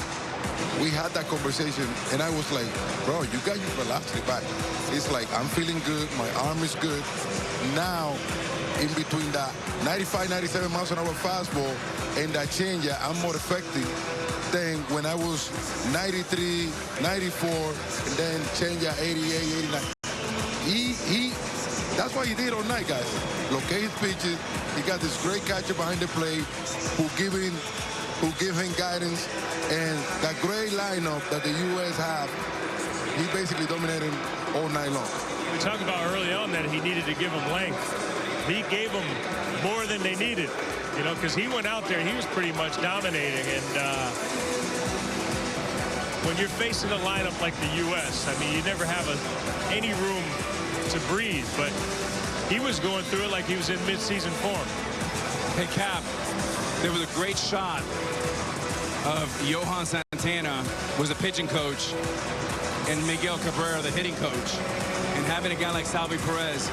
we had that conversation, and I was like, bro, you got your velocity back. It's like, I'm feeling good. My arm is good. Now, in between that 95, 97 miles an hour fastball and that changeup, I'm more effective than when I was 93, 94, and then changeup 88, 89. That's what he did all night, guys. Locate his pitches. He got this great catcher behind the plate who give him guidance, and that great lineup that the U.S. have, he basically dominated all night long. We talked about early on that he needed to give them length. He gave them more than they needed, you know, because he went out there and he was pretty much dominating. And when you're facing a lineup like the U.S., I mean, you never have any room to breathe, but he was going through it like he was in mid-season form. Hey, Cap, there was a great shot of Johan Santana, was the pitching coach, and Miguel Cabrera, the hitting coach. And having a guy like Salvi Perez,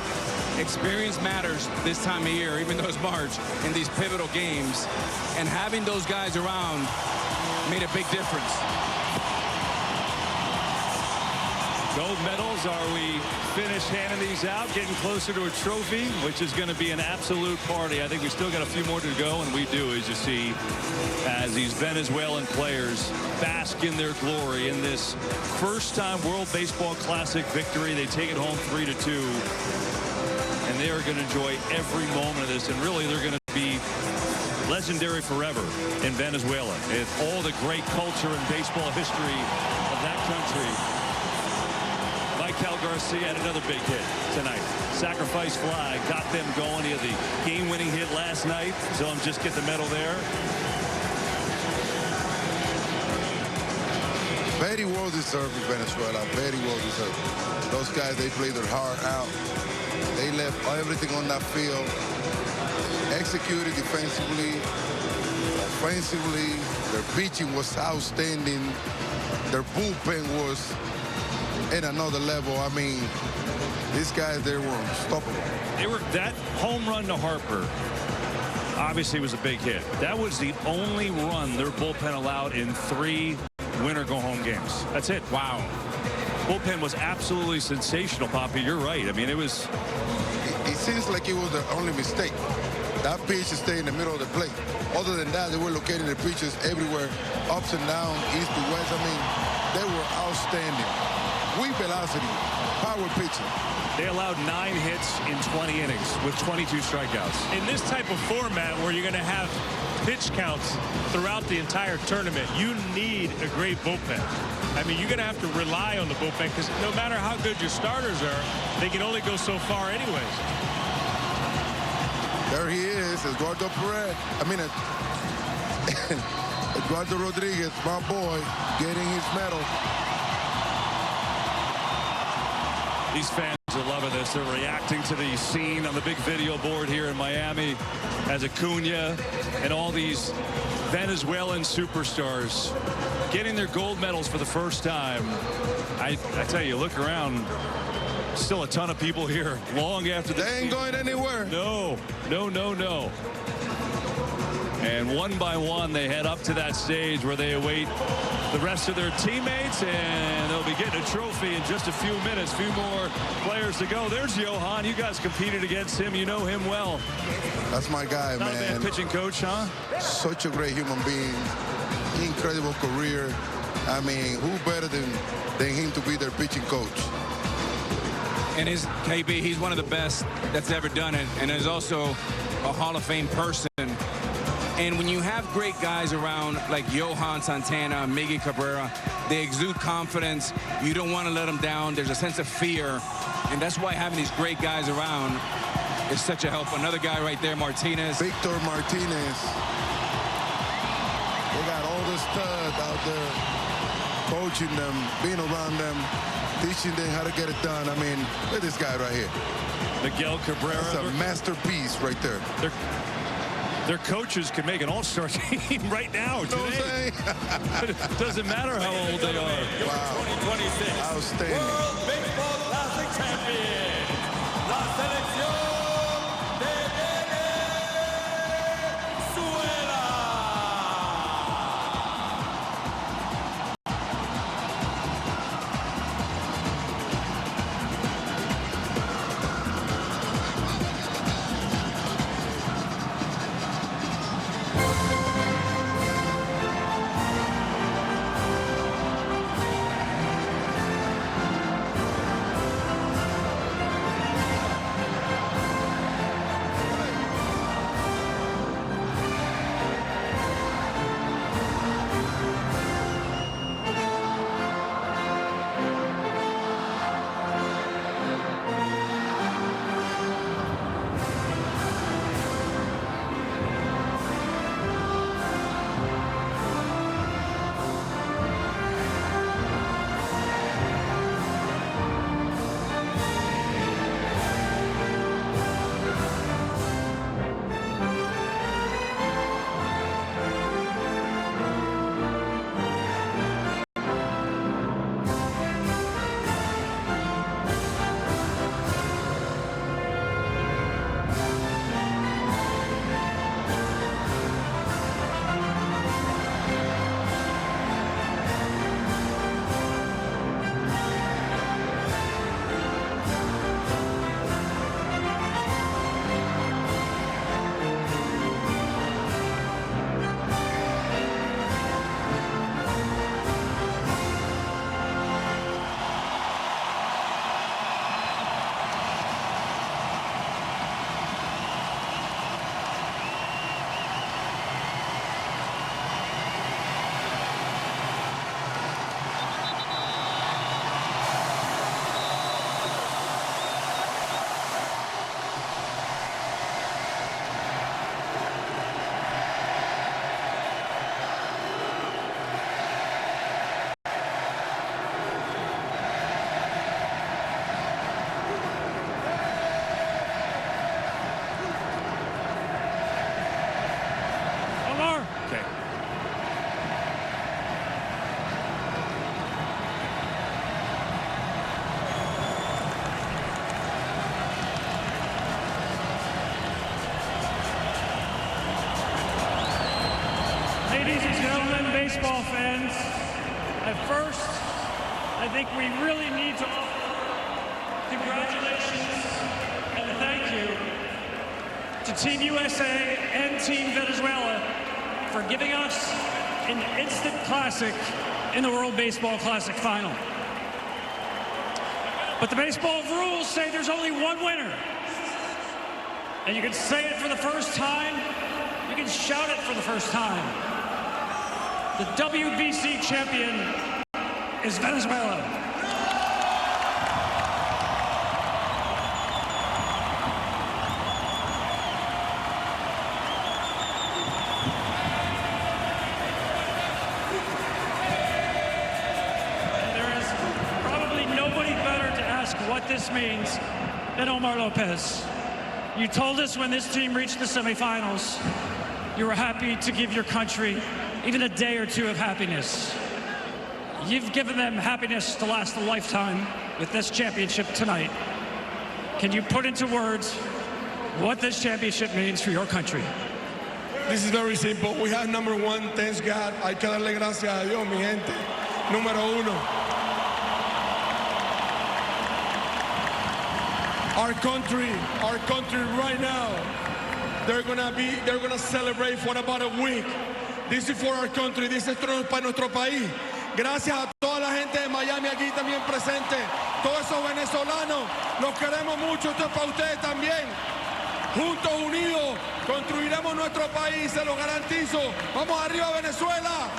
experience matters this time of year, even though it's March, in these pivotal games. And having those guys around made a big difference. Gold medals, are we finished handing these out, getting closer to a trophy, which is going to be an absolute party. I think we still got a few more to go, and we do, as you see, as these Venezuelan players bask in their glory in this first-time World Baseball Classic victory. They take it home 3-2, and they are going to enjoy every moment of this, and really they're going to be legendary forever in Venezuela. With all the great culture and baseball history of that country. Cal Garcia had another big hit tonight. Sacrifice fly got them going. He had the game-winning hit last night. So I'm just get the medal there. Very well deserved in Venezuela. Very well deserved. Those guys, they played their heart out. They left everything on that field. Executed defensively, offensively. Their pitching was outstanding. Their bullpen was at another level. I mean, these guys, they were unstoppable. That home run to Harper obviously was a big hit. That was the only run their bullpen allowed in 3 winner-go-home games. That's it. Wow. Bullpen was absolutely sensational, Poppy. You're right. I mean, it was... It seems like it was the only mistake. That pitch stayed in the middle of the plate. Other than that, they were locating the pitches everywhere, ups and down, east to west. I mean, they were outstanding. With velocity, power pitching. They allowed 9 hits in 20 innings with 22 strikeouts. In this type of format where you're going to have pitch counts throughout the entire tournament, you need a great bullpen. I mean, you're going to have to rely on the bullpen because no matter how good your starters are, they can only go so far anyways. There he is, Eduardo Perez. Eduardo Rodriguez, my boy, getting his medal. These fans are loving this. They're reacting to the scene on the big video board here in Miami as Acuna and all these Venezuelan superstars getting their gold medals for the first time. I tell you, look around. Still a ton of people here long after this. They ain't going anywhere. No. And one by one, they head up to that stage where they await the rest of their teammates, and they'll be getting a trophy in just a few minutes. Few more players to go. There's Johan. You guys competed against him. You know him well. That's my guy, Not man. a bad pitching coach, huh? Such a great human being. Incredible career. I mean, who better than him to be their pitching coach? And KB, he's one of the best that's ever done it, and is also a Hall of Fame person. And when you have great guys around like Johan Santana, Miggy Cabrera, they exude confidence. You don't want to let them down. There's a sense of fear. And that's why having these great guys around is such a help. Another guy right there, Martinez. Victor Martinez. They got all the studs out there coaching them, being around them, teaching them how to get it done. I mean, look at this guy right here. Miguel Cabrera. That's a masterpiece right there. Their coaches can make an all-star team right now, today. It doesn't matter how old they are. Wow. 2026 Outstanding. World Baseball Classic champion, la selección de Venezuela. Ladies and gentlemen, baseball fans, at first, I think we really need to offer congratulations and a thank you to Team USA and Team Venezuela for giving us an instant classic in the World Baseball Classic final. But the baseball rules say there's only one winner. And you can say it for the first time you can shout it for the first time. The WBC champion is Venezuela. And there is probably nobody better to ask what this means than Omar Lopez. You told us when this team reached the semifinals, you were happy to give your country even a day or two of happiness. You've given them happiness to last a lifetime with this championship tonight. Can you put into words what this championship means for your country? This is very simple. We have number one, thanks God. Hay que darle gracias a Dios, mi gente. Número uno. Our country right now, they're gonna celebrate for about a week. This is for our country, this is para nuestro país. Gracias a toda la gente de Miami aquí también presente. Todos esos venezolanos, los queremos mucho, esto es para ustedes también. Juntos, unidos, construiremos nuestro país, se lo garantizo. Vamos arriba, Venezuela.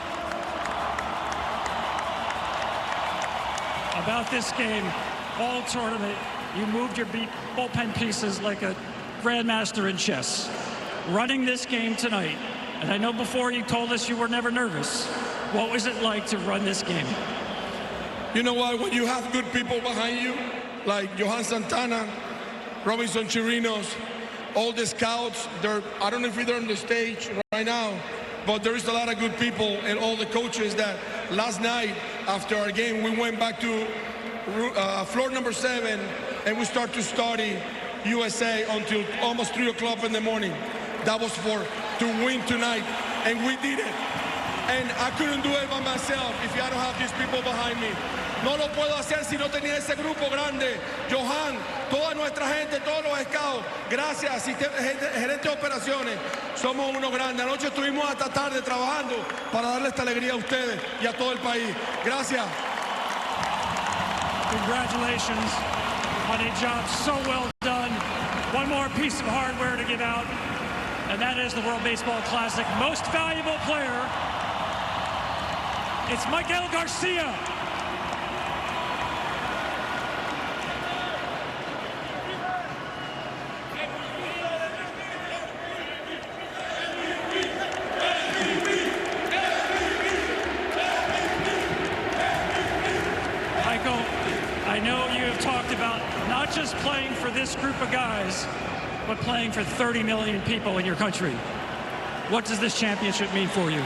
About this game, all tournament, you moved your bullpen pieces like a grandmaster in chess. Running this game tonight, and I know before you told us you were never nervous. What was it like to run this game? You know what, when you have good people behind you, like Johan Santana, Robinson Chirinos, all the scouts, I don't know if they're on the stage right now, but there is a lot of good people and all the coaches that last night after our game, we went back to floor number 7 and we start to study USA until almost 3 o'clock in the morning. That was to win tonight, and we did it. And I couldn't do it by myself if I don't have these people behind me. No lo puedo hacer si no tenía ese grupo grande. Johan, toda nuestra gente, todos los scouts, gracias, gerente de operaciones, somos uno grande. Anoche estuvimos hasta tarde trabajando para darle esta alegría a ustedes y a todo el país. Gracias. Congratulations on a job so well done. One more piece of hardware to give out, and that is the World Baseball Classic Most Valuable Player. It's Miguel Garcia. Michael, I know you have talked about not just playing for this group of guys, but playing for 30 million people in your country. What does this championship mean for you?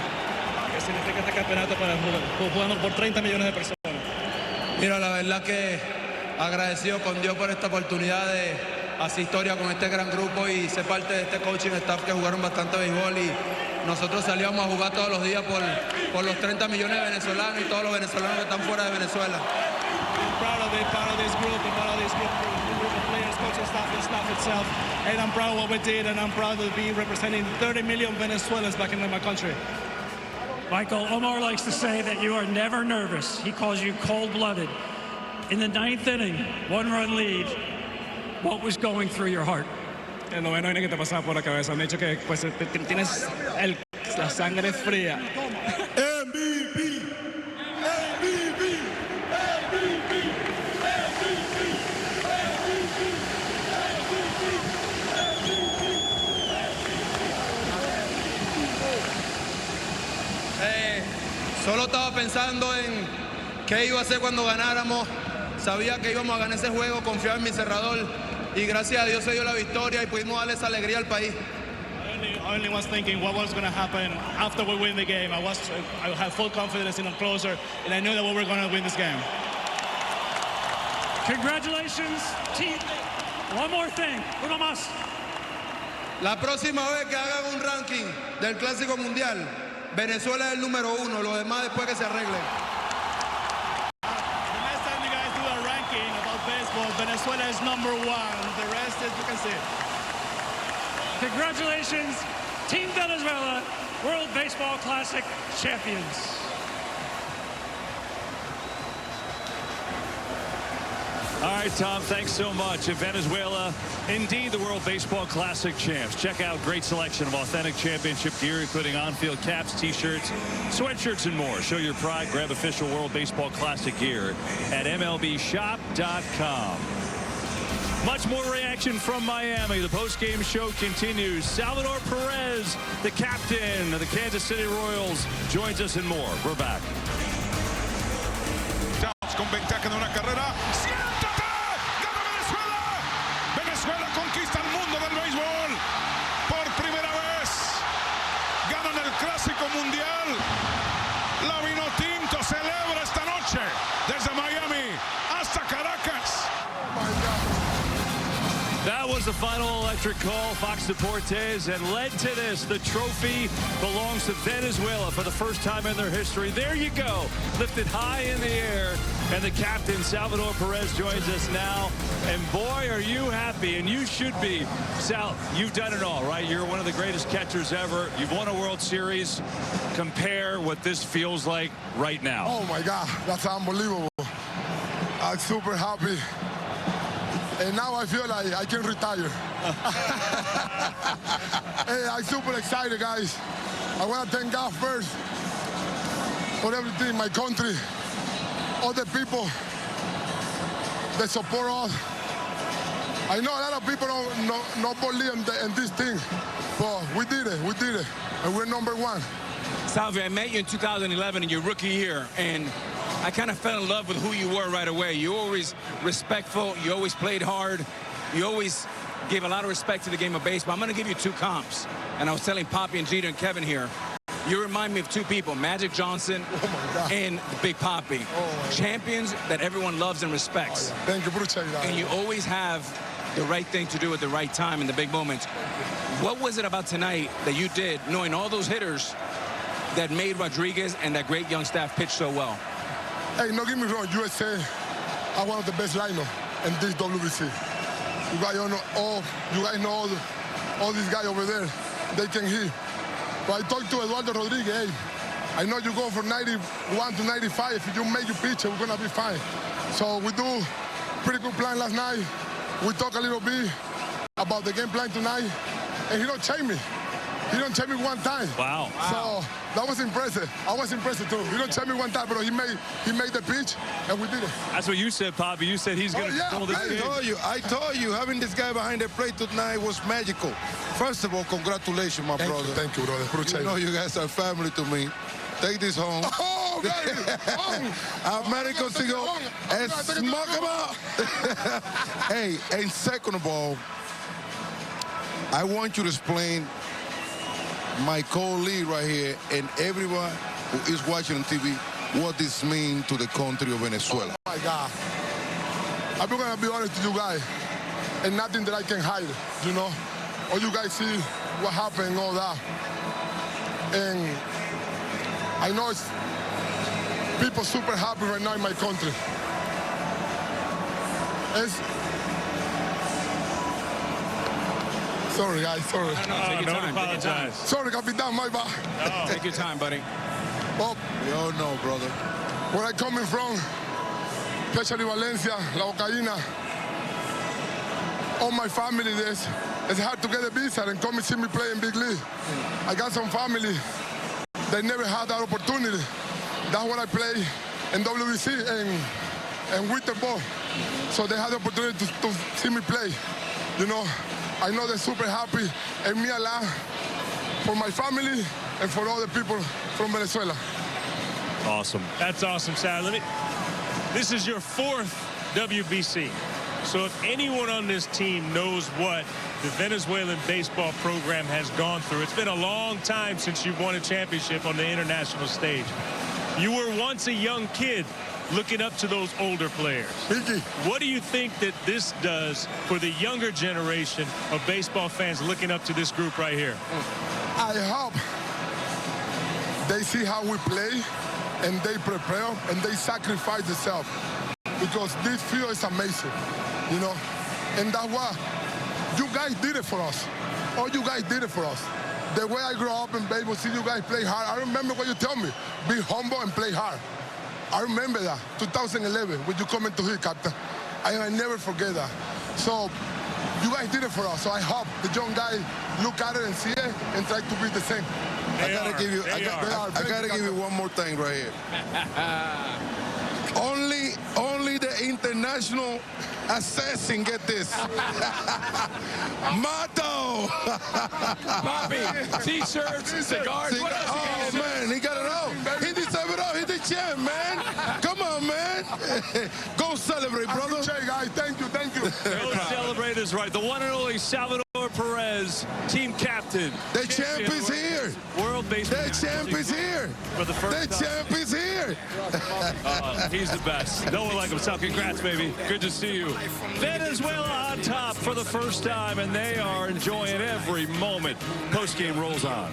¿Qué significa este campeonato para jugando por 30 millones de personas? Mira, la verdad que agradecido con Dios por esta oportunidad de hacer historia con este gran grupo y ser parte de este coaching staff que jugaron bastante béisbol, y nosotros salíamos a jugar todos los días por los 30 millones de venezolanos y todos los venezolanos que están fuera de Venezuela. I'm proud of it, proud of this group, and proud of this group of players, coaching staff, and staff itself. And I'm proud of what we did, and I'm proud to be representing 30 million Venezuelans back in my country. Michael, Omar likes to say that you are never nervous. He calls you cold-blooded. In the 9th inning, 1-run lead, what was going through your heart? El noveno inning que te pasaba por la cabeza. Me han dicho que pues, tienes la sangre fría. MVP! MVP! MVP! Solo estaba pensando en qué iba a hacer cuando ganáramos. Sabía que íbamos a ganar ese juego, confiaba en mi cerrador y gracias a Dios se dio la victoria y pudimos darle esa alegría al país. I only was thinking what was going to happen after we win the game. I had full confidence in a closer, and I knew that we were going to win this game. Congratulations, team. One more thing, uno más. La próxima vez que hagan un ranking del Clásico Mundial, Venezuela es el número 1, los demás después que se arreglen. The next time you guys do a ranking about baseball, Venezuela is number 1. The rest, as you can see. Congratulations, Team Venezuela, World Baseball Classic champions. All right, Tom, thanks so much. Venezuela, indeed the World Baseball Classic champs. Check out great selection of authentic championship gear, including on-field caps, T-shirts, sweatshirts, and more. Show your pride. Grab official World Baseball Classic gear at MLBshop.com. Much more reaction from Miami. The post-game show continues. Salvador Perez, the captain of the Kansas City Royals, joins us and more. We're back. Con ventaja de una carrera. ¡Siéntate! ¡Gana Venezuela! Venezuela conquista el mundo del béisbol. Por primera vez. Ganan el Clásico Mundial. La Vinotinto celebra esta noche desde Miami hasta Caracas. That was the final electric call, Fox Deportes, and led to this. The trophy belongs to Venezuela for the first time in their history. There you go, lifted high in the air, and the captain, Salvador Perez, joins us now. And boy, are you happy, and you should be. Sal, you've done it all, right? You're one of the greatest catchers ever. You've won a World Series. Compare what this feels like right now. Oh, my God, that's unbelievable. I'm super happy. And now I feel like I can retire. Hey, I'm super excited, guys. I want to thank God first for everything, my country, all the people that support us. I know a lot of people don't believe in this thing, but we did it, and we're #1. Salvi, I met you in 2011 in your rookie year, and I kind of fell in love with who you were right away. You were always respectful. You always played hard. You always gave a lot of respect to the game of baseball. I'm going to give you 2 comps. And I was telling Poppy and Jeter and Kevin here, you remind me of 2 people, Magic Johnson and Big Poppy. Champions that everyone loves and respects. Thank you, Bruce. And you always have the right thing to do at the right time in the big moments. What was it about tonight that you did, knowing all those hitters, that made Rodriguez and that great young staff pitch so well? Hey, don't get me wrong, USA are one of the best lineup in this WBC. You guys know all these guys over there, they can hit. But I talked to Eduardo Rodriguez, hey, I know you go from 91 to 95. If you make your pitch, we're gonna be fine. So we do pretty good plan last night. We talk a little bit about the game plan tonight, and he don't change me. He don't check me one time. Wow. So that was impressive. I was impressed too. He don't check me one time, but he made the pitch, and we did it. That's what you said, Poppy. You said he's going to control this game. I told you, having this guy behind the plate tonight was magical. First of all, congratulations, my brother. Thank you, brother. You know you guys are family to me. Take this home. Oh, baby. American Sigo and smoke him out. Hey, and second of all, I want you to explain my colleague right here and everyone who is watching on TV what this means to the country of Venezuela. Oh, my God. I'm going to be honest with you guys, and nothing that I can hide, you know? All you guys see what happened and all that. And I know it's people super happy right now in my country. Sorry, guys, sorry. Take your time. Apologize. Sorry, Capitan, my bad. No. Take your time, buddy. Well, we all know, brother. Where I'm coming from, especially Valencia, La Bocaina, all my family there, it's hard to get a visa and come and see me play in big league. I got some family that never had that opportunity. That's what I play in WBC and winter ball. So they had the opportunity to see me play, you know. I know they're super happy, and me a lot for my family and for all the people from Venezuela. Awesome. That's awesome, Sal. This is your 4th WBC. So if anyone on this team knows what the Venezuelan baseball program has gone through, it's been a long time since you've won a championship on the international stage. You were once a young kid looking up to those older players. What do you think that this does for the younger generation of baseball fans looking up to this group right here? I hope they see how we play and they prepare and they sacrifice themselves, because this field is amazing, you know, and that's why you guys did it for us. All you guys did it for us. The way I grew up in baseball, see you guys play hard. I remember what you tell me, be humble and play hard. I remember that, 2011, when you come into here, Captain. I never forget that. So you guys did it for us. So I hope the young guys look at it and see it and try to be the same. I gotta give you one more thing right here. Only the international assassin get this. Motto. Bobby, T-shirts, cigars. Oh man, he got it all. He deserves it all. He's the champ, man. Come on, man. Go celebrate, brother. Guys, thank you. Go celebrate is right. The one and only Salvador Perez, team captain. The champ is here. World Baseball. The champ is here. For the first time. champ is here. He's the best. No one like him. So congrats, baby. Good to see you. Venezuela on top for the first time, and they are enjoying every moment. Postgame rolls on.